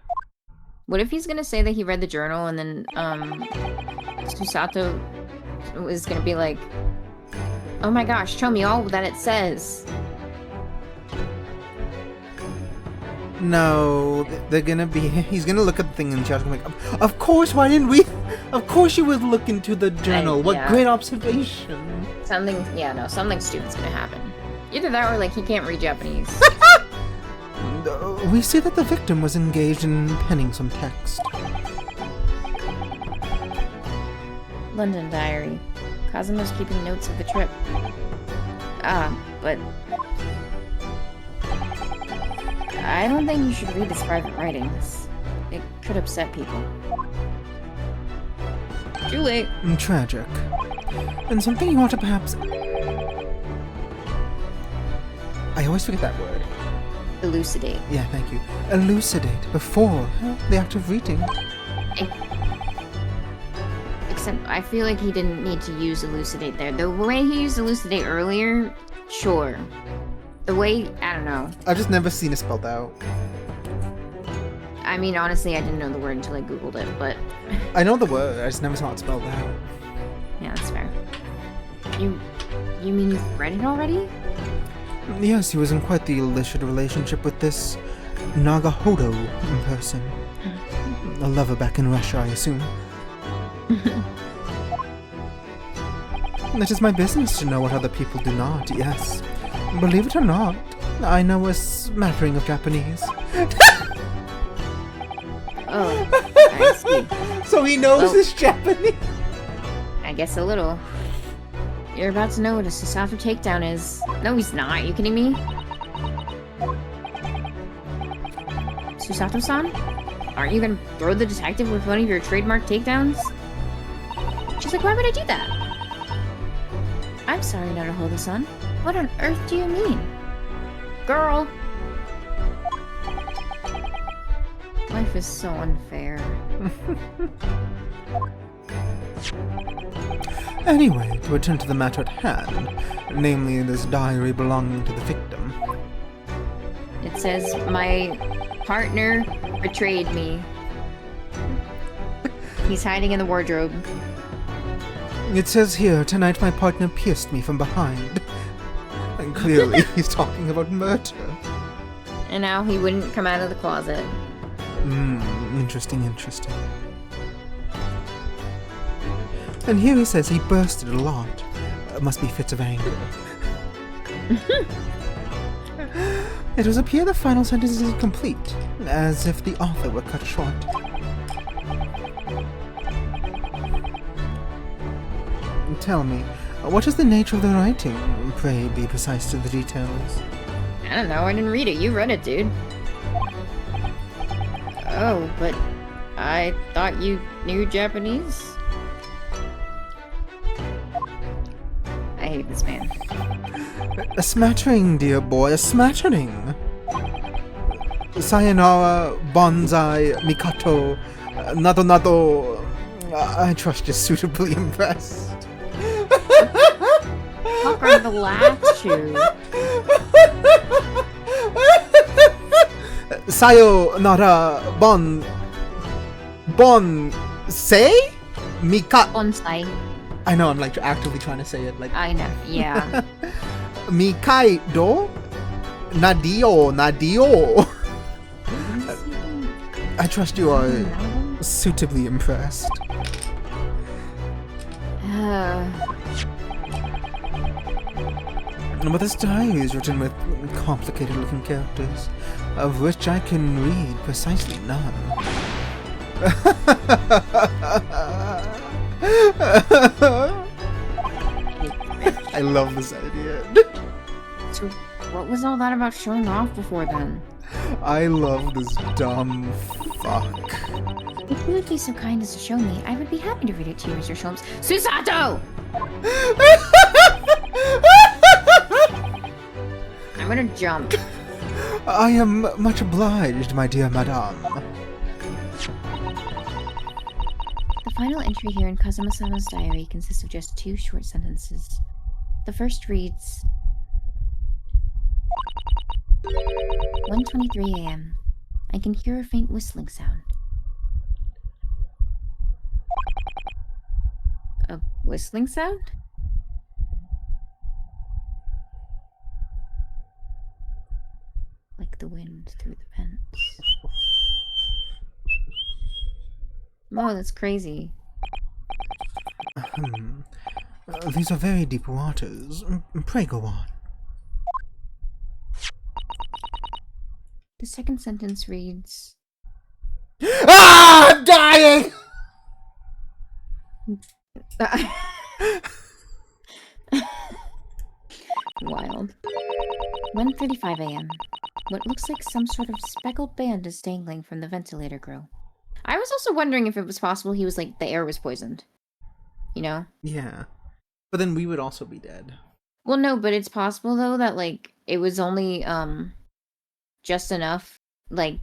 What if he's gonna say that he read the journal and then, Susato is gonna be like, oh my gosh, show me all that it says. No, he's gonna look at the thing and Chad's gonna be like, of course, why didn't we? Of course you would look into the journal. Yeah. What great observation. Something stupid's gonna happen. Either that or, like, he can't read Japanese. We see that the victim was engaged in penning some text. London diary. Kazuma's keeping notes of the trip. But... I don't think you should read his private writings. It could upset people. Too late. Tragic. And something you ought to perhaps... I always forget that word. Elucidate. Yeah, thank you. Elucidate before the act of reading. Except, I feel like he didn't need to use elucidate there. The way he used elucidate earlier, sure. The way, I don't know. I've just never seen it spelled out. I mean, honestly, I didn't know the word until I googled it, but... I know the word, I just never saw it spelled out. Yeah, that's fair. You mean you've read it already? Yes, he was in quite the illicit relationship with this Nagahodo person. A lover back in Russia, I assume. It is my business to know what other people do not, yes. Believe it or not, I know a smattering of Japanese. Oh, I see. So he knows this Japanese? I guess a little. You're about to know what a Susato takedown is. No, he's not. You kidding me? Susato-san? Aren't you gonna throw the detective with one of your trademark takedowns? She's like, why would I do that? I'm sorry, Naruhodo-san. What on earth do you mean? Girl! Life is so unfair. Anyway, to return to the matter at hand, namely this diary belonging to the victim. It says, my partner betrayed me. He's hiding in the wardrobe. It says here, tonight my partner pierced me from behind. And clearly he's talking about murder. And now he wouldn't come out of the closet. Interesting. And here he says he bursted a lot. Must be fits of anger. It does appear the final sentence is incomplete, as if the author were cut short. Tell me, what is the nature of the writing? Pray be precise to the details. I don't know, I didn't read it. You read it, dude. Oh, but I thought you knew Japanese? I hate this man. A smattering, dear boy, a smattering. Sayonara, bonsai, mikato, nado. I trust you're suitably impressed. Fuck are the last shoe? Sayonara, say? Bonsai. I know, I'm like actively trying to say it like. I know, yeah. Mikaido? Nadio. I trust you are suitably impressed. But this diary is written with complicated looking characters, of which I can read precisely none. I love this idea. So, what was all that about showing off before then? I love this dumb fuck. If you would be so kind as to show me, I would be happy to read it to you, Mr. Sholmes. Susato! I'm gonna jump. I am much obliged, my dear madame. The final entry here in Kazuma-sama's diary consists of just 2 short sentences. The first reads, 1:23 a.m. I can hear a faint whistling sound. A whistling sound? Like the wind through the vents. Oh, that's crazy. These are very deep waters. Pray go on. The second sentence reads, Ah! I'm dying! Wild. 1:35 a.m. What looks like some sort of speckled band is dangling from the ventilator grill. I was also wondering if it was possible he was like, the air was poisoned. You know? Yeah. But then we would also be dead. Well, no, but it's possible though that like, it was only, just enough, like,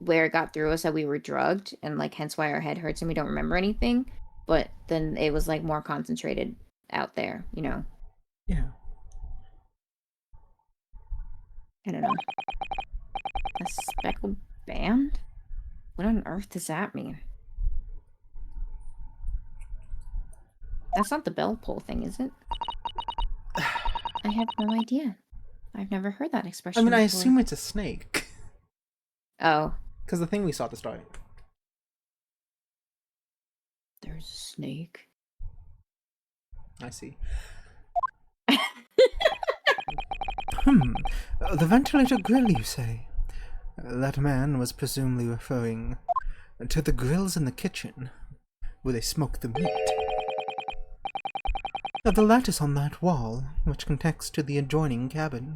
where it got through us that we were drugged, and like, hence why our head hurts and we don't remember anything. But then it was like more concentrated out there, you know? Yeah. I don't know. A speckled band? What on earth does that mean? That's not the bell pull thing, is it? I have no idea. I've never heard that expression I mean, I before. assume it's a snake. Oh. Because the thing we saw at the start. There's a snake. I see. The ventilator grill, you say? That man was presumably referring to the grills in the kitchen, where they smoke the meat. The lattice on that wall, which connects to the adjoining cabin.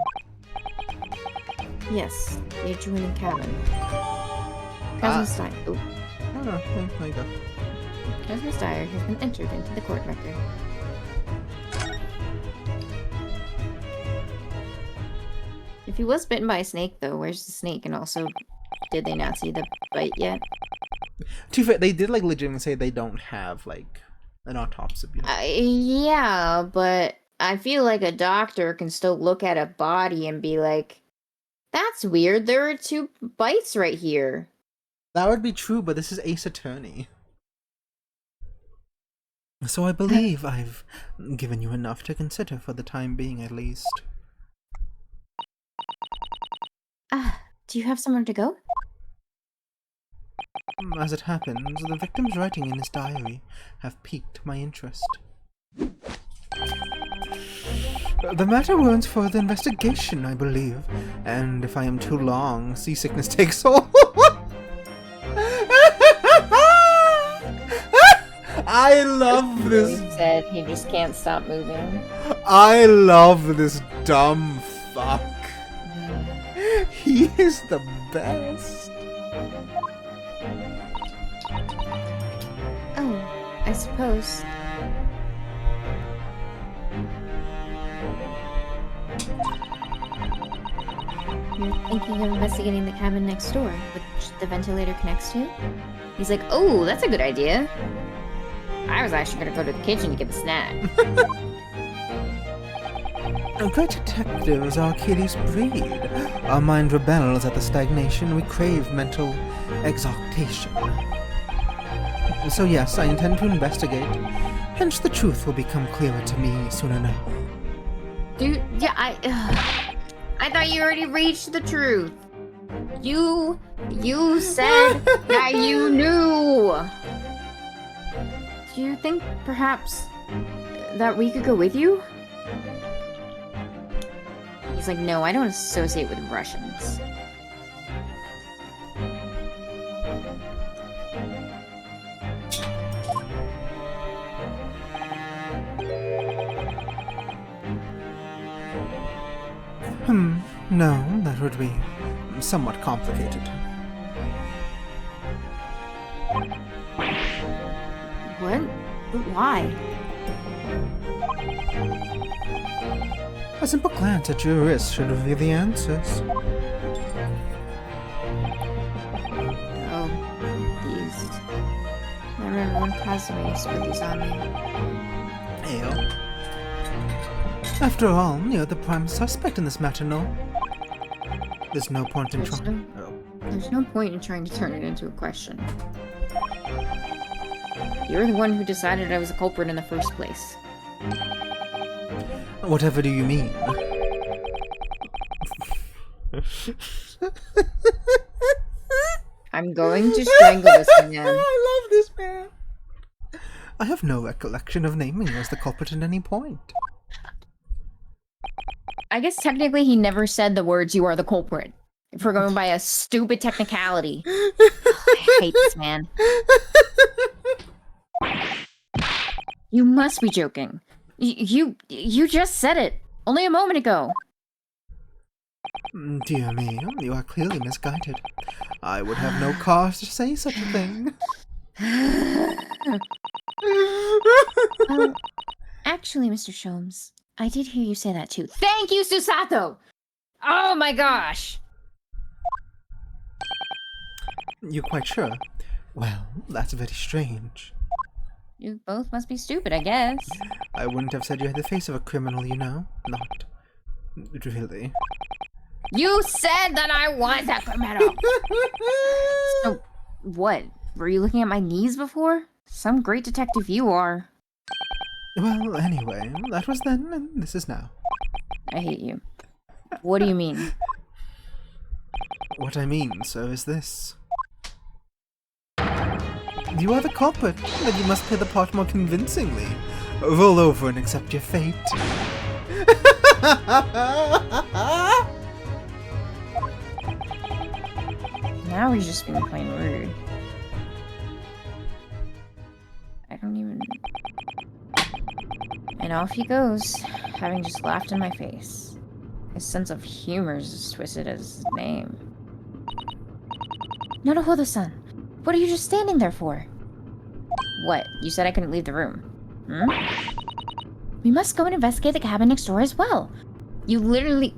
Yes, the adjoining cabin. Cousin Stein. Oh, Oh, no, there you go. Cousin Steyer has been entered into the court record. If he was bitten by a snake, though, where's the snake? And also, did they not see the bite yet? To be fair, they did like legitimately say they don't have like an autopsy. Yeah, but I feel like a doctor can still look at a body and be like, "That's weird. There are 2 bites right here." That would be true, but this is Ace Attorney. So I believe I've given you enough to consider for the time being, at least. Do you have somewhere to go? As it happens, the victim's writing in his diary have piqued my interest. The matter warrants further investigation, I believe, and if I am too long, seasickness takes hold. I love this. He said he just can't stop moving. I love this dumb fuck. He is the best. Oh, I suppose. You're thinking of investigating the cabin next door, which the ventilator connects to? He's like, oh, that's a good idea. I was actually gonna go to the kitchen to get a snack. Great detectives are Achilles' breed. Our mind rebels at the stagnation. We crave mental exaltation. So yes, I intend to investigate. Hence the truth will become clearer to me soon enough. Dude, yeah, I thought you already reached the truth. You said that you knew. Do you think perhaps that we could go with you? He's like, no, I don't associate with Russians. No, that would be somewhat complicated. What? But why? A simple glance at your wrist should reveal the answers. Oh, these. I remember when Casimir used to put these on me. Ale. After all, you're the prime suspect in this matter, no? There's no point in trying. There's no point in trying to turn it into a question. You're the one who decided I was a culprit in the first place. Whatever do you mean? I'm going to strangle this man. I love this man. I have no recollection of naming you as the culprit at any point. I guess technically he never said the words, "you are the culprit." If we're going by a stupid technicality. I hate this man. You must be joking. You just said it only a moment ago. Dear me, you are clearly misguided. I would have no cause to say such a thing. Actually, Mr. Sholmes, I did hear you say that too. Thank you, Susato! Oh my gosh! You're quite sure? Well, that's very strange. You both must be stupid, I guess. I wouldn't have said you had the face of a criminal, you know? Not really. You said that I was a criminal! So, what? Were you looking at my knees before? Some great detective you are. Well, anyway, that was then, and this is now. I hate you. What do you mean? What I mean, sir, is this. You are the culprit, but you must play the part more convincingly. Roll over and accept your fate. Now he's just being plain rude. I don't even... And off he goes, having just laughed in my face. His sense of humor is as twisted as his name. Naruhodo-san, what are you just standing there for? What? You said I couldn't leave the room. Hmm? We must go and investigate the cabin next door as well. You literally...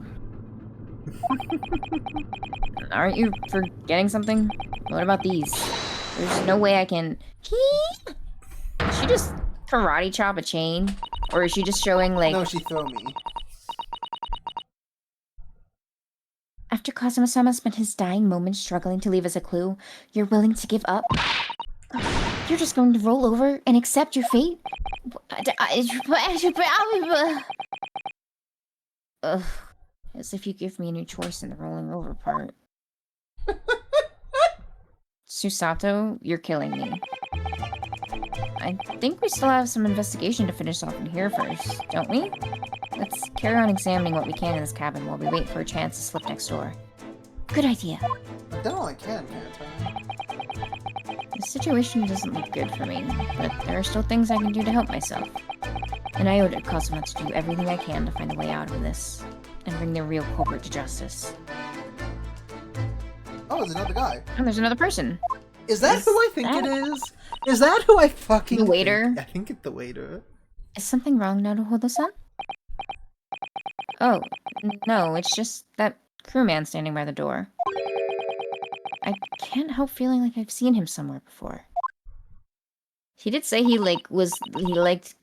Aren't you forgetting something? What about these? There's no way I can... Did she just karate chop a chain? Or is she just showing, like... No, she throw me. After Kazuma-sama spent his dying moments struggling to leave us a clue, you're willing to give up? You're just going to roll over and accept your fate? Ugh. As if you give me a new choice in the rolling over part. Susato, you're killing me. I think we still have some investigation to finish off in here first, don't we? Let's carry on examining what we can in this cabin while we wait for a chance to slip next door. Good idea. No, I can't I? The situation doesn't look good for me, but there are still things I can do to help myself. And I owe it to Kazuma to do everything I can to find a way out of this, and bring the real culprit to justice. Oh, there's another guy. And there's another person. Is that who I think it is? Is that who I fucking The waiter? think? I think it's the waiter. Is something wrong, Naruhodo-san? Oh, no, it's just that crewman standing by the door. I can't help feeling like I've seen him somewhere before. He did say he liked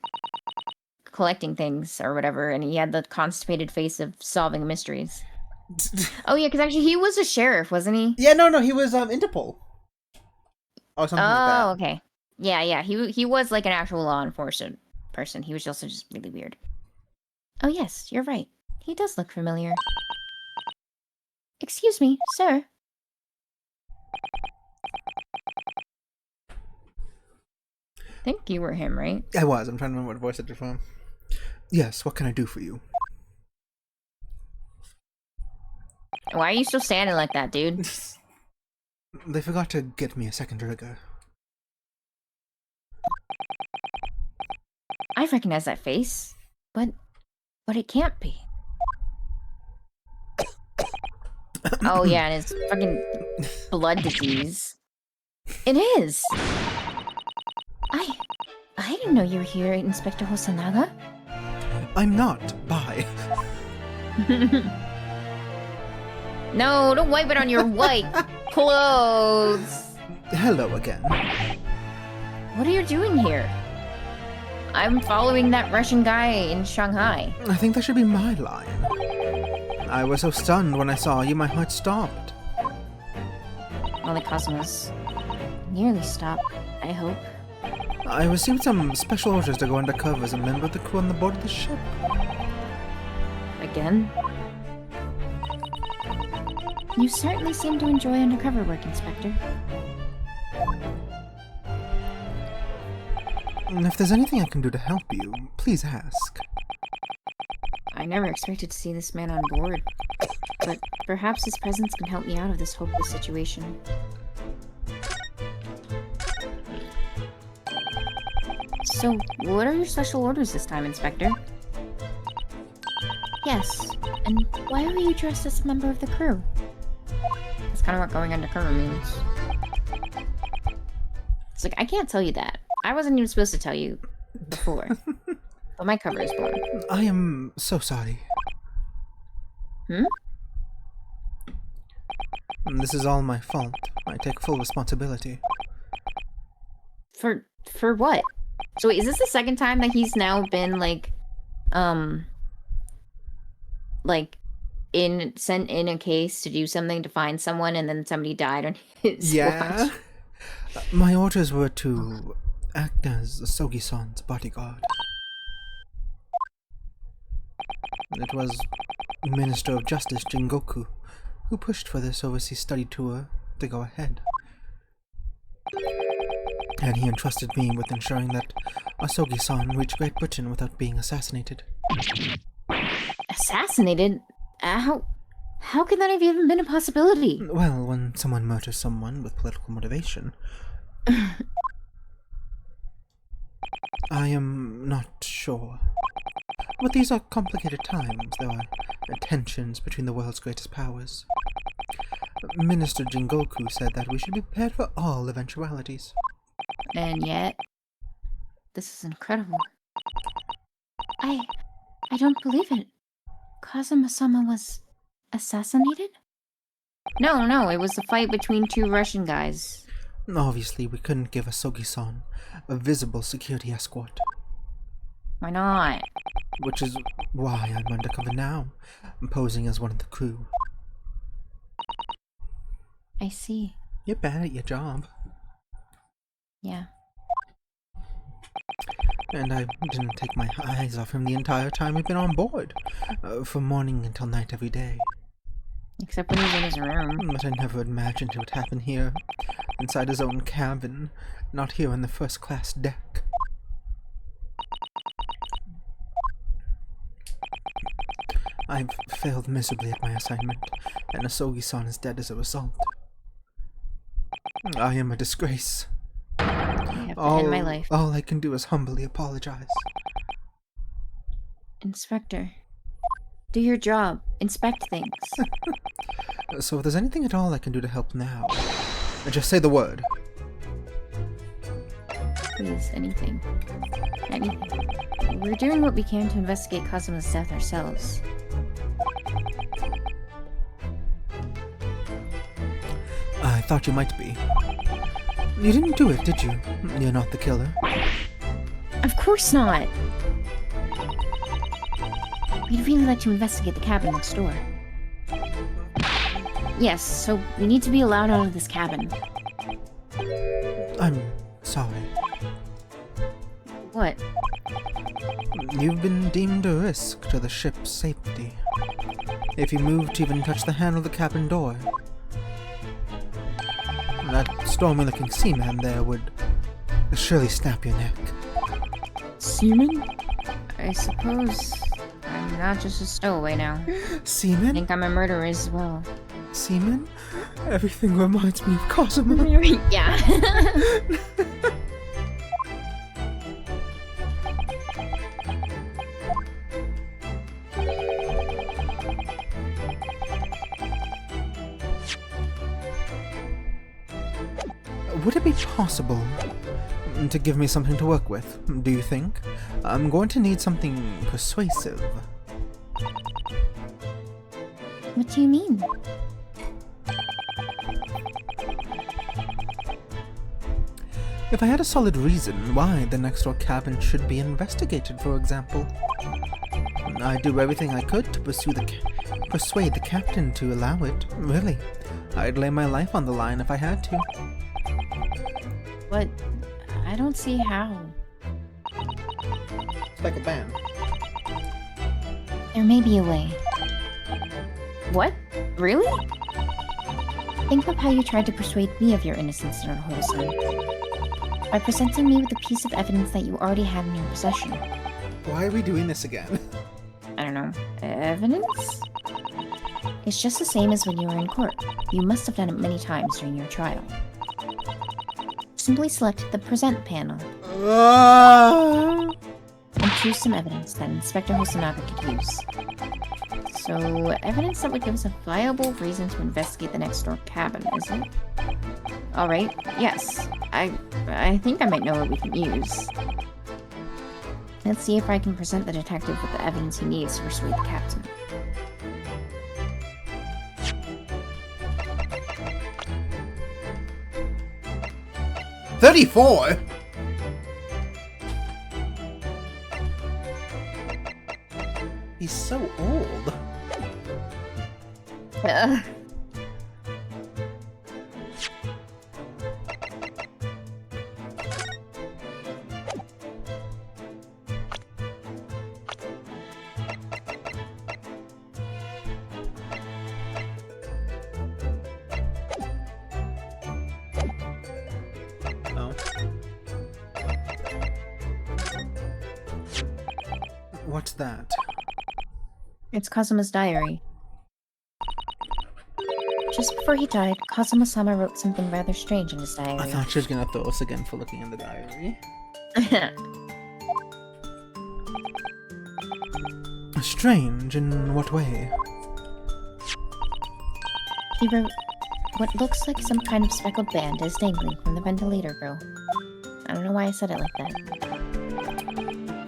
collecting things or whatever, and he had the constipated face of solving mysteries. Oh yeah, because actually he was a sheriff, wasn't he? Yeah, no, he was Interpol. Or something like that. Oh, okay. Yeah, he was like an actual law enforcement person. He was also just really weird. Oh yes, you're right. He does look familiar. Excuse me, sir. I think you were him, right? I was. I'm trying to remember what voice actor from. Yes, what can I do for you? Why are you still standing like that, dude? They forgot to get me a second trigger. I recognize that face, but it can't be. Oh yeah, and it's fucking blood disease. It is. I didn't know you were here, Inspector Hosanaga. I'm not. Bye. No, don't wipe it on your white clothes. Hello again. What are you doing here? I'm following that Russian guy in Shanghai. I think that should be my line. I was so stunned when I saw you, my heart stopped. Only Cosmos. Nearly stopped, I hope. I received some special orders to go undercover as a member of the crew on the board of the ship. Again? You certainly seem to enjoy undercover work, Inspector. If there's anything I can do to help you, please ask. I never expected to see this man on board, but perhaps his presence can help me out of this hopeless situation. So, what are your special orders this time, Inspector? Yes, and why are you dressed as a member of the crew? That's kind of what going undercover means. It's like, I can't tell you that. I wasn't even supposed to tell you before. But my cover is blown. I am so sorry. Hmm? This is all my fault. I take full responsibility. For what? So wait, is this the second time that he's now been sent in a case to do something to find someone and then somebody died on his watch? My orders were to act as Sogi-san's bodyguard. It was Minister of Justice Jingoku who pushed for this overseas study tour to go ahead. And he entrusted me with ensuring that Asogi-san reached Great Britain without being assassinated. Assassinated? How could that have even been a possibility? Well, when someone murders someone with political motivation... I am not sure. But these are complicated times. There are tensions between the world's greatest powers. Minister Jingoku said that we should be prepared for all eventualities. And yet, this is incredible. I don't believe it. Kazuma-sama was assassinated? No, it was a fight between two Russian guys. Obviously, we couldn't give Asogi-san a visible security escort. Why not? Which is why I'm undercover now, posing as one of the crew. I see. You're bad at your job. Yeah. And I didn't take my eyes off him the entire time we've been on board. From morning until night every day. Except when he's in his room. But I never imagined it would happen here. Inside his own cabin. Not here on the first-class deck. I've failed miserably at my assignment, and Asogi-san is dead as a result. I am a disgrace. I have to end my life. All I can do is humbly apologize. Inspector, do your job. Inspect things. So if there's anything at all I can do to help now, just say the word. Please, anything. Anything. We're doing what we can to investigate Kazuma's death ourselves. I thought you might be. You didn't do it, did you? You're not the killer. Of course not! We'd really like to investigate the cabin next door. Yes, so we need to be allowed out of this cabin. I'm sorry. What? You've been deemed a risk to the ship's safety. If you move to even touch the handle of the cabin door, that stormy-looking seaman there would surely snap your neck. Seaman? I suppose I'm not just a stowaway now. I Seaman? think I'm a murderer as well. Seaman? Everything reminds me of Kazuma. Yeah. Would it be possible to give me something to work with, do you think? I'm going to need something persuasive. What do you mean? If I had a solid reason why the next door cabin should be investigated, for example, I'd do everything I could to persuade the captain to allow it, really. I'd lay my life on the line if I had to. But I don't see how. Like a band. There may be a way. What? Really? Think of how you tried to persuade me of your innocence and unwholesome. By presenting me with a piece of evidence that you already had in your possession. Why are we doing this again? I don't know. Evidence? It's just the same as when you were in court. You must have done it many times during your trial. Simply select the Present panel and choose some evidence that Inspector Hosonaga could use. So, evidence that would give us a viable reason to investigate the next door cabin, is it? Alright, yes. I think I might know what we can use. Let's see if I can present the detective with the evidence he needs to persuade the captain. $34? He's so old. What's that? It's Kazuma's diary. Just before he died, Kazuma-sama wrote something rather strange in his diary. I thought she was gonna throw us again for looking in the diary. Strange, in what way? He wrote, what looks like some kind of speckled band is dangling from the ventilator grill. I don't know why I said it like that.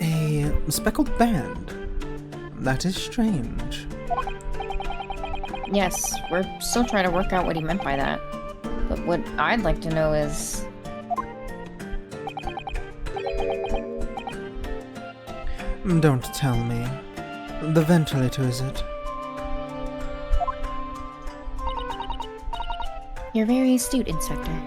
A speckled band? That is strange. Yes, we're still trying to work out what he meant by that. But what I'd like to know is... Don't tell me. The ventilator, is it? You're very astute, Inspector.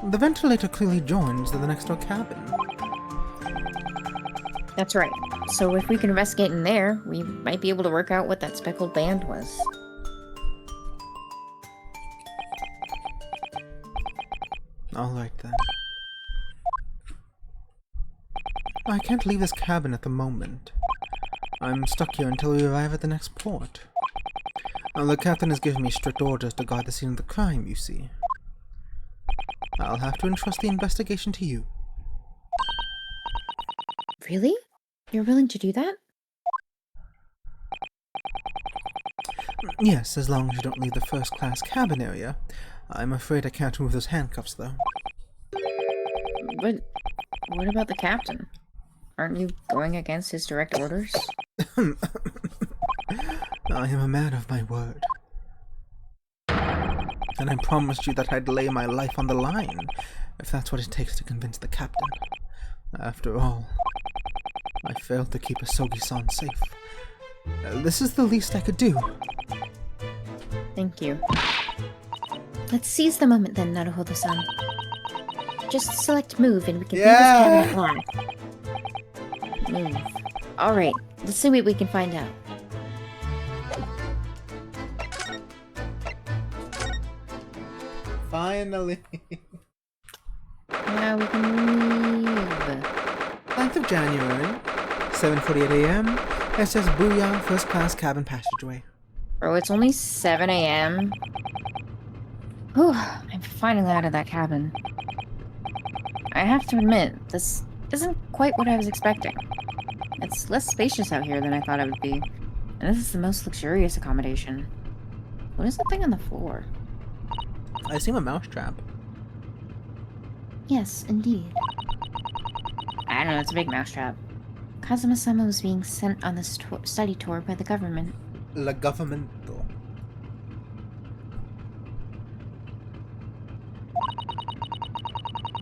The ventilator clearly joins the next door cabin. That's right. So if we can investigate in there, we might be able to work out what that speckled band was. Alright then. I can't leave this cabin at the moment. I'm stuck here until we arrive at the next port. The captain has given me strict orders to guard the scene of the crime, you see. I'll have to entrust the investigation to you. Really? You're willing to do that? Yes, as long as you don't leave the first-class cabin area. I'm afraid I can't remove those handcuffs, though. But what about the captain? Aren't you going against his direct orders? I am a man of my word. And I promised you that I'd lay my life on the line, if that's what it takes to convince the captain. After all, I failed to keep Asogi-san safe. This is the least I could do. Thank you. Let's seize the moment then, Naruhodo-san. Just select move and we can leave this cabin alive. Move. Alright, let's see what we can find out. Finally. Now we can leave. 9th of January, 7:48 a.m. SS Booyah First Class Cabin Passageway. Bro, it's only 7 a.m. Whew, I'm finally out of that cabin. I have to admit, this isn't quite what I was expecting. It's less spacious out here than I thought it would be. And this is the most luxurious accommodation. What is that thing on the floor? I assume a mousetrap. Yes, indeed. I don't know, it's a big mousetrap. Kazuma-sama was being sent on this study tour by the government. La Governmental.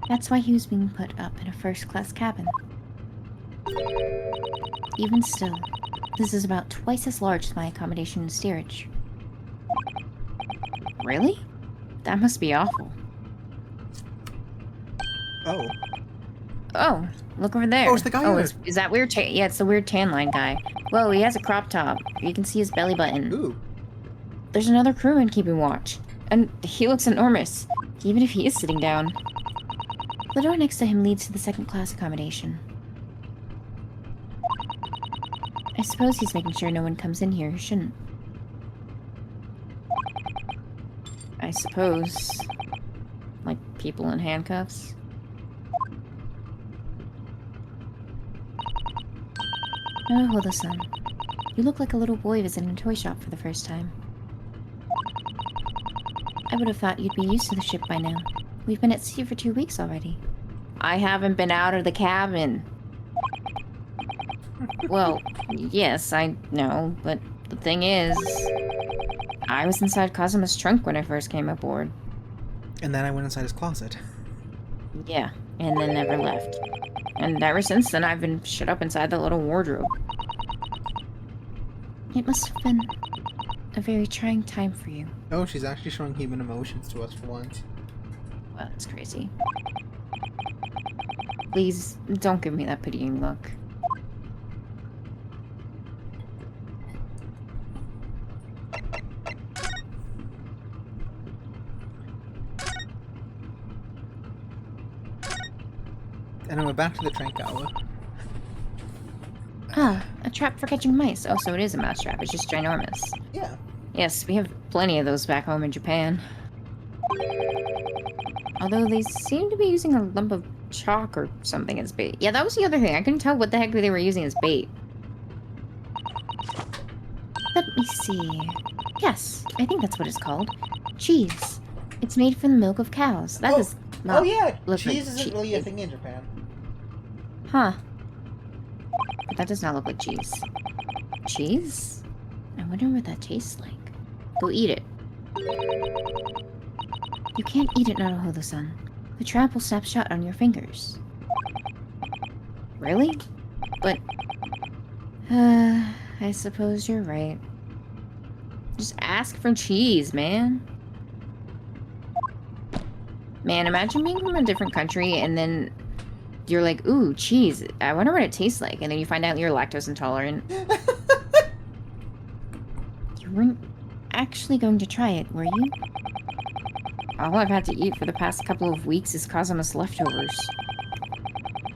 That's why he was being put up in a first-class cabin. Even still, this is about twice as large as my accommodation in steerage. Really? That must be awful. Oh. Oh, look over there. Oh, it's the guy is that weird yeah, it's the weird tan line guy. Whoa, he has a crop top. You can see his belly button. Ooh. There's another crewman keeping watch. And he looks enormous, even if he is sitting down. The door next to him leads to the second-class accommodation. I suppose he's making sure no one comes in here who shouldn't. I suppose. Like, people in handcuffs? Naruhodo-san, you look like a little boy visiting a toy shop for the first time. I would have thought you'd be used to the ship by now. We've been at sea for 2 weeks already. I haven't been out of the cabin. Well, yes, I know, but the thing is, I was inside Kazuma's trunk when I first came aboard. And then I went inside his closet. Yeah, and then never left. And ever since then, I've been shut up inside the little wardrobe. It must have been a very trying time for you. Oh, she's actually showing human emotions to us for once. Well, that's crazy. Please, don't give me that pitying look. And we're back to the trank hour. Ah, a trap for catching mice. Oh, so it is a mouse trap. It's just ginormous. Yeah. Yes, we have plenty of those back home in Japan. Although they seem to be using a lump of chalk or something as bait. Yeah, that was the other thing. I couldn't tell what the heck they were using as bait. Let me see. Yes, I think that's what it's called. Cheese. It's made from the milk of cows. That does not yeah, look cheese like isn't really a thing in Japan. Huh. But that does not look like cheese. Cheese? I wonder what that tastes like. Go eat it. You can't eat it, Naruhodo-san. The trap will snap shut on your fingers. Really? But... I suppose you're right. Just ask for cheese, man. Man, imagine being from a different country and then you're like, ooh, cheese. I wonder what it tastes like. And then you find out you're lactose intolerant. You weren't actually going to try it, were you? All I've had to eat for the past couple of weeks is Kazuma's leftovers.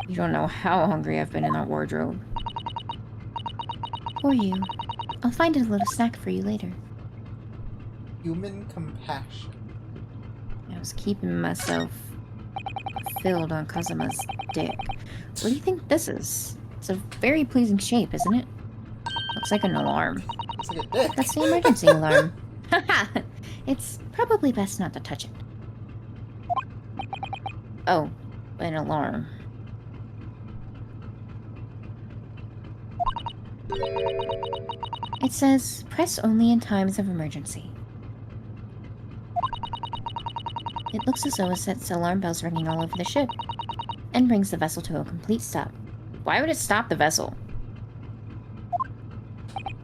You don't know how hungry I've been in that wardrobe. Poor you. I'll find a little snack for you later. Human compassion. I was keeping myself filled on Kazuma's dick. What do you think this is? It's a very pleasing shape, isn't it? Looks like an alarm. It's like a dick. That's the emergency alarm. Haha! It's probably best not to touch it. Oh, an alarm. It says, press only in times of emergency. It looks as though it sets alarm bells ringing all over the ship, and brings the vessel to a complete stop. Why would it stop the vessel?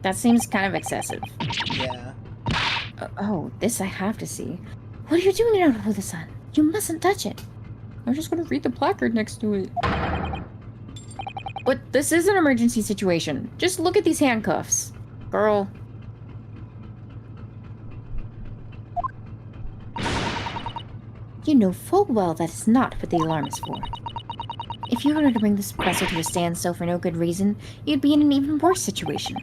That seems kind of excessive. Yeah. Oh, this I have to see. What are you doing out of the sun? You mustn't touch it. I'm just gonna read the placard next to it. But this is an emergency situation. Just look at these handcuffs. Girl. You know full well that is not what the alarm is for. If you were to bring this vessel to a standstill for no good reason, you'd be in an even worse situation.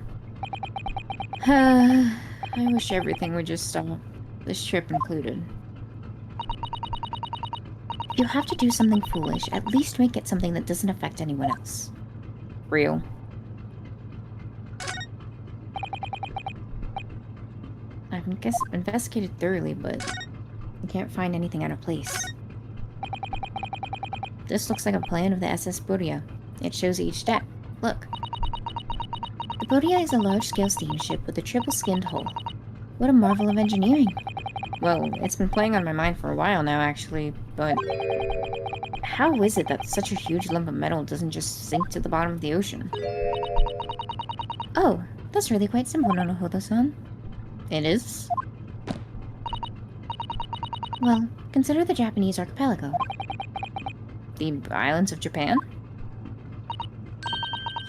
I wish everything would just stop. This trip included. If you have to do something foolish, at least make it something that doesn't affect anyone else. Real. I've investigated thoroughly, but I can't find anything out of place. This looks like a plan of the SS Boria. It shows each deck. Look. The Boria is a large-scale steamship with a triple-skinned hull. What a marvel of engineering. Well, it's been playing on my mind for a while now, actually, but... how is it that such a huge lump of metal doesn't just sink to the bottom of the ocean? Oh, that's really quite simple, Naruhodo-san. It is? Well, consider the Japanese archipelago. The islands of Japan?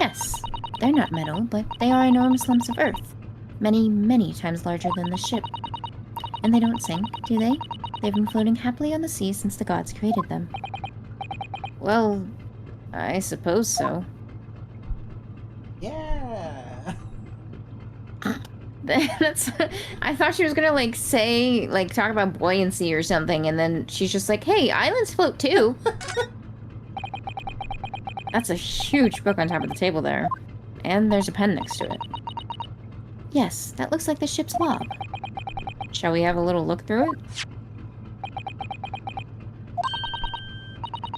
Yes. They're not metal, but they are enormous lumps of earth. Many, many times larger than the ship. And they don't sink, do they? They've been floating happily on the sea since the gods created them. Well, I suppose so. Yeah. That's... I thought she was gonna, like, say, like, talk about buoyancy or something, and then she's just like, hey, islands float too! That's a huge book on top of the table there. And there's a pen next to it. Yes, that looks like the ship's log. Shall we have a little look through it?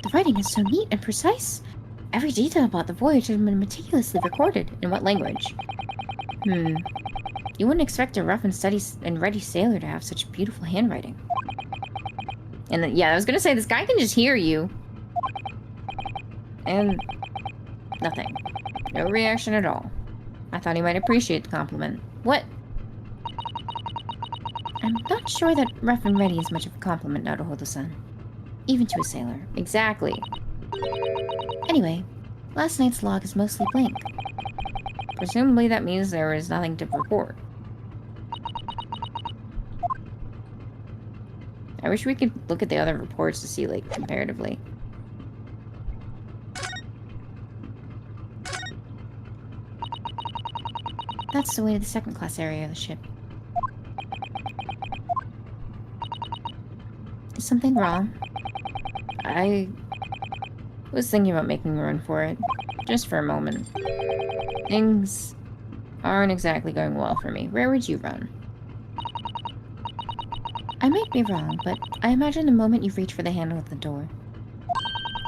The writing is so neat and precise. Every detail about the voyage has been meticulously recorded. In what language? You wouldn't expect a rough and steady and ready sailor to have such beautiful handwriting. And then, yeah, I was gonna say, this guy can just hear you. And... nothing. No reaction at all. I thought he might appreciate the compliment. What? I'm not sure that rough and ready is much of a compliment, Naruhodo-san. Even to a sailor. Exactly. Anyway, last night's log is mostly blank. Presumably that means there is nothing to report. I wish we could look at the other reports to see, like, comparatively. That's the way to the second-class area of the ship. Is something wrong? I was thinking about making a run for it. Just for a moment. Things aren't exactly going well for me. Where would you run? I might be wrong, but I imagine the moment you reach for the handle of the door,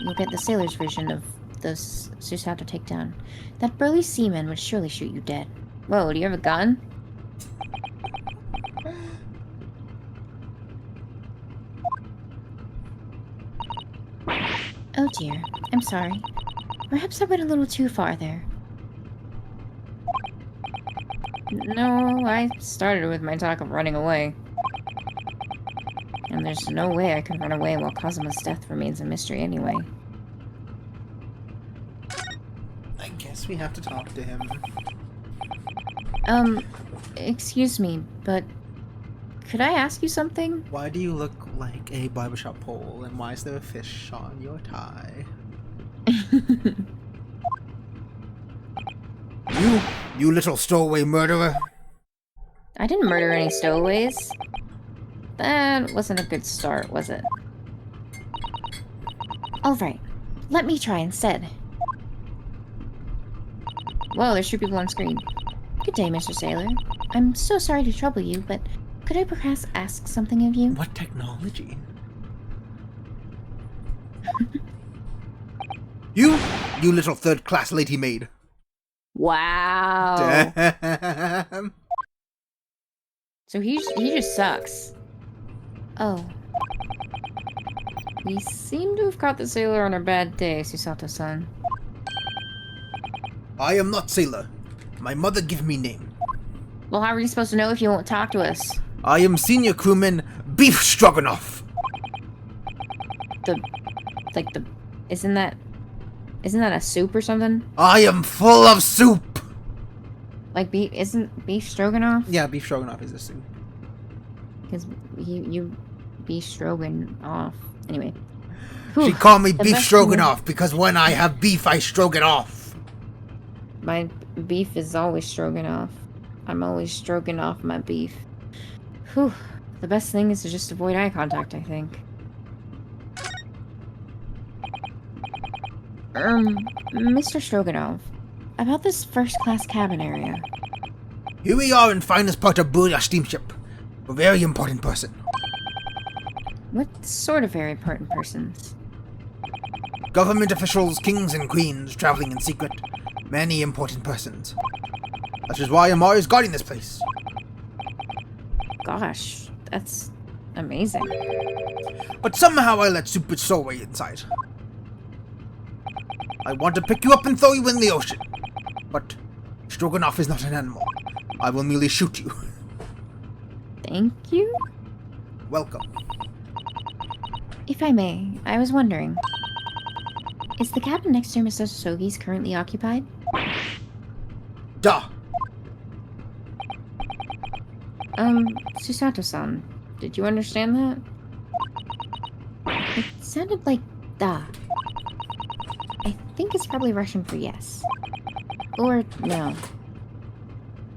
you'll get the sailor's version of the Susato takedown. That burly seaman would surely shoot you dead. Whoa, do you have a gun? Oh dear, I'm sorry. Perhaps I went a little too far there. No, I started with my talk of running away. And there's no way I could run away while Kazuma's death remains a mystery anyway. I guess we have to talk to him. Excuse me, but could I ask you something? Why do you look like a barbershop pole, and why is there a fish on your tie? You little stowaway murderer! I didn't murder any stowaways. That wasn't a good start, was it? Alright, let me try instead. Whoa, there's 2 people on screen. Good day, Mr. Sailor. I'm so sorry to trouble you, but could I perhaps ask something of you? What technology? You little third-class lady maid. Wow. Damn. So he just sucks. Oh. We seem to have caught the sailor on a bad day, Susato-san. I am not sailor. My mother give me name. Well, how are you supposed to know if you won't talk to us? I am senior crewman Beef Stroganoff. Isn't that a soup or something? I am full of soup. Like isn't beef stroganoff? Yeah, Beef Stroganoff is a soup. Because you beef stroganoff. Anyway. She called me Beef Stroganoff because when I have beef, I stroke it off. My beef is always stroganoff. I'm always stroking off my beef. Whew. The best thing is to just avoid eye contact, I think. Mr. Stroganoff, about this first-class cabin area. Here we are in finest part of Booyah steamship. A very important person. What sort of very important persons? Government officials, kings and queens, traveling in secret. Many important persons. That is why I'm always guarding this place. Gosh, that's amazing. But somehow I let Super Stowaway inside. I want to pick you up and throw you in the ocean. But Stroganoff is not an animal. I will merely shoot you. Thank you? Welcome. If I may, I was wondering. Is the cabin next to Mr. Sogi's currently occupied? Duh. Susato-san, did you understand that? It sounded like da. I think it's probably Russian for yes. Or no.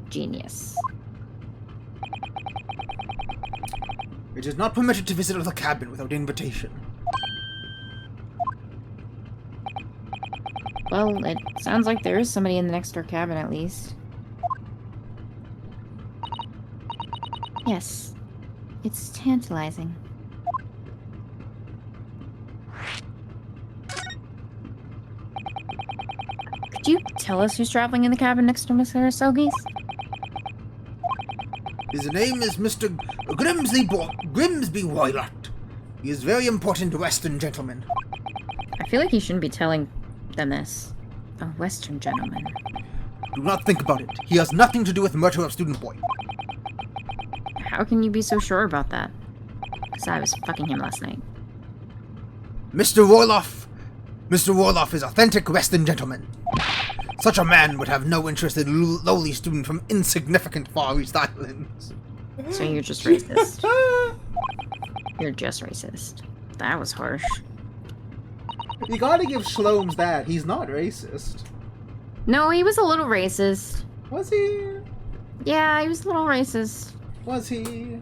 Genius. It is not permitted to visit the cabin without invitation. Well, it sounds like there is somebody in the next door cabin at least. Yes. It's tantalizing. Could you tell us who's traveling in the cabin next to Mr. Sogi's? His name is Mr. Grimsby Roylott. He is very important Western gentleman. I feel like he shouldn't be telling them this. A Western gentleman. Do not think about it. He has nothing to do with the murder of student boy. How can you be so sure about that? Because I was fucking him last night. Mr. Roloff is authentic Western gentleman. Such a man would have no interest in lowly student from insignificant Far East Islands. So you're just racist. You're just racist. That was harsh. You gotta give Shlomes that. He's not racist. No, he was a little racist. Was he? Yeah, he was a little racist. Was he?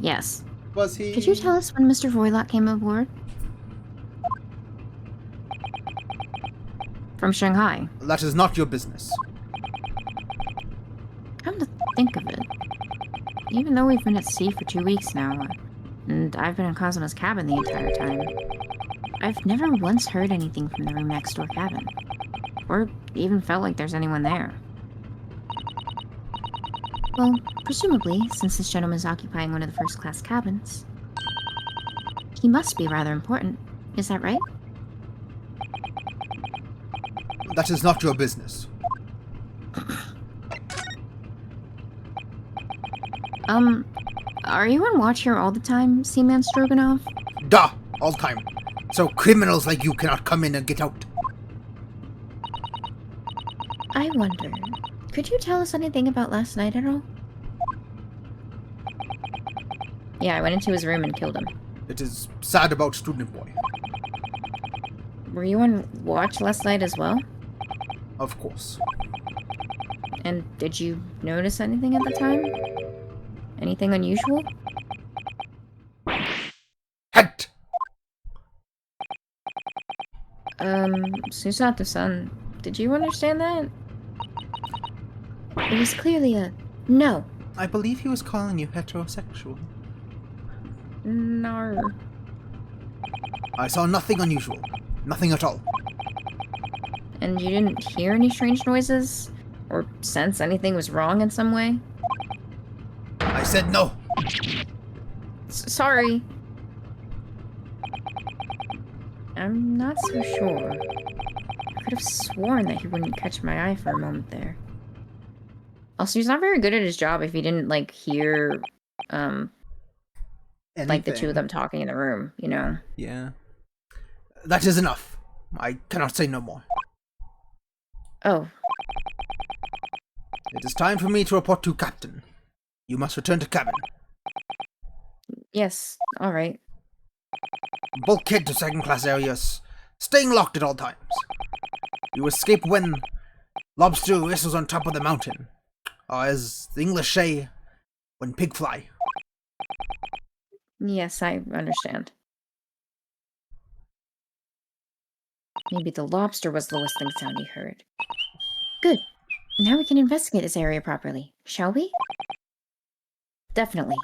Yes. Was he? Could you tell us when Mr. Roylott came aboard? From Shanghai. That is not your business. Come to think of it, even though we've been at sea for 2 weeks now, and I've been in Kazuma's cabin the entire time, I've never once heard anything from the room next door cabin. Or even felt like there's anyone there. Well, presumably, since this gentleman's occupying one of the first-class cabins, he must be rather important. Is that right? That is not your business. Are you on watch here all the time, Seaman Stroganoff? Duh! All the time. So criminals like you cannot come in and get out. I wonder, could you tell us anything about last night at all? Yeah, I went into his room and killed him. It is sad about Student Boy. Were you on watch last night as well? Of course. And did you notice anything at the time? Anything unusual? Het! Susato-san, did you understand that? It was clearly a no. I believe he was calling you heterosexual. No. I saw nothing unusual. Nothing at all. And you didn't hear any strange noises? Or sense anything was wrong in some way? I said no. Sorry. I'm not so sure. I could have sworn that he wouldn't catch my eye for a moment there. Also, he's not very good at his job if he didn't, like, hear, like, the two of them talking in the room, you know? Yeah. That is enough. I cannot say no more. Oh. It is time for me to report to Captain. You must return to cabin. Yes, alright. Bulkhead to second-class areas. Staying locked at all times. You escape when lobster whistles on top of the mountain. Or as the English say, when pig fly. Yes, I understand. Maybe the lobster was the whistling sound he heard. Good. Now we can investigate this area properly, shall we? Definitely.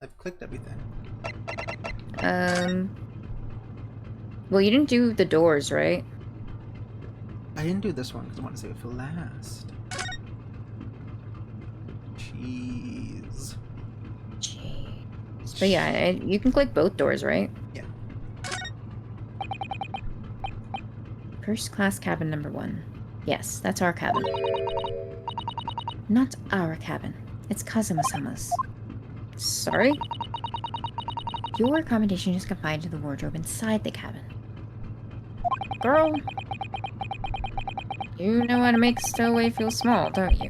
I've clicked everything. Well, you didn't do the doors, right? I didn't do this one because I want to save it for last. Jeez. But yeah, you can click both doors, right? Yeah. First class cabin number 1. Yes, that's our cabin. Not our cabin. It's Kazuma-sama's. Sorry? Your accommodation is confined to the wardrobe inside the cabin. Girl! You know how to make a stowaway feel small, don't you?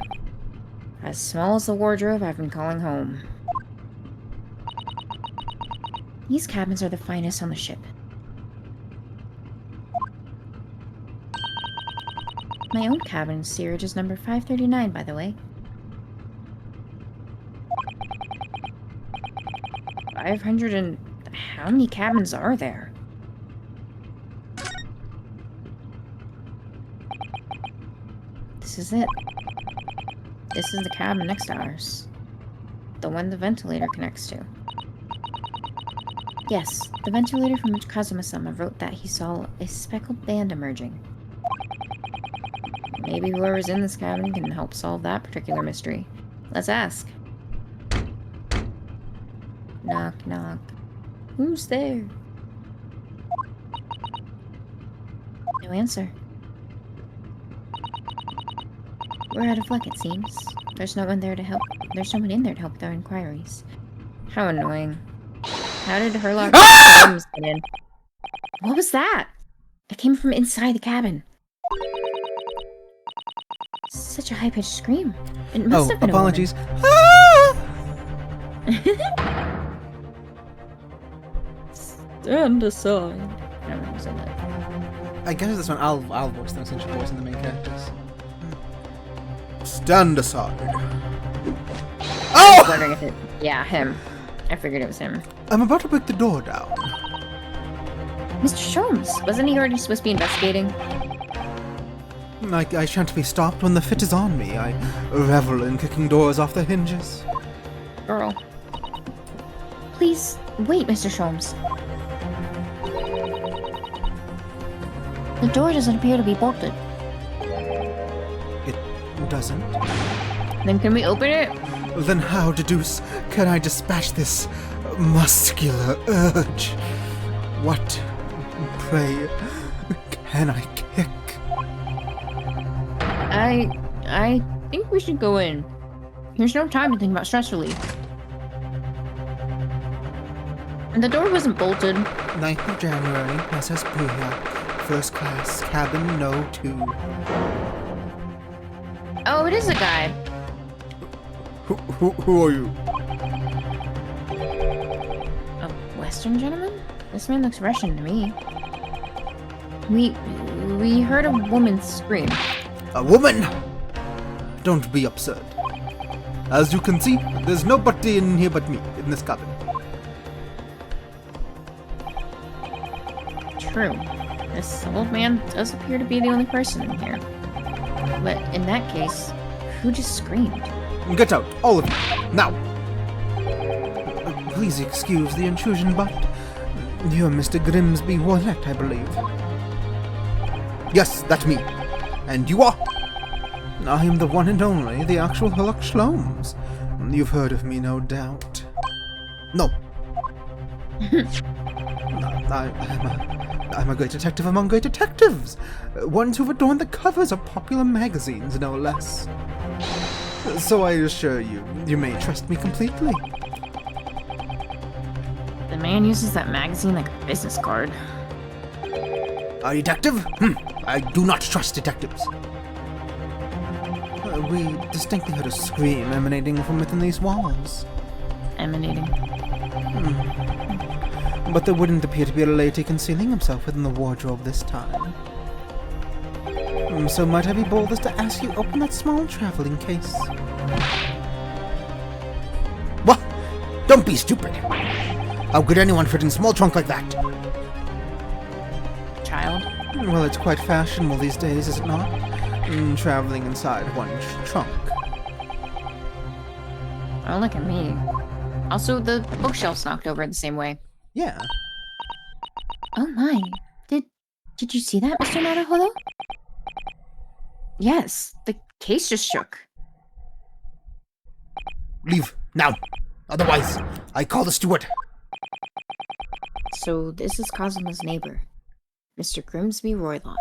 As small as the wardrobe I've been calling home. These cabins are the finest on the ship. My own cabin steerage is number 539, by the way. 500 and... how many cabins are there? This is it. This is the cabin next to ours. The one the ventilator connects to. Yes, the ventilator from which Kazuma-sama wrote that he saw a speckled band emerging. Maybe whoever's in this cabin can help solve that particular mystery. Let's ask. Knock, knock. Who's there? No answer. We're out of luck, it seems. There's no one there to help. There's no one in there to help with our inquiries. How annoying. How did Herlock get in? What was that? It came from inside the cabin. Such a high-pitched scream. It must have been apologies. Stand aside. I don't know who said that. I guess this one I'll voice them since you're voicing the main characters. Stand aside. I Oh! was wondering if it... Yeah, him. I figured it was him. I'm about to break the door down. Mr. Sholmes, wasn't he already supposed to be investigating? I shan't be stopped when the fit is on me. I revel in kicking doors off the hinges. Girl. Please, wait, Mr. Sholmes. The door doesn't appear to be bolted. It doesn't? Then can we open it? Then how, the deuce, can I dispatch this muscular urge? What, pray, can I kick? I think we should go in. There's no time to think about stress relief. And the door wasn't bolted. 9th of January, SS Booyah, first class, cabin no 2. Oh, it is a guy. Who are you? A Western gentleman? This man looks Russian to me. We heard a woman scream. A woman? Don't be absurd. As you can see, there's nobody in here but me, in this cabin. True. This old man does appear to be the only person in here. But in that case, who just screamed? Get out, all of you, now! Please excuse the intrusion, but you're Mr. Grimsby Warlett, I believe. Yes, that's me. And you are? I am the one and only, the actual Herlock Sholmes. You've heard of me, no doubt. No. I'm a great detective among great detectives. Ones who've adorned the covers of popular magazines, no less. So I assure you, you may trust me completely. The man uses that magazine like a business card. A detective? I do not trust detectives. We distinctly heard a scream emanating from within these walls. Emanating. But there wouldn't appear to be a lady concealing himself within the wardrobe this time. So might I be bold as to ask you open that small traveling case? What? Don't be stupid! How could anyone fit in a small trunk like that? Child. Well, it's quite fashionable these days, is it not? Traveling inside one trunk. Oh, look at me. Also, the bookshelf's knocked over the same way. Yeah. Oh my. Did you see that, Mr. Naruhodo? Yes, the case just shook. Leave, now! Otherwise, I call the steward! So this is Cosmo's neighbor, Mr. Grimsby Roylott.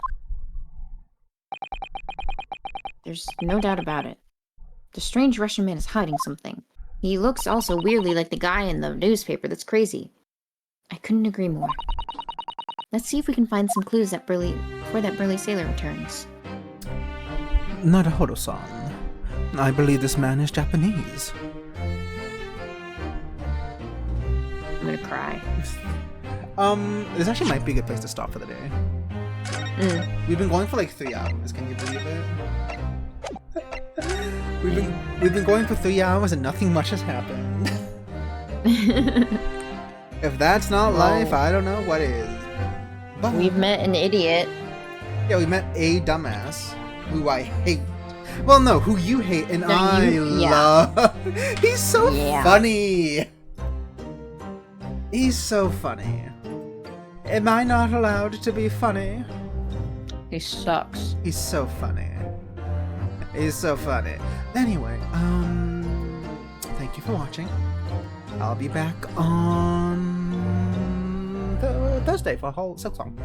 There's no doubt about it. The strange Russian man is hiding something. He looks also weirdly like the guy in the newspaper that's crazy. I couldn't agree more. Let's see if we can find some clues before that burly sailor returns. Naruhodo-san, I believe this man is Japanese. I'm gonna cry. This actually might be a good place to stop for the day. We've been going for like 3 hours, can you believe it? We've been going for 3 hours and nothing much has happened. If that's not life, I don't know what is. But We've met an idiot. yeah, we met a dumbass who I hate. Well, no, who you hate and love. He's so funny. He's so funny. Am I not allowed to be funny? He sucks. He's so funny. He's so funny. Anyway, thank you for watching. I'll be back on Thursday for a whole silk song.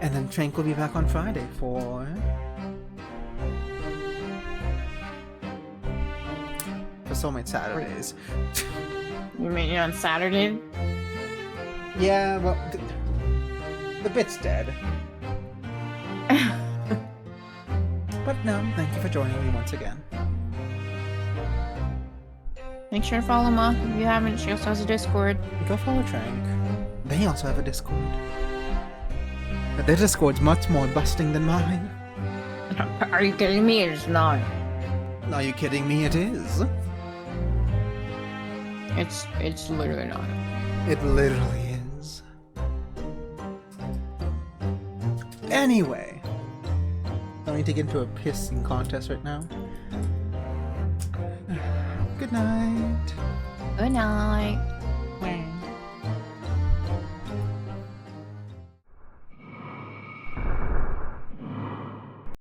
And then Trank will be back on Friday for Soulmate Saturdays. You mean on Saturday? Yeah, well, the bit's dead. But no, thank you for joining me once again. Make sure to follow Ma if you haven't. She also has a Discord. Go follow Trank. They also have a Discord. But their Discord's much more busting than mine. Are you kidding me? It's not. Are you kidding me? It is. It's literally not. It literally is. Anyway, need to get into a pissing contest right now. Good night. Good night.